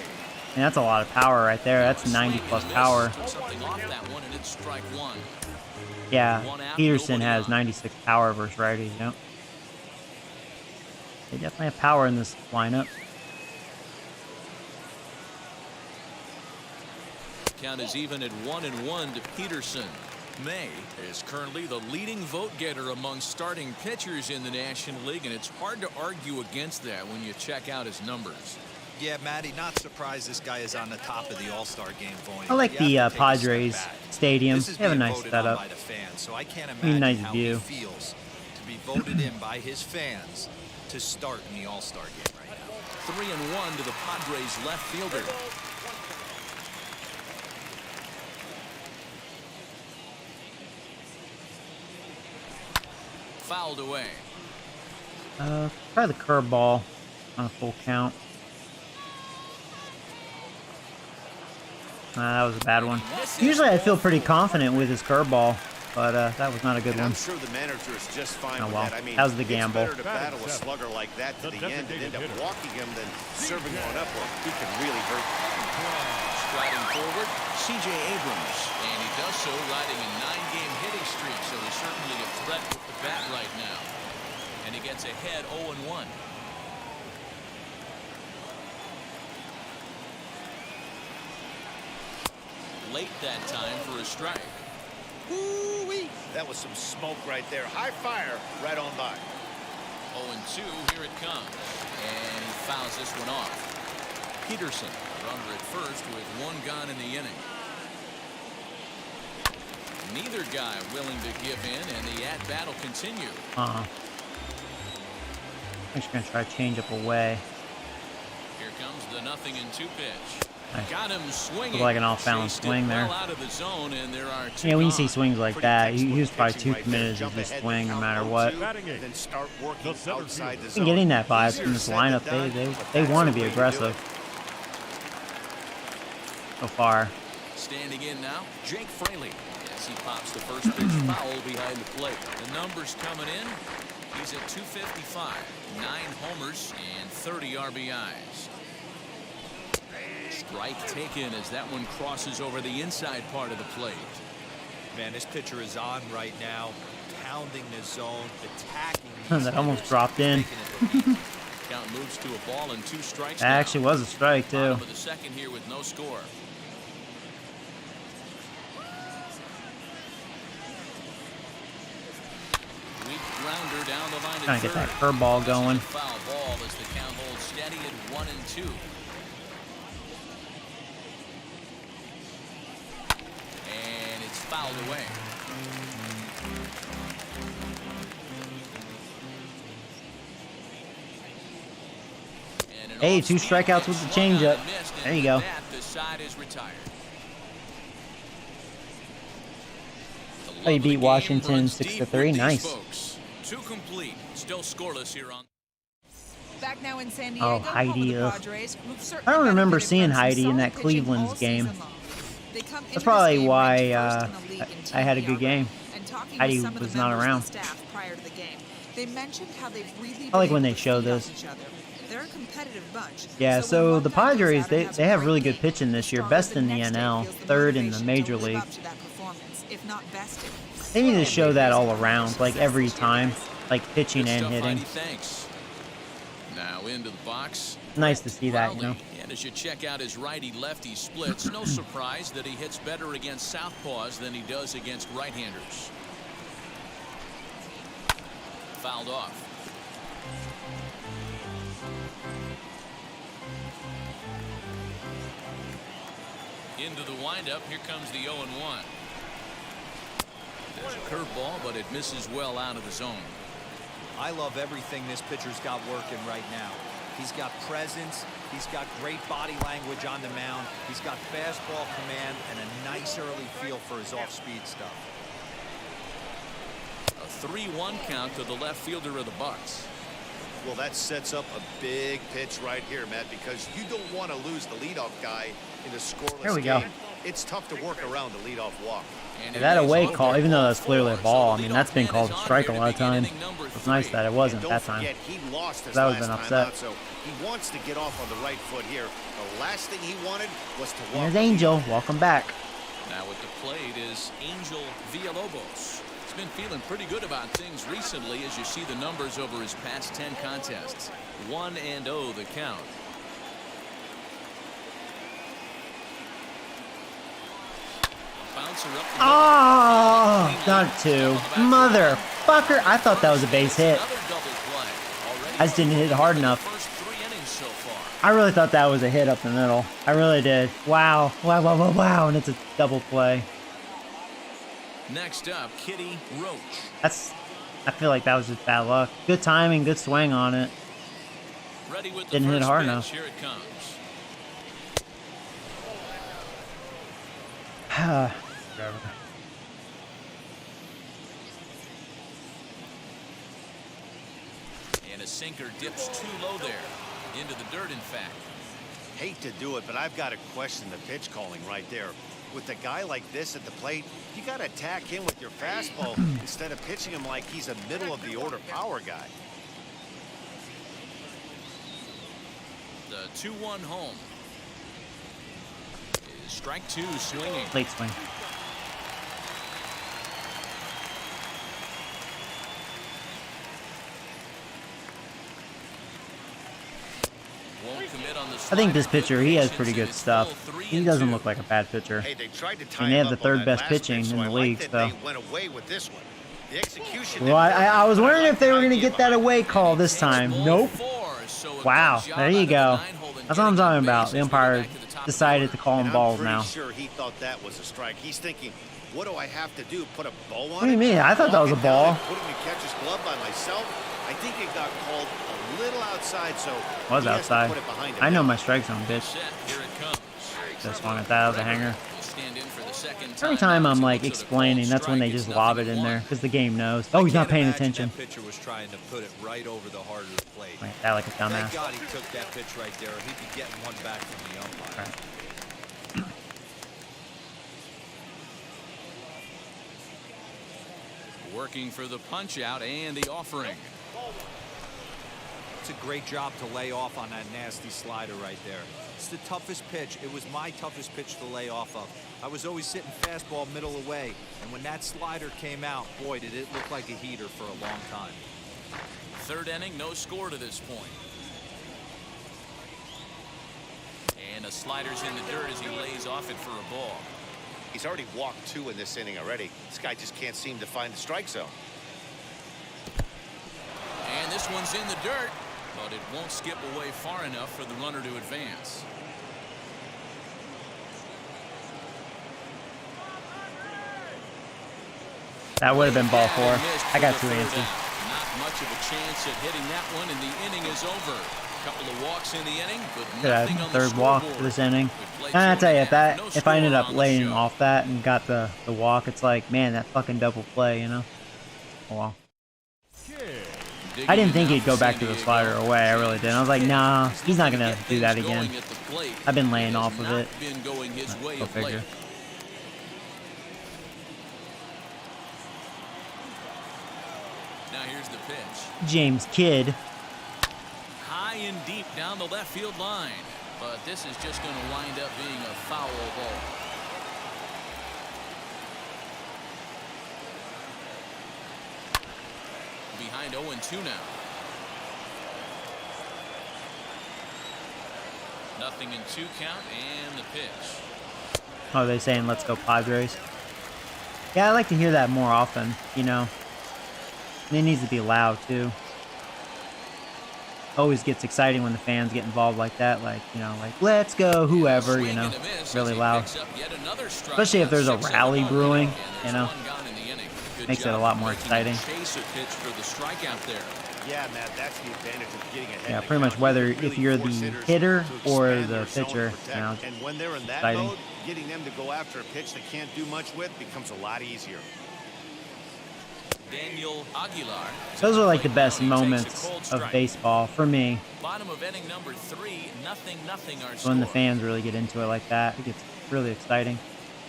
And that's a lot of power right there. That's 90-plus power. Took something off that one, and it's strike one. Yeah, One out, Peterson nobody has on. 96 power versus righties, you know. They definitely have power in this lineup. Count is even at 1-1 to Peterson. May is currently the leading vote getter among starting pitchers in the National League, and it's hard to argue against that when you check out his numbers. Yeah, Matty, not surprised this guy is on the top of the All-Star game voting. I like You the have to take a step Padres back. stadium. This is They have a being nice voted on setup. by the fans, so I can't mean, imagine nice how view. he feels to be voted in by his fans to start in the All-Star game right now. 3-1 to the Padres left fielder. fouled away. Try the curveball on a full count. That was a bad one. Usually I feel pretty confident with his curveball, but that was not a good one. I'm sure the manager is just fine Oh with well, that. I mean, that was the gamble. It's better to battle a slugger like that to the end and end up walking him than serving one up where he can really hurt. Striding forward, C.J. Abrams. And he does so riding a 9-game hitting streak, so he's certainly a threat with the bat right now. And he gets ahead 0-1. Late that time for a strike. Woo-wee. That was some smoke right there. High fire right on by. 0-2, here it comes. And he fouls this one off. Peterson, runner at first with 1 gone in the inning. Neither guy willing to give in, and the at-bat will continue. I'm just going to try to change up away. Here comes the 0-2 pitch. Nice. Got him swinging. Looked like an off-balance swing there. Well out of the zone, and there are 2 Yeah, when you gone. see swings like that, he was probably too committed to just swing no matter what. Then start working outside the I'm zone. getting that vibe from this Easier said lineup. than done, but They that's want the to be way do aggressive so far. Standing in now, Jake Fraley. As he pops the first pitch foul behind the plate. The numbers coming in. He's at 255, 9 homers, and 30 RBIs. Strike taken as that one crosses over the inside part of the plate. Man, this pitcher is on right now, pounding the zone, attacking. That almost dropped in. Count moves to a ball and 2 strikes. That actually was a strike too. Bottom of the second here with no score. Weak grounder down the line. Trying to get that curveball going. Foul ball as the count holds steady at 1-2. And it's fouled away. Hey, 2 strikeouts with the changeup. There you go. The side is retired. Oh, you beat Washington 6-3. Nice. Folks. 2 complete. Still scoreless here on. Back now in San Diego, Oh, Heidi. home of the Ugh. Padres, who've I certainly don't remember benefited seeing from some Heidi in that solid pitching Cleveland's all game. season long. They come into That's this probably game why ranked first in the league in I had a team good ERA. game. And talking Heidi with some of the was not members around. of the staff prior to the game, they mentioned how they've really I like been when they able to show feed off this. each other. They're a competitive bunch. Yeah, when so one the guy goes Padres, out and they has a have great really good game, pitching this year. stronger Best the in the next day NL, feels the 3rd in the motivation major to live league. up to that performance, if not bested. They need to show that all around, like every time, like pitching Good and stuff, hitting. Heidi, thanks. Now into the box. Nice to see that, you know. And as you check out his righty-lefty splits, no surprise that he hits better against southpaws than he does against right-handers. Fouled off. Into the windup, here comes the 0-1. There's a curveball, but it misses well out of the zone. I love everything this pitcher's got working right now. He's got presence. He's got great body language on the mound. He's got fastball command and a nice early feel for his off-speed stuff. A 3-1 count to the left fielder of the Bucks. Well, that sets up a big pitch right here, Matt, because you don't want to lose the leadoff guy in a scoreless There we game. go. It's tough to work around the leadoff walk. And Yeah, it that lays away off call, there, even though ball that's clearly a 4, ball, so I the mean, that's been leadoff called man a is strike a on lot of here to begin times. inning number It's nice 3. that it wasn't And that don't time. forget, he lost his That would've last been time upset. out, so he wants to get off on the right foot here. The last thing he wanted was to walk. Here's Angel. Welcome back. Now at the plate is Angel Villalobos. He's been feeling pretty good about things recently as you see the numbers over his past 10 contests. 1-0 the count. Bouncer up. Oh, not 2. Motherfucker. I thought that was a base hit. Another double play. Already I just didn't hit it hard enough. first 3 innings so far. I really thought that was a hit up the middle. I really did. Wow. Wow, wow, wow, wow. And it's a double play. Next up, Kitty Roach. I feel like that was just bad luck. Good timing, good swing on it. Ready with the Didn't hit first hard pitch. enough. Here it comes. the sinker dips too low there. Into the dirt, in fact. Hate to do it, but I've got to question the pitch calling right there. With a guy like this at the plate, you got to attack him with your fastball instead of pitching him like he's a middle-of-the-order power guy. The 2-1 home. Is strike 2 swinging. Late swing. Won't commit on the I think this slider. pitcher, he has pretty good It's stuff. full 3 He and doesn't 2. look like a bad pitcher. Hey, they tried to And tie they him have the up third on that best last pitching pitch, so in the I like league, that so. they went away with this one. The execution Well, didn't work, I was but wondering like if they were the going to idea get that behind it. away call this time. Nope. Wow, there you go. That's what I'm talking about. The umpire decided to call him And balls I'm pretty now. sure he thought that was a strike. He's thinking, what do I have to do? Put a bow on it? What do you mean? I thought that was a Walk it down ball. and put him in catcher's glove by myself. I think it got called a little outside, so Was he has to outside. put it behind him I know now. my strike zone, bitch. Set. Here it comes. Just one at that was a hanger. Will stand in for the second Every time. time I'm like Looks at a explaining, called that's when they strike. just It's lob it in 0-1. there because the game knows. Oh, he's not paying attention. That pitcher was trying to put it right over the heart of the plate. Like that, like a Thank dumbass. God he took that pitch right there. He'd be getting one back from the umpire. Right. Working for the punch out and the offering. It's a great job to lay off on that nasty slider right there. It's the toughest pitch. It was my toughest pitch to lay off of. I was always sitting fastball middle away, and when that slider came out, boy, did it look like a heater for a long time. Third inning, no score to this point. And a slider's in the dirt as he lays off it for a ball. He's already walked 2 in this inning already. This guy just can't seem to find the strike zone. And this one's in the dirt, but it won't skip away far enough for the runner to advance. That would have been ball 4. Missed I for got the too third antsy. out. Not much of a chance at hitting that one, and the inning is over. Couple of walks in the inning, but Could have nothing had on the the third walk scoreboard. for this inning. We've played And I 2 tell you, and a half, no if I ended score up on the laying show. off that and got the walk, it's like, man, that fucking double play, you know? Oh well. Digging I didn't in think now he'd for go back San to the Diego. slider away. I really didn't. I was like, nah, he's not going to do that again. Going at the plate. I've been laying It has off of not it. been going his way Go of late. figure. Now here's the pitch. James Kidd. High and deep down the left field line. But this is just going to wind up being a foul ball. Behind 0-2 now. Nothing in 2 count and the pitch. Oh, are they saying, let's go Padres? Yeah, I like to hear that more often, you know? And it needs to be loud, too. Always gets exciting when the fans get involved like that, like, you know, like, let's go, whoever, you know, really loud. Especially if there's a rally brewing, you know, makes it a lot more exciting. Yeah, Matt, that's the advantage of getting ahead. Yeah, The pretty much count. whether You really if you're the force hitters hitter to or expand the their zone to pitcher, protect. you know, And when they're in that exciting. mode, getting them to go after a pitch they can't do much with becomes a lot easier. Daniel Aguilar. Those are like the best moments of baseball for me. Bottom of inning number 3, nothing our When the score. fans really get into it like that, it gets really exciting.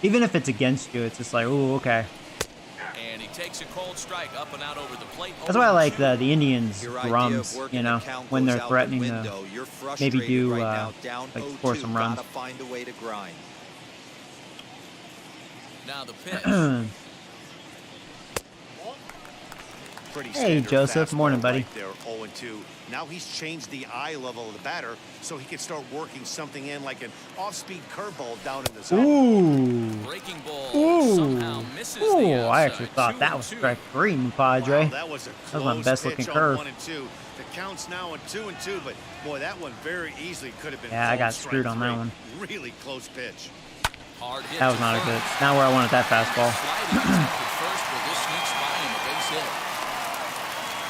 Even if it's against you, it's just like, ooh, okay. And he takes a cold strike up and out over the plate. That's why I like the Indians Your idea drums, of working you know, a count when goes they're out the threatening to window. You're maybe frustrated do right now, down like 0-2. score some runs. Gotta find a way to grind. Now the pitch. Pretty Hey, standard Joseph. fastball Morning, buddy. Right there, 0-2. Now he's changed the eye level of the batter so he can start working something in like an off-speed curveball down in the zone. Ooh. Breaking ball Ooh. somehow misses the Ooh, outside. I actually thought that was 2-2. strike 3, Padre. Wow, that was a That was my close best looking pitch curve. on 1-2. The count's now at 2-2, but boy, that one very easily could have been. Yeah, I called got strike screwed on that 3. one. Really close pitch. Hard hit That was to not a front. good. Not where I wanted that fastball. Sliding attempt at first, but this sneaks by him, a base hit.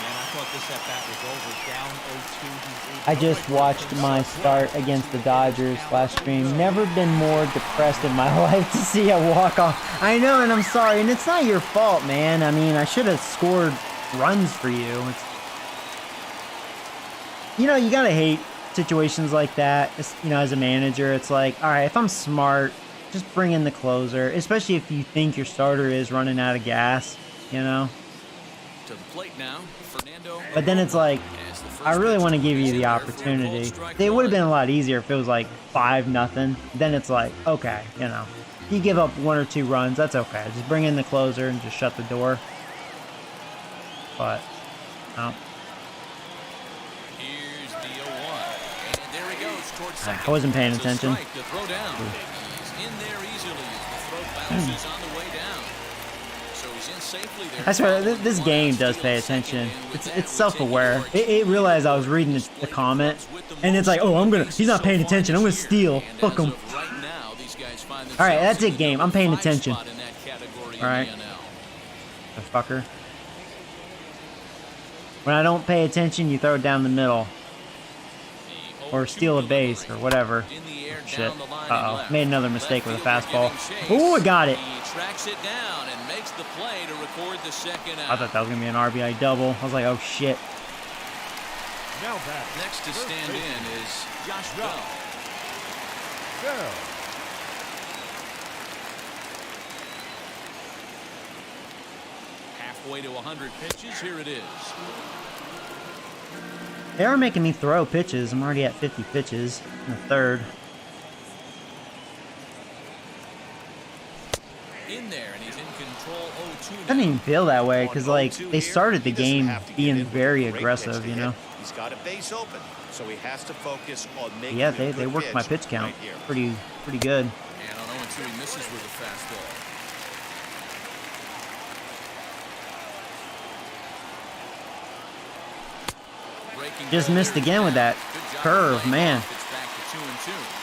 Man, I thought this at bat was over. Down 0-2. He's able I just watched my start against the Dodgers last stream. Never been more depressed in my life to see a walk-off. I know, and I'm sorry, and it's not your fault, man. I mean, I should have scored runs for you. you know, you gotta hate situations like that. You know, as a manager, it's like, all right, if I'm smart, just bring in the closer, especially if you think your starter is running out of gas, you know. To the plate now, Fernando. But then it's like, I really want to give you the opportunity. It would have been a lot easier if it was like 5-0. Then it's like, okay, you know, you give up 1 or 2 runs, that's okay. Just bring in the closer and just shut the door. But, no. Here's the 0-1. And there he goes towards second. I wasn't paying attention. He's in there easily as the throw bounces on the way down. So he's in safely there. I swear, this game does pay attention. It's self-aware. It realized I was reading the comment, and it's like, oh, he's not paying attention. I'm gonna steal. Fuck him. All right, that's it, game. I'm paying attention. All right, fucker. When I don't pay attention, you throw it down the middle, or steal a base, or whatever. Shit. Uh-oh. Made another mistake with a fastball. Ooh, I got it. Tracks it down and makes the play to record the second out. I thought that was going to be an RBI double. I was like, oh, shit. Now back. Next to stand in is Josh Bell. Halfway to 100 pitches. Here it is. They are making me throw pitches. I'm already at 50 pitches in the third. In there, and he's in control 0-2. I didn't even feel that way because, like, they started the game being very aggressive, you know? He's got a base open, so he has to focus on making Yeah, they worked my pitch count pretty good. And on 0-2, he misses with a fastball. Just missed again with that curve, man. It's back to 2-2.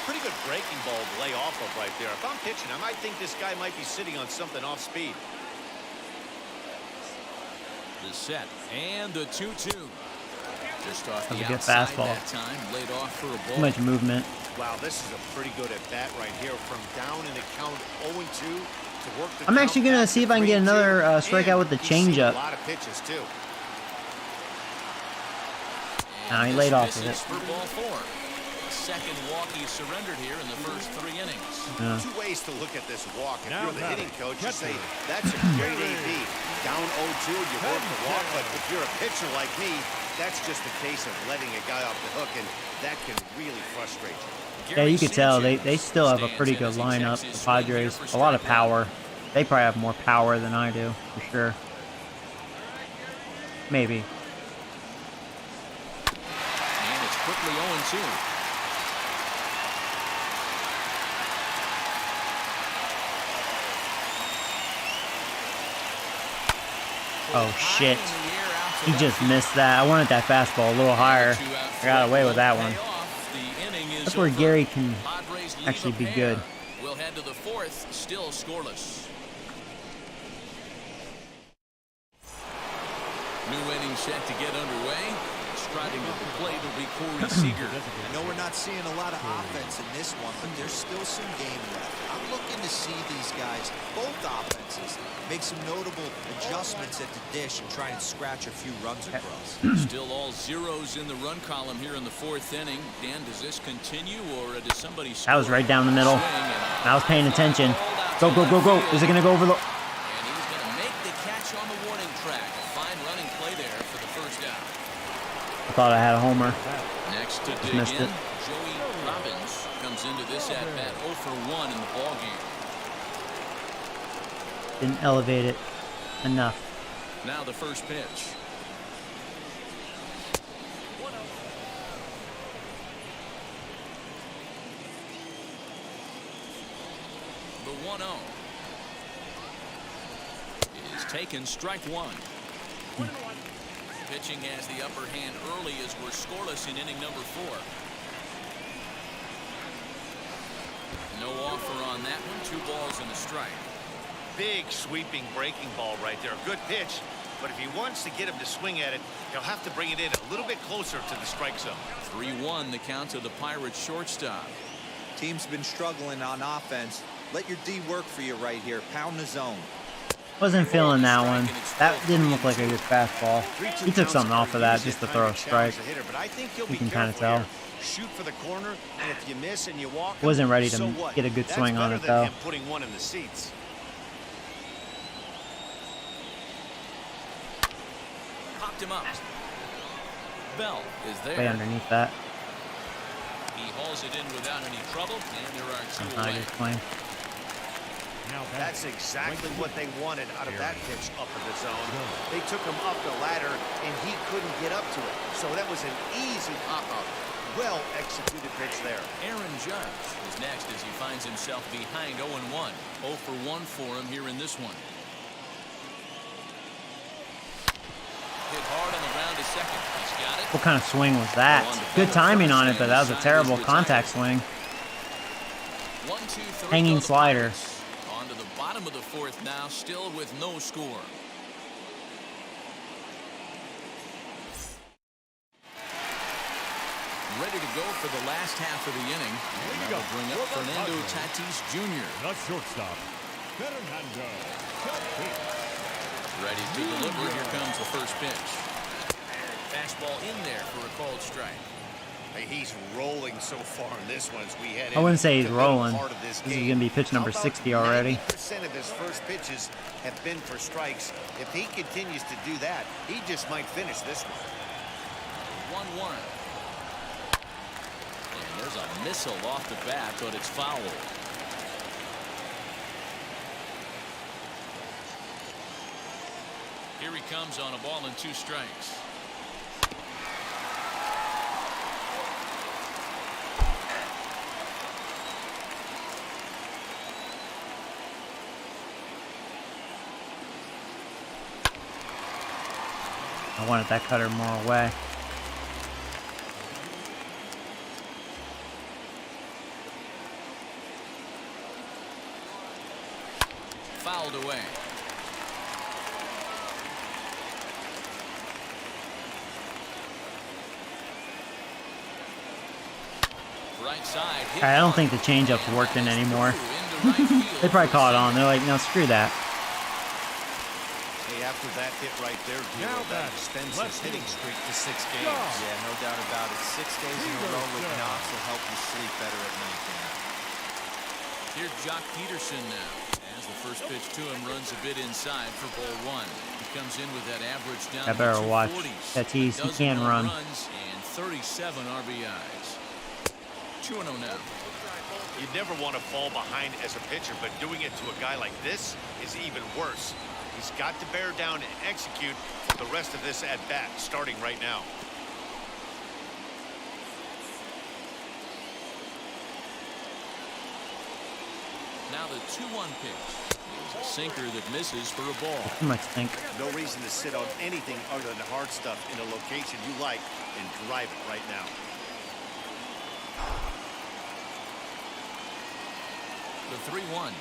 Pretty good breaking ball to lay off of right there. If I'm pitching, I might think this guy might be sitting on something off speed. The set and the 2-2. Just off That was the a good outside fastball. that time, laid off for a ball. Too much movement. Wow, this is a pretty good at bat right here. From down in the count 0-2 to work the I'm count actually going to back see if I can get 3-2, another strikeout with the and he's seen changeup. A lot of pitches too. Nah, he laid off of it. Misses for ball 4. Second walk he surrendered here in the first 3 innings. Yeah. 2 ways to look at this walk. If Now you're the hitting coach, you say, catcher. that's a great AB. Down 0-2, you work the walk. But if you're a pitcher like me, that's just a case of letting a guy off the hook, and that can really frustrate you. Yeah, you could tell they still have a pretty good lineup. The Padres, a lot of power. They probably have more power than I do, for sure. Maybe. And it's quickly 0-2. Oh, shit. He just missed that. I wanted that fastball a little higher. I got away with that one. That's where Gary can actually be good. We'll head to the 4th, still scoreless. New inning set to get underway. Striding to the plate will be Corey Seager. I know we're not seeing a lot of offense in this one, but there's still some game left. I'm looking to see these guys, both offenses, make some notable adjustments at the dish and try and scratch a few runs across. Still all zeros in the run column here in the 4th inning. Dan, does this continue, or does somebody score? That was right down the middle. I was paying attention. Go, go, go, go. Is it going to go over the... And he's going to make the catch on the warning track. A fine running play there for the first out. I thought I had a homer. Next to dig missed in, it. Joey Robbins comes into this at-bat 0 for 1 in the ballgame. Didn't elevate it enough. Now the first pitch. The 1-0 is taken, strike 1. Pitching has the upper hand early as we're scoreless in inning number 4. No offer on that one. 2 balls and a strike. Big sweeping breaking ball right there. Good pitch, but if he wants to get him to swing at it, he'll have to bring it in a little bit closer to the strike zone. 3-1 the count to the Pirates shortstop. Team's been struggling on offense. Let your D work for you right here. Pound the zone. Wasn't feeling that one. That didn't look like a good fastball. He took something off of that just to throw a strike. You can kind of tell. Shoot for the corner, and if you miss and you walk, Wasn't ready to get a good swing on it though. Putting one in the seats. Popped him up. Bell is there. Way underneath that. He hauls it in without any trouble, and there are two Not a away. good swing. That's exactly what they wanted out of that pitch up in the zone. They took him up the ladder, and he couldn't get up to it. So that was an easy pop-up. Well executed pitch there. Aaron Judge is next as he finds himself behind 0-1. 0 for 1 for him here in this one. Hit hard on the ground to second. He's got it. What kind of swing was that? Good timing on it, but that was a terrible contact swing. 1, 2, 3. Hanging slider. On to the bottom of the fourth now, still with no score. Ready to go for the last half of the inning. And that'll bring up Fernando Tatis Jr. The shortstop, Fernando Tatis. Ready to deliver. Here comes the first pitch. Fastball in there for a called strike. Hey, he's rolling so far in this one as we head I wouldn't say he's into the middle rolling. part of this This is game. going to be pitch number 60 already. 90% of his first pitches have been for strikes. If he continues to do that, he just might finish this one. 1-1. And there's a missile off the bat, but it's foul. Here he comes on a ball and 2 strikes. I wanted that cutter more away. Fouled away. Right side. I don't think the changeup's working anymore. They probably caught it on. They're like, no, screw that. Hey, after that hit right there, that extends his hitting streak to 6 games. Yeah, no doubt about it. 6 days in a row with knocks will help you sleep better at night. Here's Jock Peterson now. As the first pitch to him runs a bit inside for ball 1. He comes in with that average down I to better the watch 240s. Tatis. He can Dozen run. runs and 37 RBIs. 2-0 now. You never want to fall behind as a pitcher, but doing it to a guy like this is even worse. He's got to bear down and execute for the rest of this at-bat, starting right now. Now the 2-1 pitch. It's a sinker that misses for a ball. Too much think. No reason to sit on anything other than hard stuff in a location you like and drive it right now. The 3-1.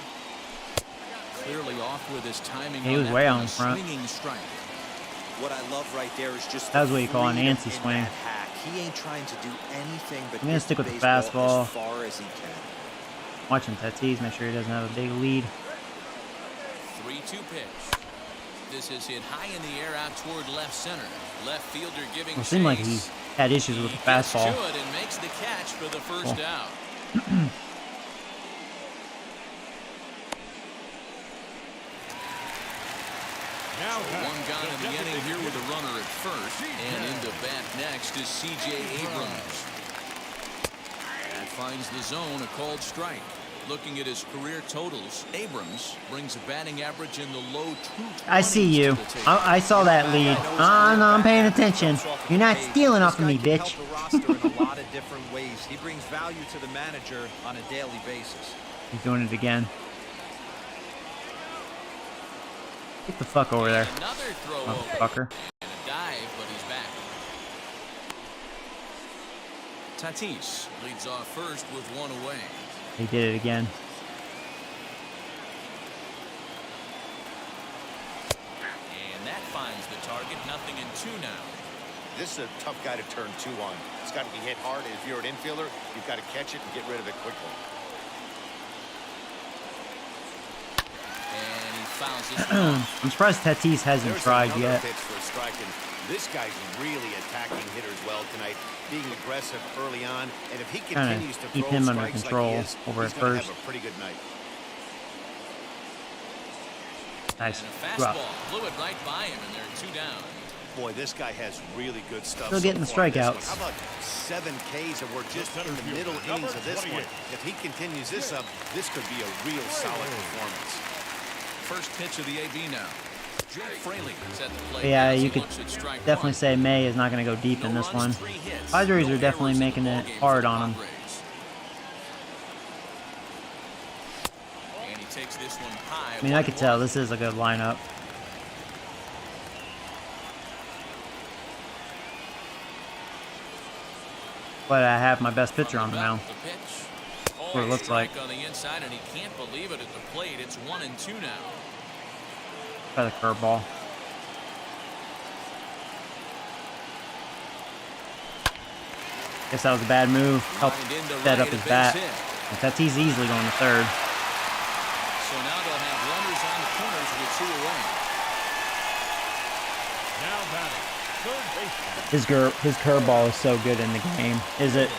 Clearly off with his timing. He on was that way one, out in a front. Swinging strike. What I love right there is just That's what you call an freedom antsy in swing. that hack. He ain't trying to do anything but I'm gonna hit stick with the baseball fastball. as far as he can. Watching Tatis, make sure he doesn't have a big lead. 3-2 pitch. This is hit high in the air out toward left center. Left fielder giving It seemed like he chase. had issues with the He gets fastball. to it and makes the catch for the first Cool. out. Now One gone in the inning here with a runner at first, and into bat next is C.J. Abrams. That finds the zone, a called strike. Looking at his career totals, Abrams brings a batting average in the low 220s. I see you. I saw that lead. I'm paying attention. You're not stealing off of me, This guy bitch. can help the roster in a lot of different ways. He brings value to the manager on a daily basis. He's doing it again. Get the fuck over there, Another throw over. motherfucker. And a dive, but he's back. Tatis leads off first with one away. He did it again. And that finds the target. 0-2 now. This is a tough guy to turn 2 on. It's got to be hit hard. If you're an infielder, you've got to catch it and get rid of it quickly. And he fouls this one off. I'm surprised Tatis hasn't There's tried another yet. pitch for a strike, and this guy's really attacking hitters well tonight, being aggressive early on, and if he Trying continues to to keep throw him under strikes control like he is, over he's at gonna first. have a pretty good night. Nice. And a Drop. fastball blew it right by him, and they're 2 down. Boy, this guy has really good stuff. Still getting the so far in this one. strikeouts. How about 7 Ks, and we're just in the middle innings of this one. If he continues this up, this could be a real solid performance. First pitch of the AB now. Jake Fraley is at the plate. Yeah, as he you could looks at strike definitely one. say May is not going to go deep in No this runs, one. 3 hits, Padres no are definitely errors in making the it ballgame hard for the on him. Padres. And he takes this one high. I mean, I could tell 1-1. this is a good lineup. But I have my best pitcher on the mound. The pitch. What it looks like. Strike on the inside, and he can't believe it at the plate. It's 1-2 now. Try the curveball. Guess that was a bad move. Helped Lined into set up right, his a base bat. hit. And Tatis easily going to third. So now they'll have runners on the corners with 2 away. Now batting, third baseman. His curveball is so good in the game. Is it?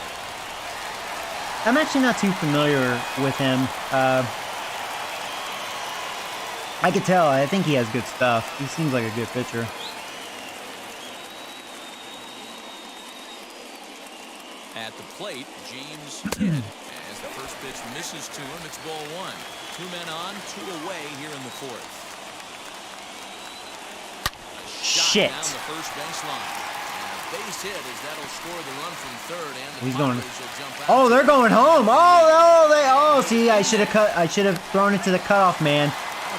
I'm actually not too familiar with him. I could tell. I think he has good stuff. He seems like a good pitcher. At the plate, James Kidd. As the first pitch misses to him, it's ball 1. 2 men on, 2 away here in the 4th. Shit. Down the first baseline. And a base hit as that'll score the run from third, and the He's going. Padres will jump out. Oh, they're going home. See, I should have cut. I should have thrown it to the cutoff man.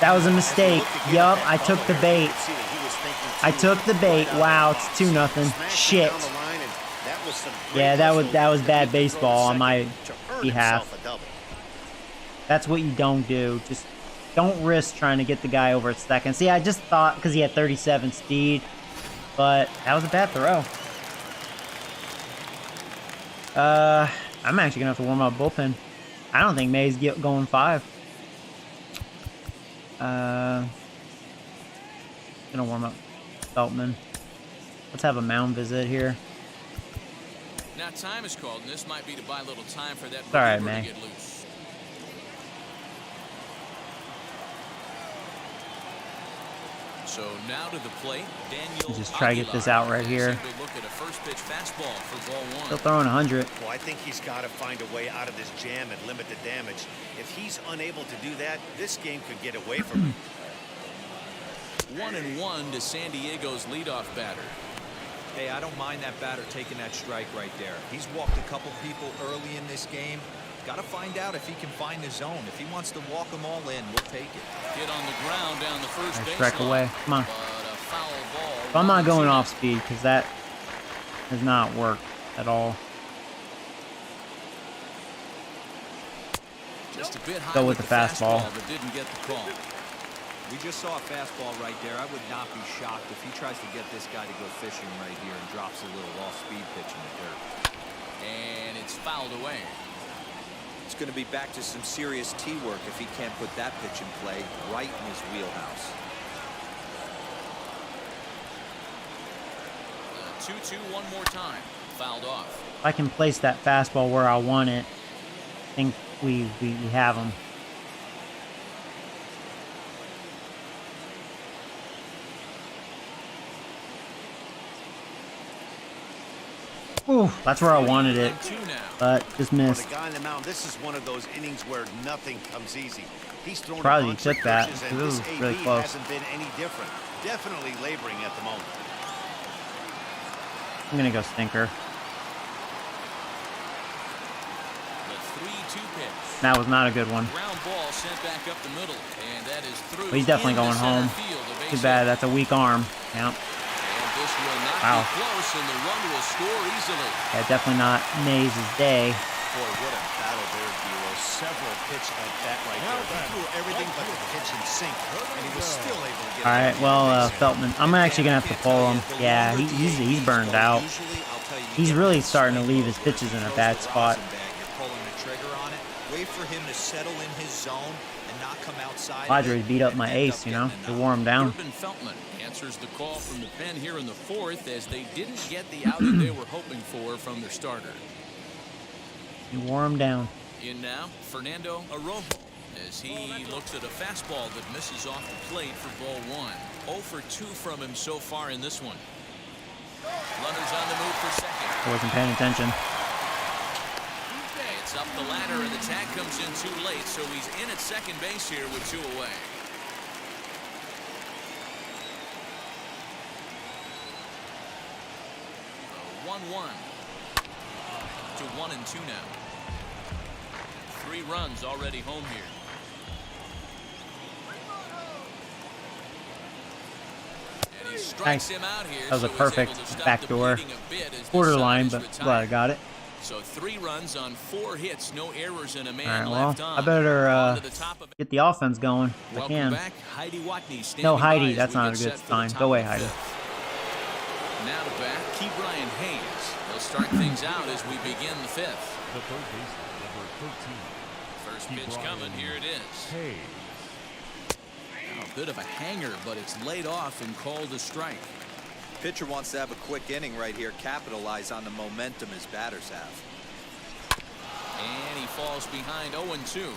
That was a mistake. Yup, I took the bait. I took the bait. Wow, it's 2-0. Shit. Yeah, that was bad baseball on my behalf. That's what you don't do. Just don't risk trying to get the guy over at second. See, I just thought because he had 37 speed, but that was a bad throw. I'm actually gonna have to warm up bullpen. I don't think May's going 5. Gonna warm up Feltman. Let's have a mound visit here. Now time is called, and this might be to buy a little time for that all right, reliever to May. get loose. So now to the plate, Daniel. Just try to get this Aguilar. out right here. Simply look at a first pitch fastball for ball 1. Still throwing 100. Well, I think he's got to find a way out of this jam and limit the damage. If he's unable to do that, this game could get away from him. 1-1 to San Diego's leadoff batter. Hey, I don't mind that batter taking that strike right there. He's walked a couple people early in this game. Got to find out if he can find his zone. If he wants to walk them all in, we'll take it. Hit on the ground down the first Nice base strike line. away. Come on. But a foul ball. So I'm not going 1-2. off speed because that has not worked at all. Just a bit high Go with the fastball. but didn't get the call. We just saw a fastball right there. I would not be shocked if he tries to get this guy to go fishing right here and drops a little off-speed pitch in the dirt. And it's fouled away. It's going to be back to some serious tee work if he can't put that pitch in play right in his wheelhouse. 2-2 one more time. Fouled off. If I can place that fastball where I want it, I think we have him. Ooh, that's where I wanted it, 1-2 now. but just For missed. the guy on the mound, this is one of those innings where nothing comes easy. He's thrown Probably a bunch of took that, pitches, because and it this was really AB close. hasn't been any different. Definitely laboring at the moment. I'm gonna go stinker. The 3-2 pitch. That was not a good one. Ground ball sent back up the middle, and that is through. But he's definitely into going center home. field, a base Too hit. bad. That's a weak arm. Yeah, And this will not Wow. be close, and the run will score easily. yeah, definitely not Mays' day. Boy, what a battle there, Bureau. Several pitch at that right there. He threw everything but the pitch in sync, and he was still able to get All right, it. well, Feltman, I'm actually gonna have to pull him. Yeah, he's burned out. Usually, I'll tell you, He's really starting to leave his pitches in a bad spot. You're pulling the trigger on it. Wait for him to settle in his zone and not come outside. Padres beat up my ace, you know, to wore him down. Urban Feltman answers the call from the pen here in the fourth as they didn't get the outing they were hoping for from their starter. You wore him down. In now, Fernando Arrojo, as he looks at a fastball that misses off the plate for ball one. 0 for 2 from him so far in this one. Runners on the move for second. I wasn't paying attention. It's up the ladder and the tag comes in too late, so he's in at second base here with 2 away. So 1-1 to 1-2 now. 3 runs already home here. And he strikes him out here. That was a so he's perfect able to stop the backdoor. bleeding a bit as this Borderline, side but is glad I retired. got it. So 3 runs on 4 hits, no errors, and a man All right, well, left on. I better On to the top of it. get the offense going if I Welcome can. back, Heidi Watney standing No, by Heidi, as that's we not get a good set for the sign. top Go away, of the Heidi. fifth. Now to bat, Key Brian Hayes. He'll start things out as we begin the 5th. The third baseman, number 13. First Key pitch Brian coming, here it is. Hayes. Now, a bit of a hanger, but it's laid off and called a strike. Pitcher wants to have a quick inning right here, capitalize on the momentum his batters have. And he falls behind 0-2.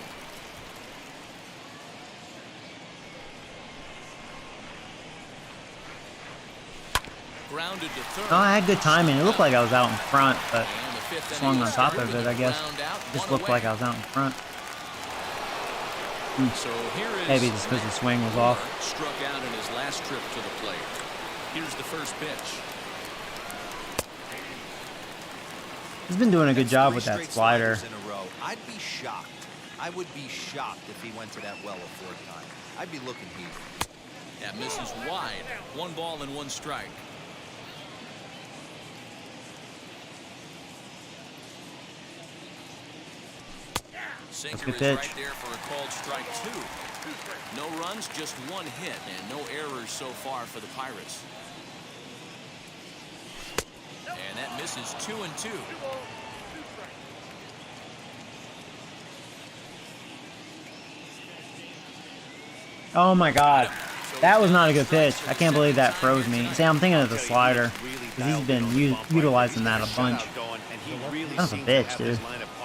Grounded to third. No, I had good timing. It looked like I was out in front, but And the 5th swung inning on will top start of with it, a I guess. ground out, Just 1 looked away. like I was out in front. So here is Maybe just because the swing was off. struck out in his last trip to the plate. Here's the first pitch. He's been doing a good That's job 3 with that straight slider. sliders in a row. I'd be shocked. I would be shocked if he went to that well a 4th time. I'd be looking here. That misses wide. 1 ball and 1 strike. Sinker good is pitch. right there for a called strike 2. No runs, just 1 hit, and no errors so far for the Pirates. And that misses 2-2. Oh my God. That was not a good pitch. I can't believe that froze me. See, I'm thinking of the slider. 'Cause he's been utilizing that a bunch. That's a bitch, dude.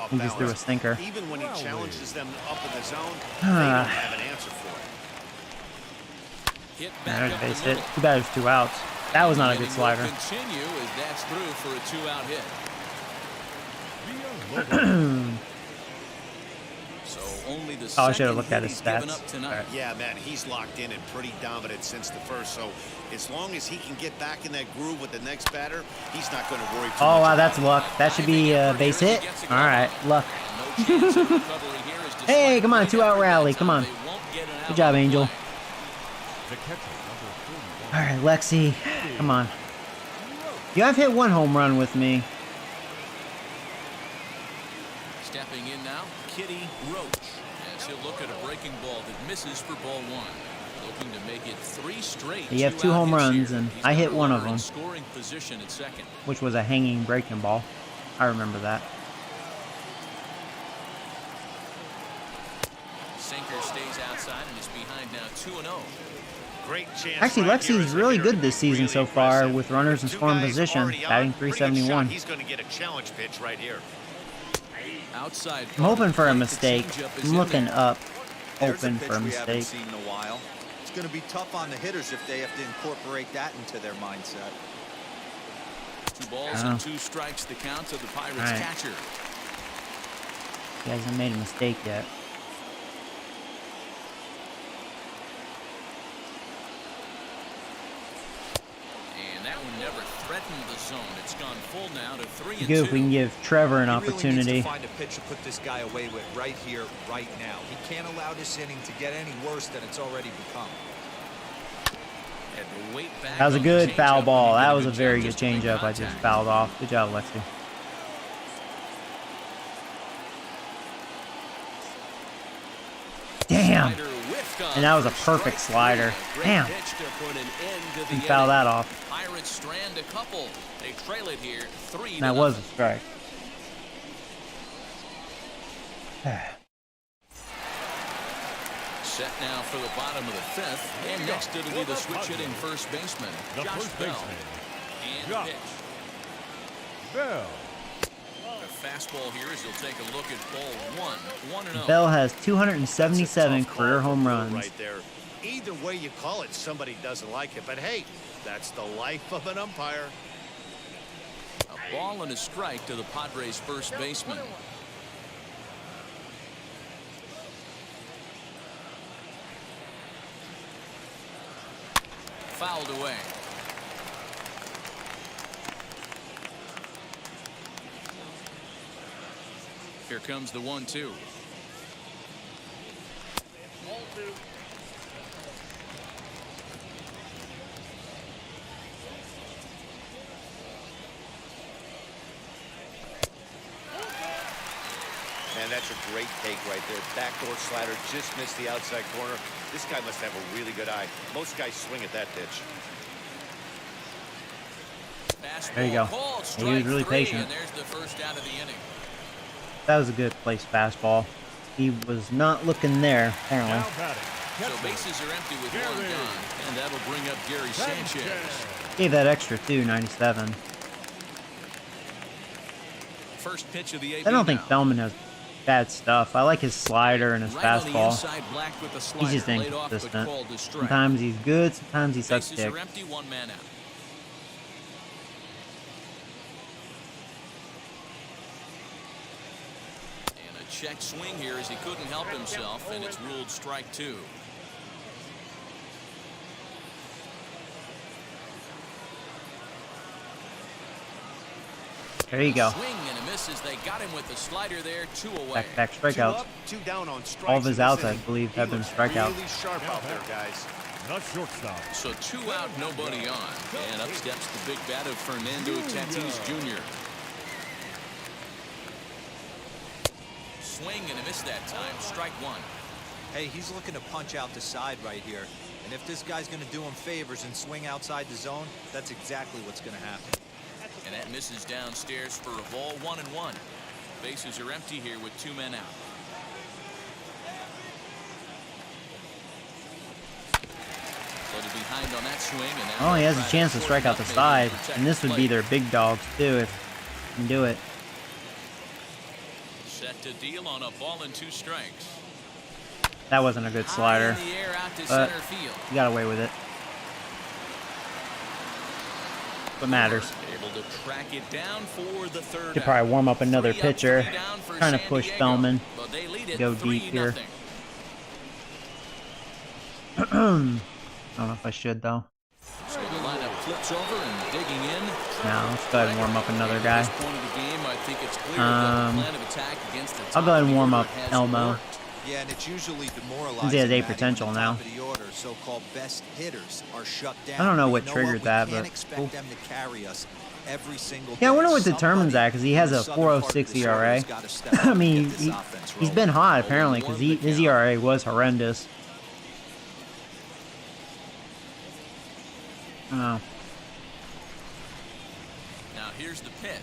He just threw a stinker. Even when he challenges them up in the zone, they don't have an answer for it. Hit Yeah, back there's a up base the hit. middle. Too bad it was 2 outs. That was not a And good he slider. will continue as that's through for a 2-out hit. So only the Oh, I should have second looked at hit his he's given stats. up tonight. Alright. Yeah, man, he's locked in and pretty dominant since the first. So as long as he can get back in that groove with the next batter, he's not going to worry too Oh, much. wow, that's luck. That should be a base hit. All right, luck. No chance of recovery here as despite Hey, come on, the 2-out effort rally. that Come time, on. they won't get an out Good job, on the Angel. play. The catcher, number 41. All right, Lexi. Come on. You have hit 1 home run with me. Stepping in now, Kitty Roach, as he'll look at a breaking ball that misses for ball 1. Looking to make it 3 straight. You have 2 2-out home hits runs, here. and He's I got hit a 1 of runner in them, scoring position at second. which was a hanging breaking ball. I remember that. Sinker stays outside and is behind now 2-0. Great chance. Actually, right here Lexi's as a really hitter. good this season so far Impressive. with runners in Two scoring guys position, already on. batting Pretty good shot. 371. He's going to get a challenge pitch right here. Outside. I'm hoping for a The mistake. changeup is I'm in looking there. up, There's hoping pitch for a we haven't mistake. seen in a while. It's going to be tough on the hitters if they have to incorporate that into their mindset. 2 balls Oh. and 2 strikes the count of the Pirates All right. catcher. He hasn't made a mistake yet. And that one never threatened the zone. It's gone full now to 3-2. Good if we can give Trevor an He really needs opportunity. to find a pitch to put this guy away with right here, right now. He can't allow this inning to get any worse than it's already become. Had to wait back That was a on the good foul changeup, ball. and he That did was a good very job good just to make changeup I just contact. fouled off. Good job, Lexi. Damn. Slider whiffed on And that was a for perfect strike slider. 3. Great Damn. pitch to put an end to the Didn't foul inning. that off. Pirates strand a couple. They trail it here 3-0. That was a strike. Set now for the bottom of the fifth. And next it'll be the switch hitting first baseman, The Josh first Bell. baseman, And Josh pitch. Bell. The fastball here as he'll take a look at ball 1-0. Bell has 277 career home runs. Right there. Either way you call it, somebody doesn't like it. But hey, that's the life of an umpire. A ball and a strike to the Padres first baseman. Fouled away. Here comes the 1-2. Man, that's a great take right there. Backdoor slider just missed the outside corner. This guy must have a really good eye. Most guys swing at that pitch. There you go. He was really patient. And there's the first out of the inning. That was a good place fastball. He was not looking there, apparently. Now batting. So bases are empty with one gone, and that'll bring up Gary Sanchez. Gave that extra too, 97. First pitch of the I don't think Feldman has bad stuff. I like his slider and his fastball. He's just inconsistent. Sometimes he's good, sometimes he sucks Bases dick. are empty, one man out. And a check swing here as he couldn't help himself, and it's ruled strike two. There you go. Swing and a miss as they got him with the slider there, 2 away. Back-to-back strikeouts. 2 up, 2 down on strikes. All of his in this outs, I inning. believe, have He been looks strikeouts. Really sharp out there, guys. Not shortstop. So 2 out, nobody on. And up steps the big bat of Fernando Tatis Jr. Swing and a miss that time. Strike one. Hey, he's looking to punch out the side right here. And if this guy's going to do him favors and swing outside the zone, that's exactly what's going to happen. And that misses downstairs for a ball, 1-1. Bases are empty here with 2 men out. Loaded behind on that swing, and now Oh, he has a chance to strike out the side. And this would be their big dogs, too, if he can do it. Set to deal on a ball and 2 strikes. That wasn't a good slider, High in the air out to but center field. he got away with it. What matters? Able to track it down for the third. Could probably warm up another 3 up, pitcher. 3 down for Trying to San push Diego, Feldman. but they lead it Go deep here. 3-0. I don't know if I should, though. So the lineup flips over and digging in. No, let's go ahead and warm up another guy. At this point of the game, I think it's clear that the plan of attack against the I'll go ahead and warm up top of the order has Elmo. worked. Yeah, and it's usually demoralizing. Since he has A Matty, potential when the now. top of the order, so-called best hitters are shut down. I don't know But what you triggered We that, can't but expect cool. them to carry us every single Yeah, I day. wonder what determines that, because he has Somebody a in the southern part of 4.06 the circle ERA. has gotta step up I and mean, get this offense he's rolling. been hot, apparently, because his ERA was horrendous. I don't know. Now here's the pitch.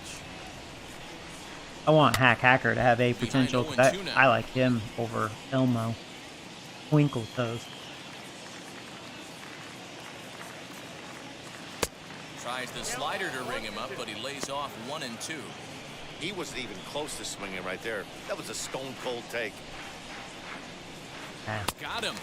I want Hacker to have A potential, because I like him over Elmo. Twinkle toes. Tries the slider to ring him up, but he lays off 1 and 2. He wasn't even close to swinging right there. That was a stone cold take. Ah. Got him.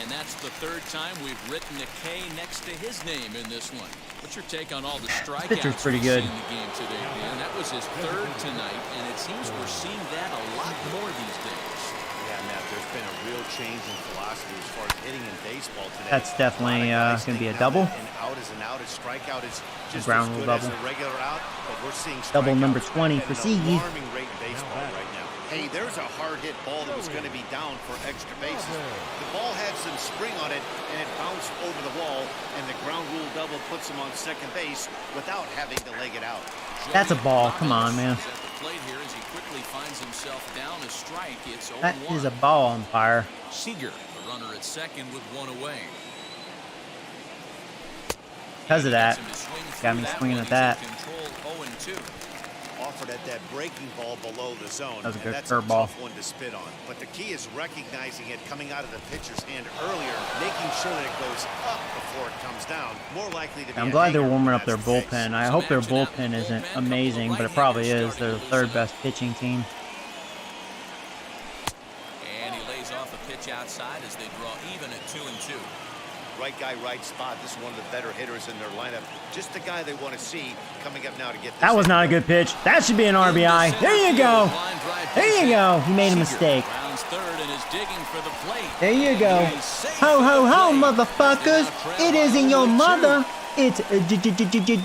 And that's the 3rd time we've written a K next to his name in this one. What's your take on all the strikeouts pitcher's pretty we've good. seen in the game today, Dan? That was his 3rd tonight, and it seems we're seeing that a lot more these days. Yeah, Matt, there's been a real change in philosophy as far as hitting in baseball today. That's definitely going to be a double. An out is an out. A strikeout is just Ground as rule good as double. a regular out, but we're seeing Double number strikeouts 20 at for an Seagy. alarming rate in baseball right now. Hey, there's a hard hit ball that was going to be down for extra bases. The ball had some spring on it, and it bounced over the wall, and the ground rule double puts him on second base without having to leg it out. That's a ball. Come on, man. At the plate here as he quickly finds himself down a strike. It's 0-1. That is a ball umpire. Seager, the runner at second with 1 away. Because of that, Gets him to swing got through me swinging one. at that. He's in control, 0-2. Off effort at that breaking ball below the zone. That was a good That's curveball. a tough one to spit on. But the key is recognizing it coming out of the pitcher's hand earlier, making sure that it goes up before it comes down. More likely to be. I'm glad they're warming up their bullpen. I hope their bullpen isn't amazing, but it probably is. They're the third best pitching team. And he lays off a pitch outside as they draw even at 2-2. Right guy, right spot. This is one of the better hitters in their lineup. Just the guy they want to see coming up now to get this. That was not a good pitch. That should be an RBI. There you go. There you go. He made a mistake. Rounds third and is digging for the plate. There you go. Ho, ho, ho, motherfuckers. It isn't your mother. It's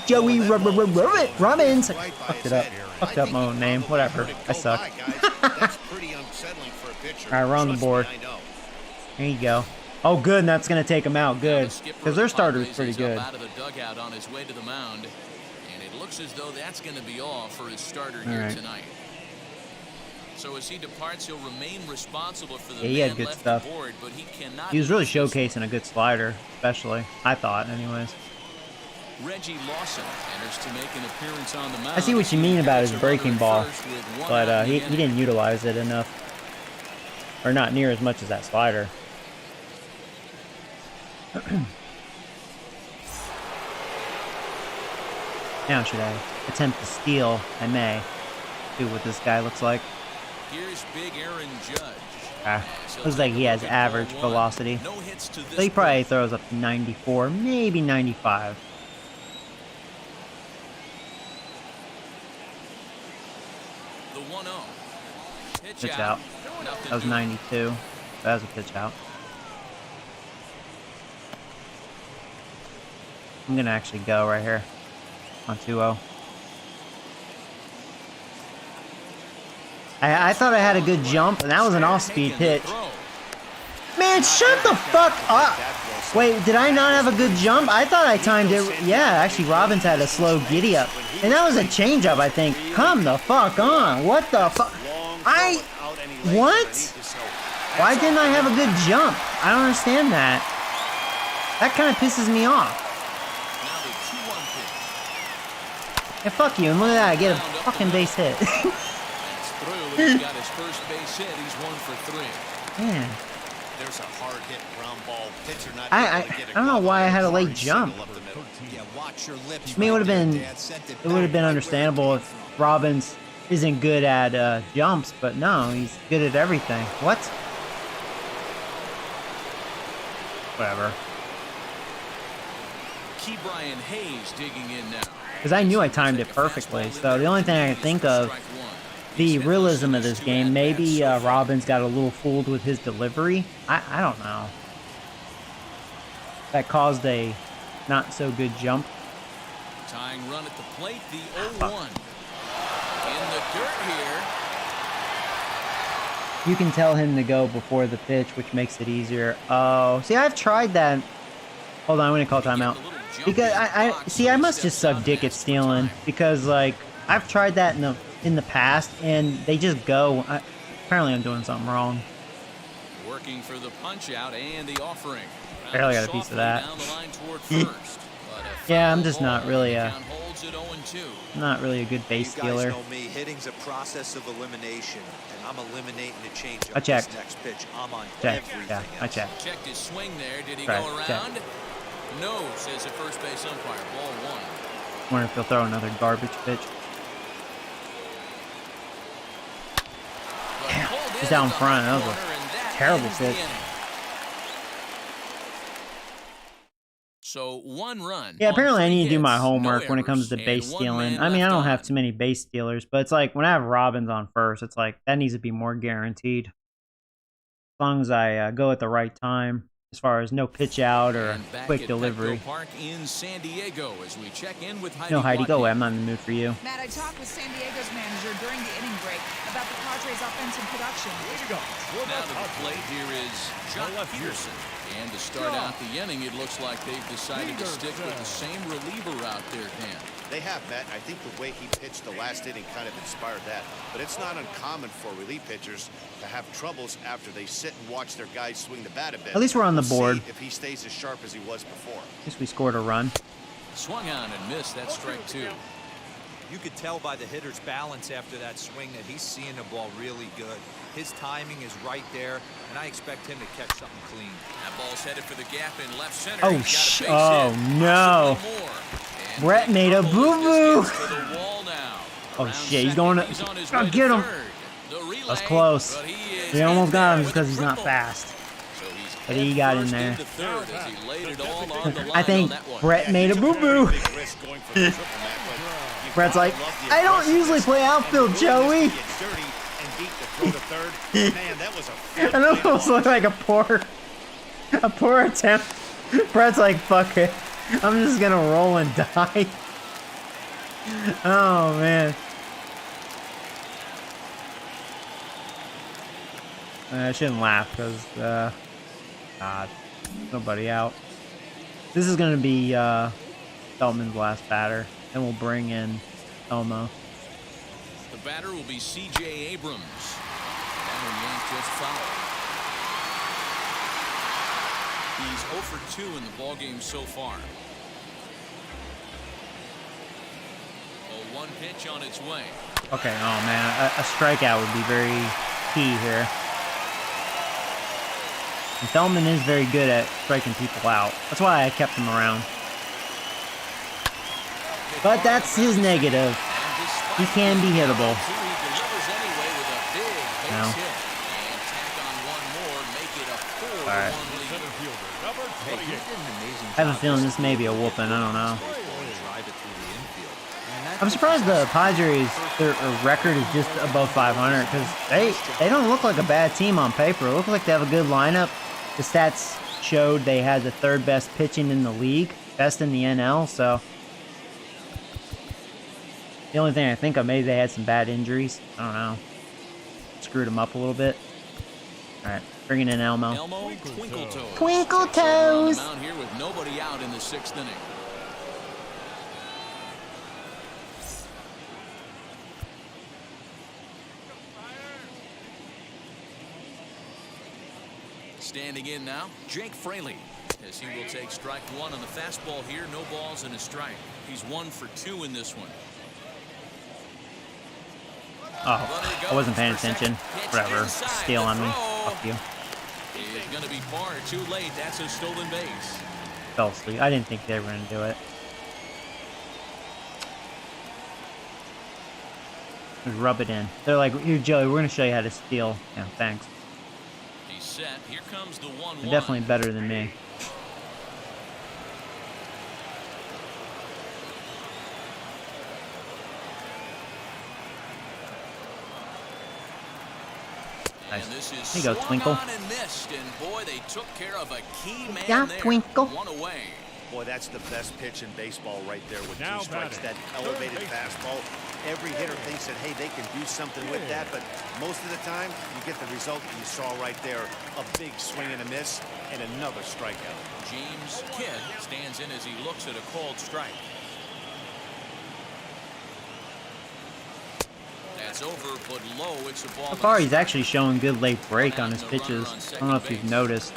Joey Robbins. Fucked it up. Fucked up my own name. Whatever. I suck. That's pretty unsettling for a pitcher. All right, we're on the board. There you go. Oh, good, and that's going to take them out. Good. Because their starter's pretty good. Out of the dugout on his way to the mound, and it looks as though that's going to be all for his starter here tonight. So as he departs, he'll remain responsible for the Yeah, he had man good left stuff. aboard, but he cannot. He was really showcasing a good slider, especially. I thought, anyways. Reggie Lawson enters to make an appearance on the mound. I see what you mean about his breaking ball, but he didn't utilize it enough. Or not near as much as that slider. Now should I attempt to steal? I may. See what this guy looks like. Here's big Aaron Judge. Looks like he has average velocity. No hits to this So he probably throws up to 94, maybe 95. The 1-0. Pitch out. That was 92. That was a pitch out. I'm gonna actually go right here on 2-0. I thought I had a good jump, and that was an off-speed pitch. Man, shut the fuck up! Wait, did I not have a good jump? I thought I timed it. Yeah, actually, Robbins had a slow giddy-up. And that was a changeup, I think. Come the fuck on. What the fuck? What? Why didn't I have a good jump? I don't understand that. That kind of pisses me off. Yeah, fuck you, and look at that, I get a fucking base hit. He's got his first base hit. He's 1 for 3. Man. There's a hard hit ground ball. Pitcher not I don't know why I had a late jump. I mean, it would have been understandable if Robbins isn't good at jumps, but no, he's good at everything. What? Whatever. Key Brian Hayes digging in now. Because I knew I timed it perfectly, so the only thing I can think of, the realism of this game, maybe Robbins got a little fooled with his delivery. I don't know. That caused a not so good jump. Tying run at the plate, the 0-1. In the dirt here. You can tell him to go before the pitch, which makes it easier. Oh, see, I've tried that. Hold on, I'm gonna call timeout. Because I must just suck dick at stealing, because like I've tried that in the past and they just go. Apparently I'm doing something wrong. Working for the punch out and the offering. Barely got a piece of that. Yeah, I'm just not really a good base stealer. You guys know me. Hitting's a process of elimination, and I'm eliminating the change I checked. this next pitch. I'm on Check. everything Yeah, I else. checked. Checked his swing there. Did he Right, go around? check. No, says the first base umpire. Ball 1. Wonder if he'll throw another garbage pitch. Damn, he's down front. That was a terrible pitch. So 1 run. Yeah, apparently I on need to 3 do my hits, homework no when it comes to errors, base and 1 stealing. man I mean, I left don't on. have too many base stealers, but it's like when I have Robbins on first, it's like that needs to be more guaranteed. As long as I go at the right time, as far as no pitch out or And back quick at delivery. Petco Park in San Diego as we check in with Heidi. No, Heidi, go away. I'm Watkins. not in the mood for you. Matt, I talked with San Diego's manager during the inning break about the Padres' offensive production. Now to the plate, here is John Peterson. And to start out the inning, it looks like they've decided to stick with the same reliever out there, Dan. They have, Matt. I think the way he pitched the last inning kind of inspired that. But it's not uncommon for relief pitchers to have troubles after they sit and watch their guys swing the bat a bit. At least we're on the We'll board. see if he stays as sharp as he was before. At least we scored a run. Swung on and missed. That's strike 2. You could tell by the hitter's balance after that swing that he's seeing the ball really good. His timing is right there, and I expect him to catch something clean. That ball's headed for the gap in left center. Oh, no. Brett made a boo-boo. Oh, shit. He's going to... Oh, get him. That's close. We almost got him because he's not fast. But he got in there. I think Brett made a boo-boo. Brett's like, I don't usually play outfield, Joey. It almost looked like a poor attempt. Brett's like, fuck it. I'm just gonna roll and die. Oh, man. I shouldn't laugh because, God, nobody out. This is gonna be Feldman's last batter. Then we'll bring in Elmo. The batter will be C.J. Abrams. That one yanked just foul. He's 0 for 2 in the ballgame so far. A 1 pitch on its way. Okay, oh man, a strikeout would be very key here. And Feldman is very good at striking people out. That's why I kept him around. But that's his negative. He can be hittable. No. Alright. I have a feeling this may be a whooping. I don't know. I'm surprised the Padres, their record is just above 500 because they don't look like a bad team on paper. It looks like they have a good lineup. The stats showed they had the 3rd best pitching in the league, best in the NL, so... The only thing I think of, maybe they had some bad injuries. I don't know. Screwed them up a little bit. Alright, bringing in Elmo. Twinkle Toes. Twinkle Toes! Out here with nobody out in the 6th inning. Standing in now, Jake Fraley, as he will take strike 1 on the fastball here. No balls and a strike. He's 1 for 2 in this one. Oh, I wasn't paying attention. Whatever. Steal on me. Fuck you. It's going to be far too late. That's a stolen base. Fell asleep. I didn't think they were going to do it. Just rub it in. They're like, here, Joey, we're going to show you how to steal. Yeah, thanks. He's set. Here comes the 1-1. They're definitely better than me. Nice. There you go, Twinkle. Yeah, Twinkle. Boy, that's the best pitch in baseball right there with 2 strikes. That elevated fastball. Every hitter thinks that, hey, they can do something with that, but most of the time, you get the result that you saw right there. A big swing and a miss, and another strikeout. James Kidd stands in as he looks at a called strike. That's over, but low. It's a ball. So far, he's actually showing good late break on his pitches. I don't know if you've noticed.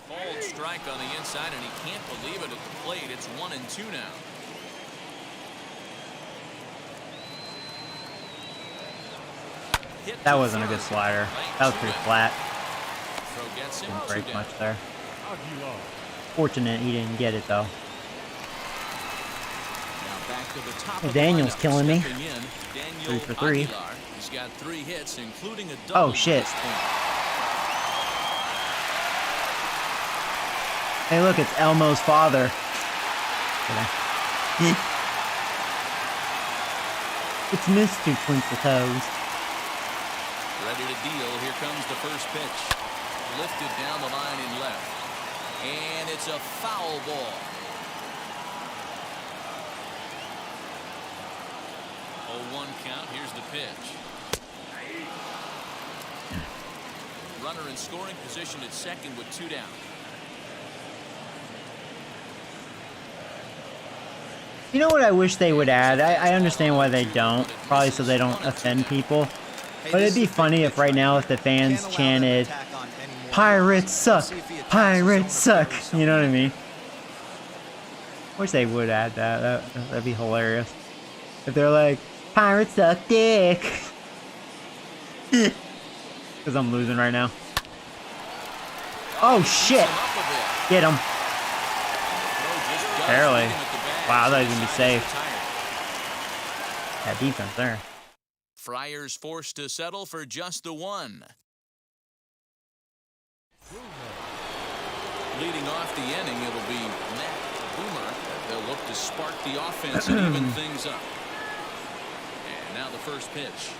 Called strike on the inside, and he can't believe it at the plate. It's 1-2 now. That wasn't a good slider. That was pretty flat. Didn't break much there. Fortunate he didn't get it though. Well, Daniel's killing me. 3 for 3. He's got 3 hits, including a double. Oh shit! Hey, look, it's Elmo's father. It's Mr. Twinkle Toes. Ready to deal. Here comes the first pitch. Lifted down the line in left. And it's a foul ball. 0-1 count. Here's the pitch. Runner in scoring position at second with 2 down. You know what I wish they would add? I understand why they don't. Probably so they don't offend people. But it'd be funny if right now if the fans chanted Pirates suck. Pirates suck. You know what I mean? Wish they would add that. That'd be hilarious. If they're like, Pirates suck dick. Because I'm losing right now. Oh, shit. Get him. Barely. Wow, I thought he was going to be safe. That defense there. Friars forced to settle for just the one. Leading off the inning, it'll be Matt Boomer. They'll look to spark the offense and even things up. And now the first pitch.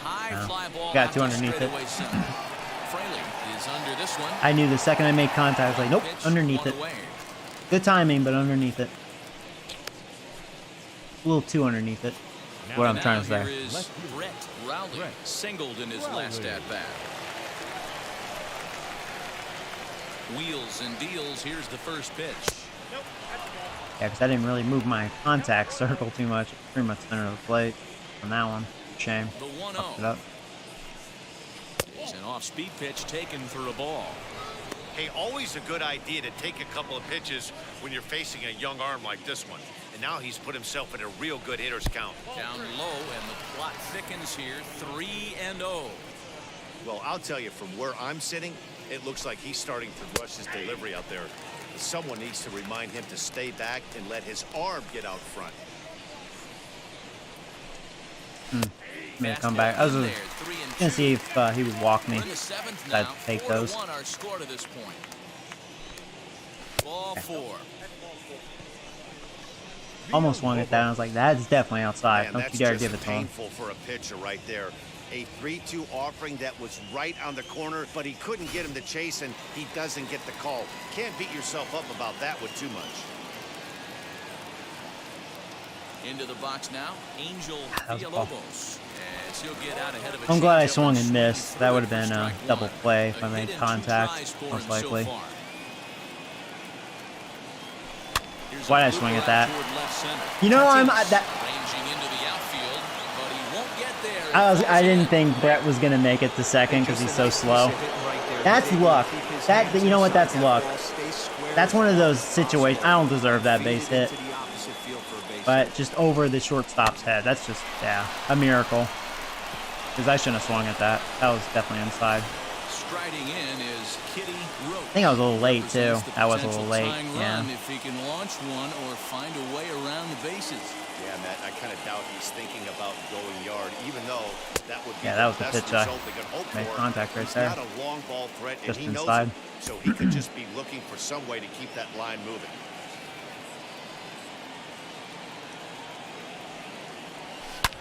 High fly ball. Got two underneath it. Fraley is under this one. I knew the second I made contact, I was like, nope, underneath it. Good timing, but underneath it. A little too underneath it. What I'm trying to say. Here is Brett Rowley, singled in his last at-bat. Wheels and deals. Here's the first pitch. Yeah, because I didn't really move my contact circle too much. Pretty much center of the plate on that one. Shame. The 1-0. Fucked it up. It's an off-speed pitch taken for a ball. Hey, always a good idea to take a couple of pitches when you're facing a young arm like this one. And now he's put himself in a real good hitter's count. Down low, and the plot thickens here. 3-0. Well, I'll tell you, from where I'm sitting, it looks like he's starting to rush his delivery out there. Someone needs to remind him to stay back and let his arm get out front. May come back. I was gonna see if he would walk me. I'd take those. Our score to this point. Ball 4. Almost swung at that. I was like, that's definitely outside. Man, Don't that's you dare just give it to him. painful for a pitcher right there. A 3-2 offering that was right on the corner, but he couldn't get him to chase, and he doesn't get the call. Can't beat yourself up about that with too much. Into the box now, Angel Villalobos. As he'll get out ahead of a I'm glad I changeup swung and on missed. That would have been a strike double one. play if I A made hit and 2 contact, tries for most him likely. so far. Here's Why'd a I swing at blooper out that? toward left center. You know, That's that. ranging into the outfield, but he won't get there. I didn't think Brett was gonna make it to second because he's so slow. That's luck. You know what? That's luck. That's one of those situations. I don't deserve that base hit, but just over the shortstop's head. That's just a miracle. Because I shouldn't have swung at that. That was definitely inside. Striding in is Kitty Roach. I think I was a little late too. That was a little late. Yeah. If he can launch one or find a way around the bases. Yeah, Matt, I kind of doubt he's thinking about going yard, even though that would be That was the the best pitch I result they could hope made for. contact right He's there. not a long ball threat, and Just he knows inside. it, so he could just be looking for some way to keep that line moving.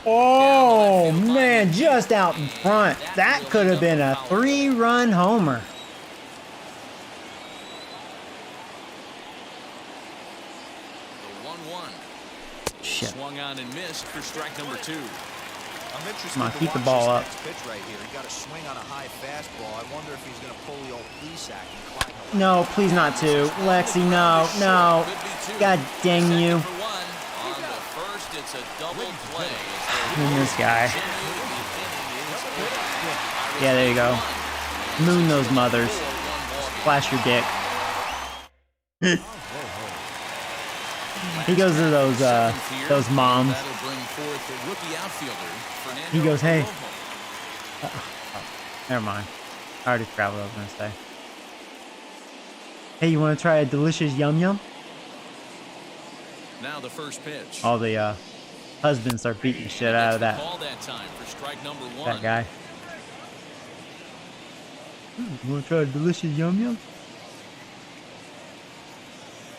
Oh man, just out in front. That could have been a 3-run homer. The 1-1. Shit. Swung on and missed for strike number 2. I'm interested Come on, to keep the watch ball this up. next pitch right here. He got a swing on a high fastball. I wonder if he's going to pull the old Plesac and climb the No, please not to. Lexi, no, no. God dang you. For one. On the first, it's a double play. Moon this guy. Yeah, there you go. Moon those mothers. Flash your dick. He goes to those moms. That'll bring forth the rookie outfielder, Fernando He goes, hey. Rojo. Never mind. I already forgot what I was gonna say. Hey, you want to try a delicious yum yum? Now the first pitch. All the husbands start beating the shit out of that Call that time for strike number 1. that guy. You want to try a delicious yum yum?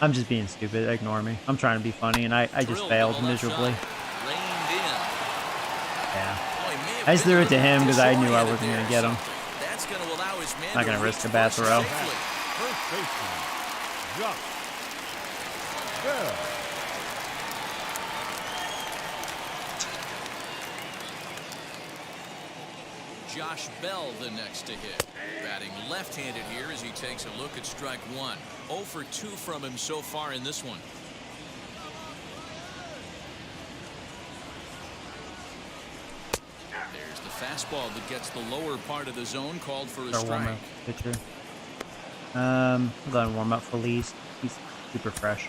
I'm just being stupid. Ignore me. I'm trying to be funny, and I just Drilled failed to the left miserably. side. Reined in. Yeah. Boy, may have I just been threw it to him because I knew I disoriented wasn't there gonna get him. something. That's going to allow his man Not gonna to risk reach a bad first throw. safely. First baseman, Josh Bell. Josh Bell the next to hit. Batting left-handed here as he takes a look at strike 1. 0 for 2 from him so far in this one. There's the fastball that gets the lower part of the zone called for a Our strike. warm-up pitcher. We'll go and warm up Felice. He's super fresh.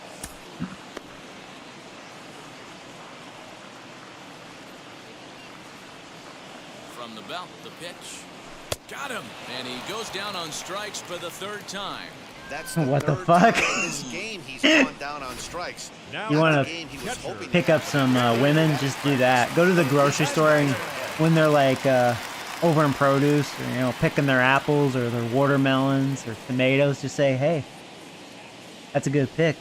From the belt, the pitch. Got him. And he goes down on strikes for the third time. That's What the third fuck? time in this game he's gone down on strikes. You want The to game he was hoping pick up some women? Just do that. Go to the grocery store and when they're like over in produce, or, you know, picking their apples or their watermelons or tomatoes, just say, "Hey, that's a good pick.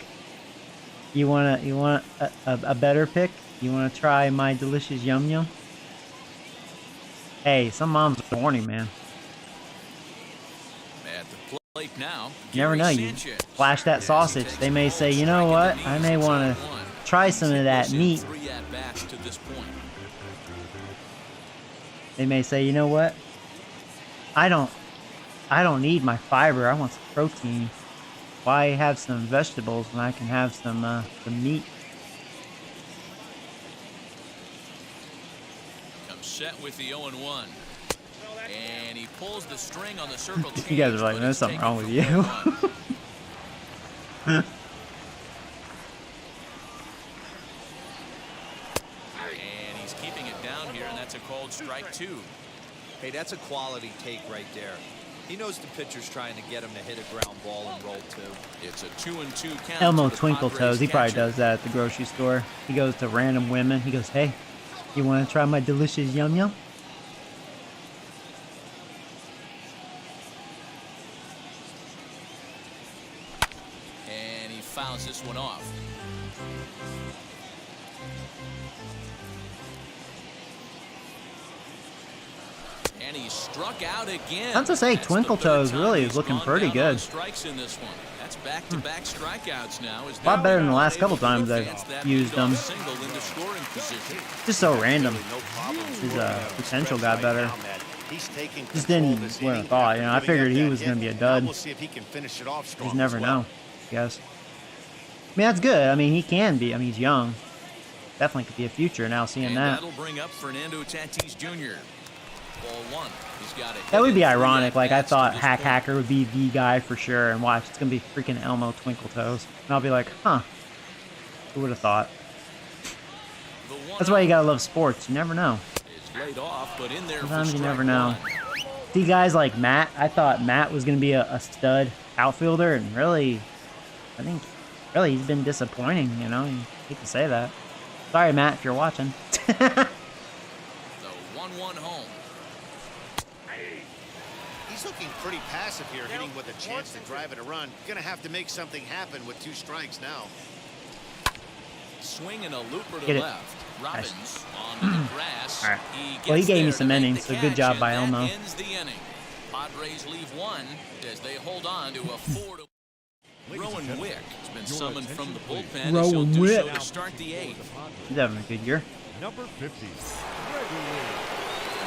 You want a better pick? You want to try my delicious yum yum?" Hey, some moms are horny, man. At the plate now. You never know. You Sanchez. flash that sausage. They may say, "You know what? I may want to try some of that meat." Three at-bats to this point. They may say, "You know what? I don't need my fiber. I want some protein. Why have some vegetables when I can have some meat?" Comes set with the 0-1. And he pulls the string on the circle. You guys are like, change, "There's but something it's wrong with taken you." for 1. And he's keeping it down here, and that's a called strike 2. Hey, that's a quality take right there. He knows the pitcher's trying to get him to hit a ground ball and roll too. It's a 2-2 count. Elmo to the Twinkle Padres Toes. He probably catcher. does that at the grocery store. He goes to random women. He goes, "Hey, you want to try my delicious yum yum?" And he fouls this one off. And he struck out again. I have to say, That's the Twinkle third Toes time really he's is looking gone pretty down good. on strikes in this one. That's back-to-back strikeouts now. A lot better than the last couple times I've used them. Single into scoring position. Just so random. no problems His working on the potential stretch got right better. now, Matt. He's taking Just control didn't of this wouldn't inning have thought. You know, I after giving figured up he that was hit. going to be a Now dud. we'll see if he can finish it off strong You just never as well. know. Yes. I mean, that's good. I mean, he can be. I mean, he's young. Definitely could be a future now seeing And that. that'll bring up Fernando Tatis Jr. Ball one. He's got it. That would be ironic. Like, I thought Hack Hacker would be the guy for sure. And watch, it's going to be freaking Elmo Twinkle Toes. And I'll be like, huh. Who would have thought? That's why you got to love sports. You never know. Laid off, but in there Sometimes for you never strike know. one. See, guys like Matt, I thought Matt was going to be a stud outfielder. And really, I think, really, he's been disappointing, you know. You hate to say that. Sorry, Matt, if you're watching. The 1-1 home. He's looking pretty passive here, hitting with a chance to drive it a run. Gonna have to make something happen with 2 strikes now. Swing and a looper to Get it. left. Robbins on the grass. All right. He Well, he gets gave me there some to make innings, the so good catch, job and by that Elmo. ends the inning. Padres leave one as they hold on to a 4-1. Rowan Wick has been summoned from the bullpen. as he'll Rowan do so Wick. to start the 8th. He's having a good year. Number 50.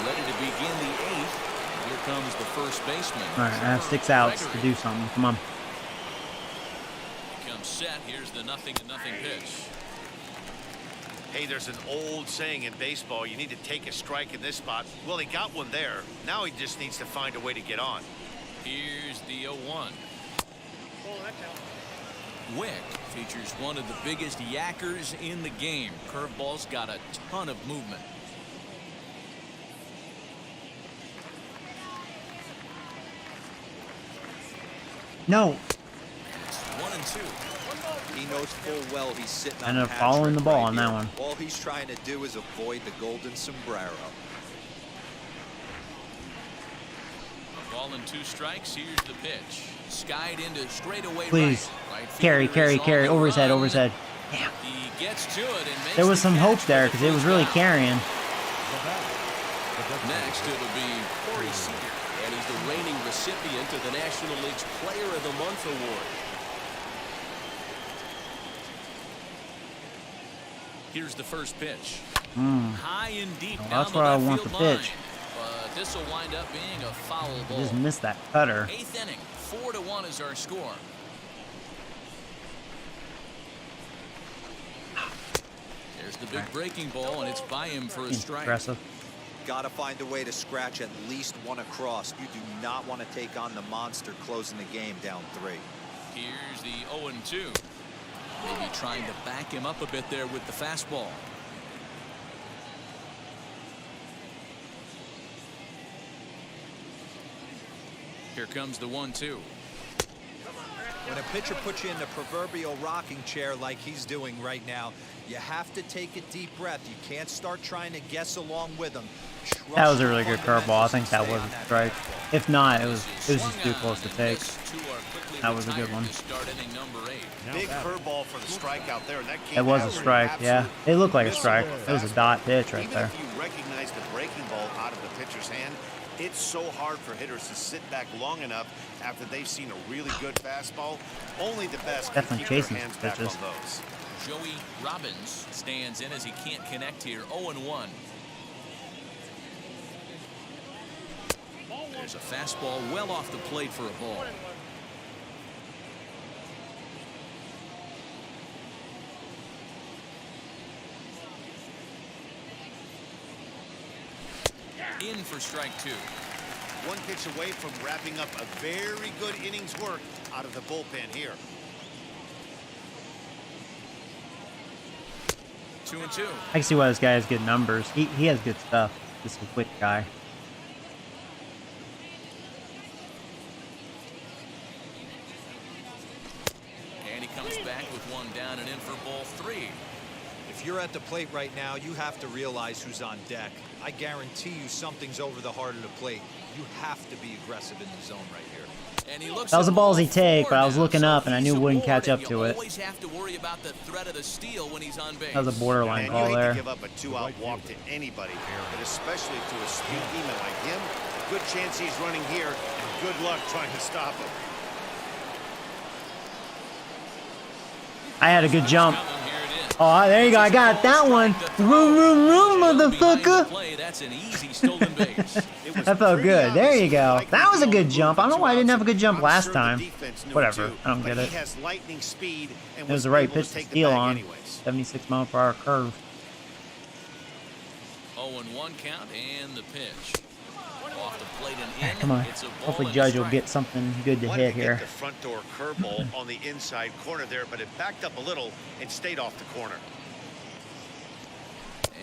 Ready to begin the 8th. Here comes the first baseman. All right, I have 6 outs to do something. Come on. Comes set. Here's the 0-0 pitch. Hey, there's an old saying in baseball, you need to take a strike in this spot. Well, he got one there. Now he just needs to find a way to get on. Here's the 0-1. Wick features one of the biggest yackers in the game. Curveball's got a ton of movement. No. It's 1-2. He knows full well he's sitting on Ended up Patrick following the ball right on that here. one. All he's trying to do is avoid the golden sombrero. A ball and 2 strikes. Here's the pitch. Skied into straightaway Please. right. Carry, carry, carry. Over his head, over his head. Damn. He gets to it and makes There was the some catch hope for there the because it was first really down. carrying. Next, it'll be Corey Seager, and he's the reigning recipient of the National League's Player of the Month award. Here's the first pitch. High and deep Well, down that's the where I left want field the line. pitch. But this will wind up being a foul I ball. just missed that cutter. 8th inning, 4-1 is our score. There's the big breaking ball, and it's by him for a strike. Impressive. Got to find a way to scratch at least one across. You do not want to take on the monster closing the game down 3. Here's the 0-2. Maybe trying to back him up a bit there with the fastball. Here comes the 1-2. When a pitcher puts you in the proverbial rocking chair like he's doing right now, you have to take a deep breath. You can't start trying to guess along with him. That was a really good curveball. I think that was a strike. If not, it was just too close to take. That was a good one. Big curveball for the strikeout there. It was a strike, yeah. It looked like a strike. It was a dot pitch right Even there. if you recognize the breaking ball out of the pitcher's hand, it's so hard for hitters to sit back long enough after they've seen a really good fastball. Only the best can Definitely keep their chasing hands some back on pitches. those. Joey Robbins stands in as he can't connect here. 0-1. There's a fastball well off the plate for a ball. In for strike 2. One pitch away from wrapping up a very good innings work out of the bullpen here. 2-2. I can see why this guy has good numbers. He has good stuff. This is a quick guy. And he comes back with one down and in for ball 3. If you're at the plate right now, you have to realize who's on deck. I guarantee you something's over the heart of the plate. You have to be aggressive in the zone right here. And he looks That was a at ball ballsy take, 4 but I was now, looking so up and I knew it he's wouldn't catch aboard, up and to you it. always have to worry about the threat of the steal when he's on base. That was a borderline And call you hate there. to give up a 2-out walk to anybody, but especially to a speed demon like him. Good chance he's running here, and good luck trying to stop him. I had a good jump. Here it is. Oh, there you go. I got that one. Room, room, room, motherfucker. That's an easy stolen base. That felt good. There you go. That was a good jump. I don't know why I didn't have a good jump last time. Whatever. I don't get it. It was the right pitch to steal on. 76-mile-per-hour curve. 0-1 count and the pitch. Off the plate and in. Come on. It's a ball Hopefully and a Judge will strike. get something good to hit here. The front door curveball on the inside corner there, but it backed up a little and stayed off the corner.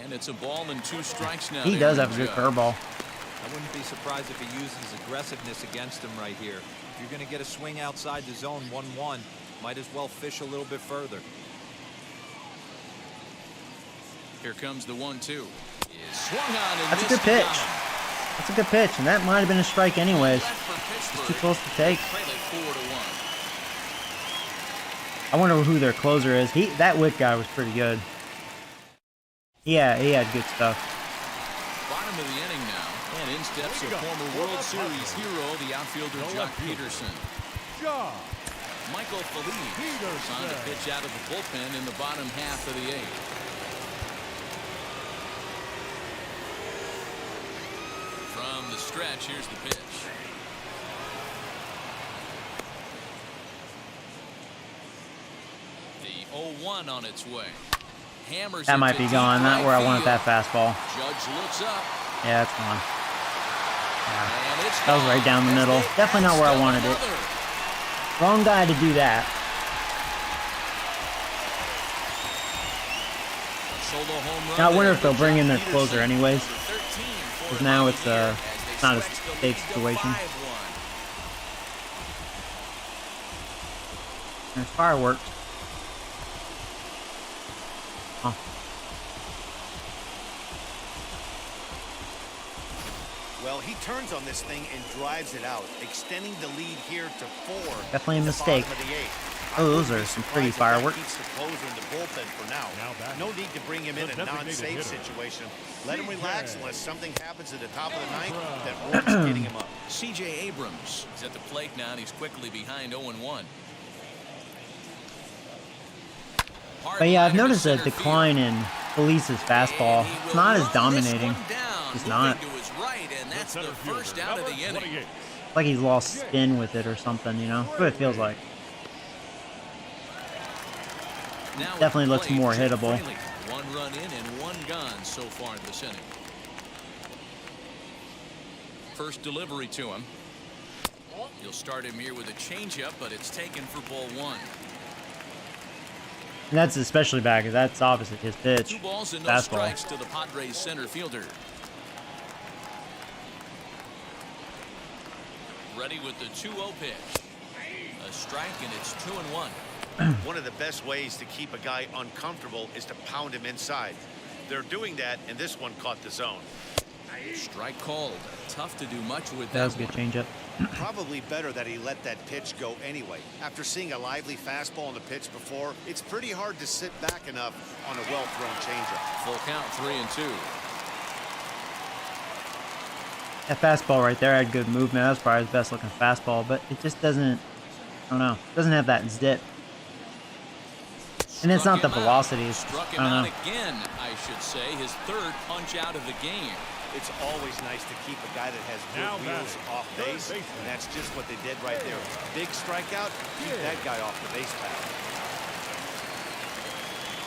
And it's a ball and 2 strikes now. He does have a good curveball. I wouldn't be surprised if he uses aggressiveness against him right here. If you're going to get a swing outside the zone 1-1, might as well fish a little bit further. Here comes the 1-2. Is swung on and That's a good missed pitch. down. That's a good pitch, and that might have been a strike anyways. Left for Pittsburgh. Too close to take. Trail it 4-1. I wonder who their closer is. That Wick guy was pretty good. Yeah, he had good stuff. Bottom of the inning now, and in steps a former World Series hero, the outfielder Jock Peterson. Michael Feliz on to pitch out of the bullpen in the bottom half of the 8th. From the stretch, here's the pitch. The 0-1 on its way. Hammers That it might to be deep gone. Not right where I wanted field. that fastball. Judge looks up. Yeah, it's gone. And it's That was right down the gone. middle. Definitely not where I wanted it. Wrong guy to do that. Solo home run Now I wonder there if they'll for bring in their Peterson. closer anyways. Number 13 for Because now it's him here as they not a stretch the safe lead to situation. 5-1. There's fireworks. Oh, Well, he turns on this thing and drives it out, extending the lead here to 4. Definitely a in the mistake. bottom of the 8th. Oh, those are some pretty fireworks. Keeps the closer in the bullpen for now. No need to bring him in a non-safe situation. Let him relax unless something happens at the top of the 9th that warrants getting him up. C.J. Abrams is at the plate now, and he's quickly behind 0-1. but yeah, I've noticed a decline in Felice's fastball. It's not as dominating. It's not. It's right, and that's the first out of the inning. It's like he's lost spin with it or something, you know? That's what it feels like. Now at Definitely the looks plate, more Jake hittable. Fraley. 1 run in and 1 gone so far this inning. first delivery to him. You'll start him here with a changeup, but it's taken for ball 1. And that's especially bad because that's obviously his pitch. 2 balls and no Fastball. strikes to the Padres center fielder. Ready with the 2-0 pitch. A strike, and it's 2-1. One of the best ways to keep a guy uncomfortable is to pound him inside. They're doing that, and this one caught the zone. Strike called. Tough to do much with That was that a good changeup. Probably better that he let that pitch go anyway. After seeing a lively fastball on the pitch before, it's pretty hard to sit back enough on a well-thrown changeup. Full count, 3-2. That fastball right there had good movement. That was probably his best looking fastball, but it just doesn't, I don't know, doesn't have that zip. And it's not the velocity. Struck I him don't out know. again, I should say. His 3rd punch out of the game. It's always nice to keep a guy that has Now good wheels batting, off base, third baseman. and that's just what they did right there. Big strikeout, keep that guy off the base path.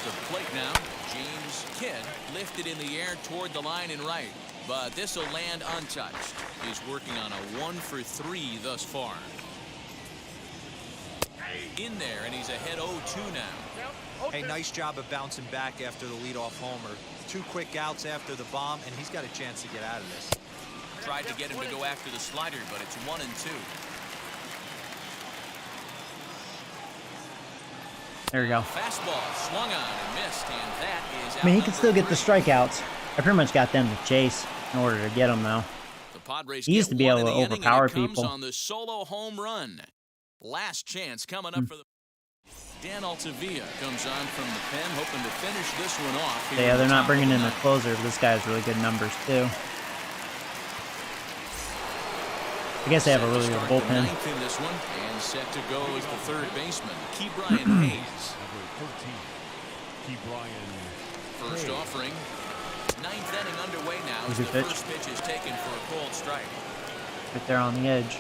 To the plate now, James Kidd lifted in the air toward the line and right. But this will land untouched. He's working on a 1-for-3 thus far. In there, and he's ahead 0-2 now. Hey, nice job of bouncing back after the leadoff homer. 2 quick outs after the bomb, and he's got a chance to get out of this. Tried to get him to go after the slider, but it's 1-2. There we go. Fastball swung on and missed, and that is I mean, he out can still get the number 3. strikeouts. I pretty much got them to chase in order to get them, though. The Padres He used get to be one able in to the inning, and overpower it comes people. on the solo home run. Last chance coming up for the Dan Altavilla comes on from the pen, hoping to finish this one off. here Yeah, in they're the not top bringing of in the a ninth. closer, but this guy has really good numbers, too. I guess they have a really good Set to start the bullpen. 9th in this one, and set to go is the 3rd baseman, Key Brian Hayes. Number 13, Key Brian. First offering. 9th inning underway now as Good the pitch. first pitch is taken for a called strike. Right there on the edge.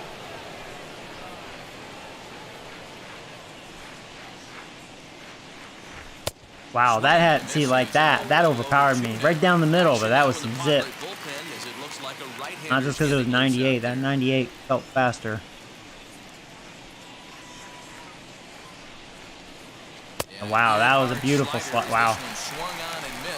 Wow, that had, see, like that overpowered me. Right down the middle, but that was some zip. Not just because it was 98. That 98 felt faster. Wow, that was a beautiful slot. Wow.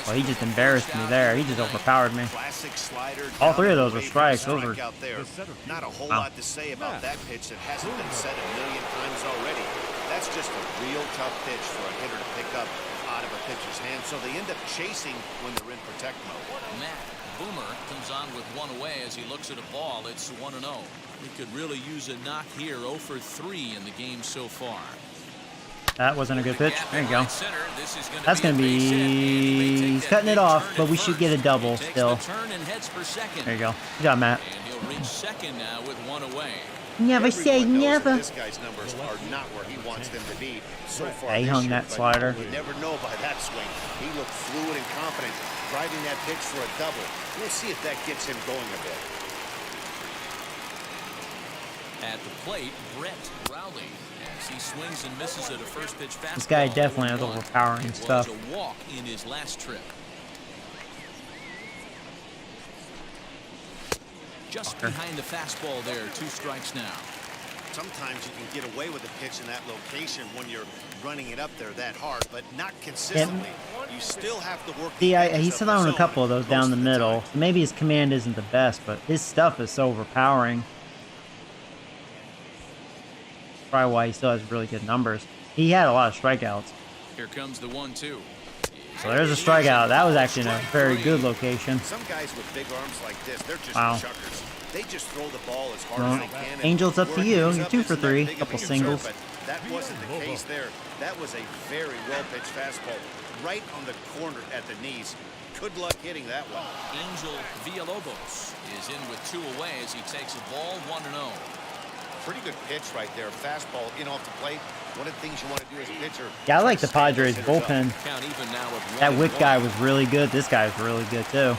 Well, he just embarrassed me there. He just overpowered me. Classic slider. All 3 of those were away from strikes. the Those were. strikeout there. Not a whole Wow. lot to say about that pitch that hasn't been said a million times already. That's just a real tough pitch for a hitter to pick up out of a pitcher's hand, so they end up chasing when they're in protect mode. Matt Boomer comes on with 1 away as he looks at a ball. It's 1-0. He could really use a knock here. 0 for 3 in the game so far. That wasn't a good pitch. There you go. That's going to be... He's cutting it off, but we should get a double still. There you go. Good job, Matt. And he'll reach second now with 1 away. Never say Everyone knows that never. This guy's numbers are not where he wants them to be so far. Yeah, he this hung year, that but slider. You never know by that swing. He looked fluid and confident, driving that pitch for a double. We'll see if that gets him going a bit. At the plate, Brett Rowley, as he swings and misses at a first pitch fastball. This guy definitely has 0-1. overpowering It stuff. was a walk in his last trip. Just behind the fastball there, 2 strikes now. Sometimes you can get away with a pitch in that location when you're running it up there that hard, but not consistently. You still have to work. See, he's throwing a couple of those down the middle. Maybe his command isn't the best, but his stuff is so overpowering. Probably why he still has really good numbers. He had a lot of strikeouts. Here comes the 1-2. So there's a strikeout. That was actually in a very good location. Some guys with big arms like this, they're just Wow. chuckers. They just throw the ball as hard Well, as they can. and Angels up to where it you. goes You're up 2 isn't for that 3. big of a Couple concern, singles. But that wasn't the case there. That was a very well-pitched fastball right on the corner at the knees. Good luck hitting that one. Angel Villalobos is in with 2 away as he takes a ball 1-0. Pretty good pitch right there. Fastball in off the plate. One of the things you want to do as a pitcher. Yeah, I like the stand those Padres hitters up. bullpen. Count even now with That 1-1. Wick guy was really good. This guy's really good, too.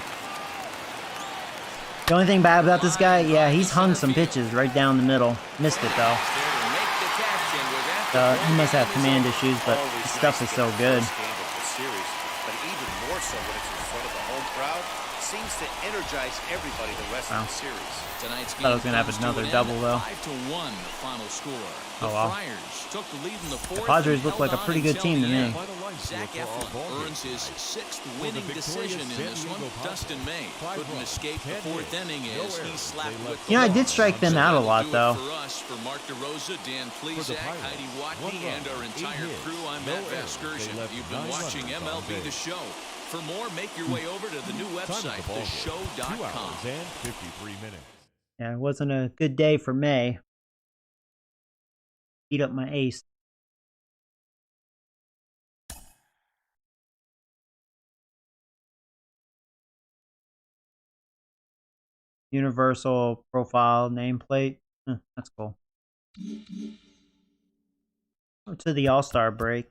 The only thing bad about this guy, yeah, he's hung some pitches right down the middle. Missed it, though. He must have command issues, but his stuff is so good. But even more so when it's in front of the home crowd. Seems to energize everybody the rest of the series. Tonight's Thought I was game gonna have comes to another an double, end, though. 5-1 the final score. Oh, The wow. Friars took the lead in the fourth. The Padres and look like a held pretty on good until team to the me. end. Final line score Zach for our Eflin ball earns game. his 6th For the winning victorious decision in San this one. Diego Padres, Dustin May 5 couldn't runs, escape the 10 fourth hits, inning no as he errors. slapped They with left the You know, I ball. did strike them So out a that'll lot, do it though. For us, for Mark DeRosa, Dan For the Plesac, Pirates, Heidi 1 Watney, run, and our 8 entire hits, crew, I'm no Matt errors. They Vasgersian. left You've been 9 watching runners on MLB The base. Show. For more, make your way over to the new Time at website, the ball game, 2 theshow.com. hours and 53 minutes. Yeah, it wasn't a good day for May. Beat up my ace. Universal profile nameplate. That's cool. To the All-Star break.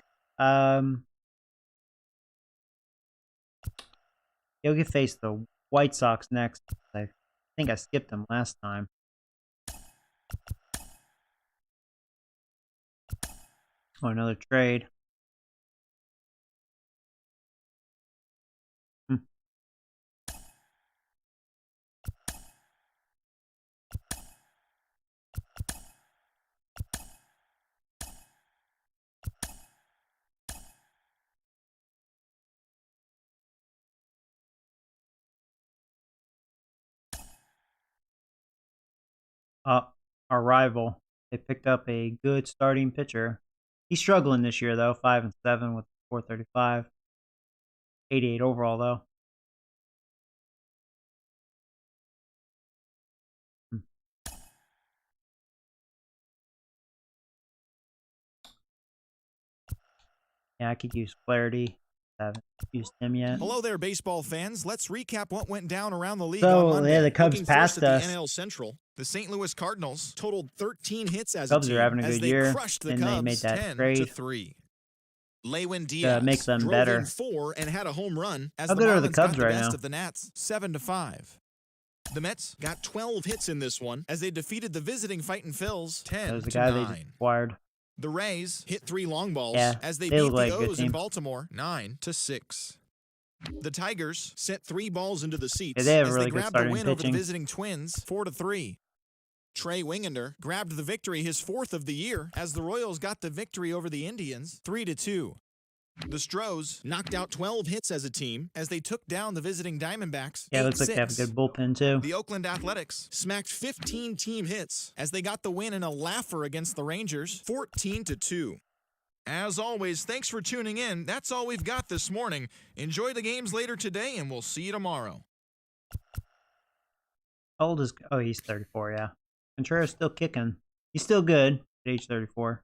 You'll get face the White Sox next. I think I skipped them last time. Oh, another trade. Our rival. They picked up a good starting pitcher. He's struggling this year though, 5-7 with 435. 88 overall though. Yeah, I could use clarity. Haven't used him yet. Hello there, baseball fans. Let's recap what went down around the league So, on Monday. yeah, the Cubs Looking passed first at us. the NL Central, the St. Louis Cardinals totaled 13 hits as Cubs a are team having a as good they year, crushed the and they Cubs made that 10-3. Lewin Diaz make them drove better. in 4 and had a home run as How the good are the Marlins Cubs got the right best now? of the Nats 7-5. The Mets got 12 hits in this one as they defeated the visiting Fightin' Phils That was the guy they 10-9. just acquired. The Rays hit 3 long balls Yeah, as they they beat look like the a good O's in team. Baltimore 9-6. The Tigers sent 3 balls into the seats Yeah, they have as really they good grabbed the starting win over pitching. the visiting Twins 4-3. Trey Wingender grabbed the victory, his 4th of the year, as the Royals got the victory over the Indians 3-2. The Stros knocked out 12 hits as a team as they took down the visiting Diamondbacks 8-6. Yeah, it looks like they have a good bullpen too. The Oakland Athletics smacked 15 team hits as they got the win in a laugher against the Rangers 14-2. As always, thanks for tuning in. That's all we've got this morning. Enjoy the games later today, and we'll see you tomorrow. How old is? Oh, he's 34. Yeah, Contreras still kicking. He's still good at age 34.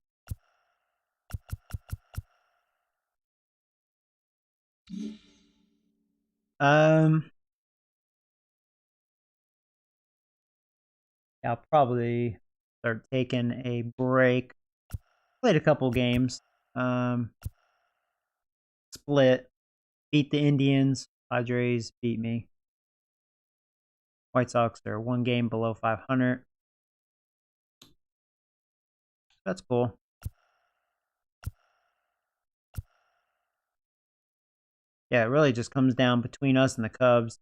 Yeah, I'll probably start taking a break. Played a couple games. Split. Beat the Indians. Padres beat me. White Sox are 1 game below 500. That's cool. Yeah, it really just comes down between us and the Cubs.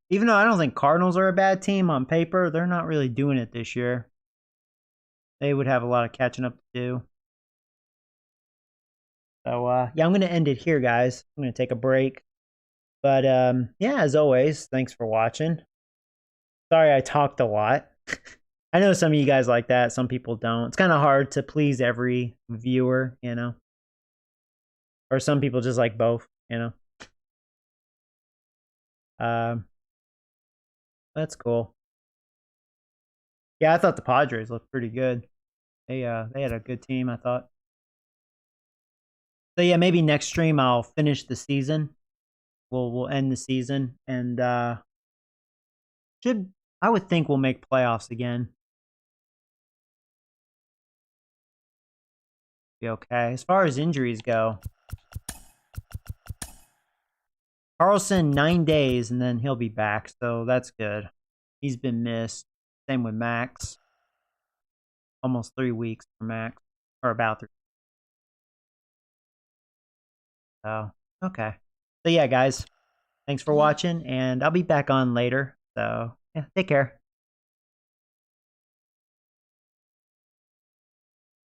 Even though I don't think Cardinals are a bad team on paper, they're not really doing it this year. They would have a lot of catching up to do. So, yeah, I'm going to end it here, guys. I'm going to take a break. But, yeah, as always, thanks for watching. Sorry I talked a lot. I know some of you guys like that. Some people don't. It's kind of hard to please every viewer, you know. Or some people just like both, you know. That's cool. Yeah, I thought the Padres looked pretty good. They had a good team, I thought. So yeah, maybe next stream I'll finish the season. We'll end the season and I would think we'll make playoffs again. Be okay. As far as injuries go, Carlson 9 days and then he'll be back, so that's good. He's been missed. Same with Max. Almost 3 weeks for Max, or about 3. So okay. So yeah, guys. Thanks for watching, and I'll be back on later. So, yeah, take care.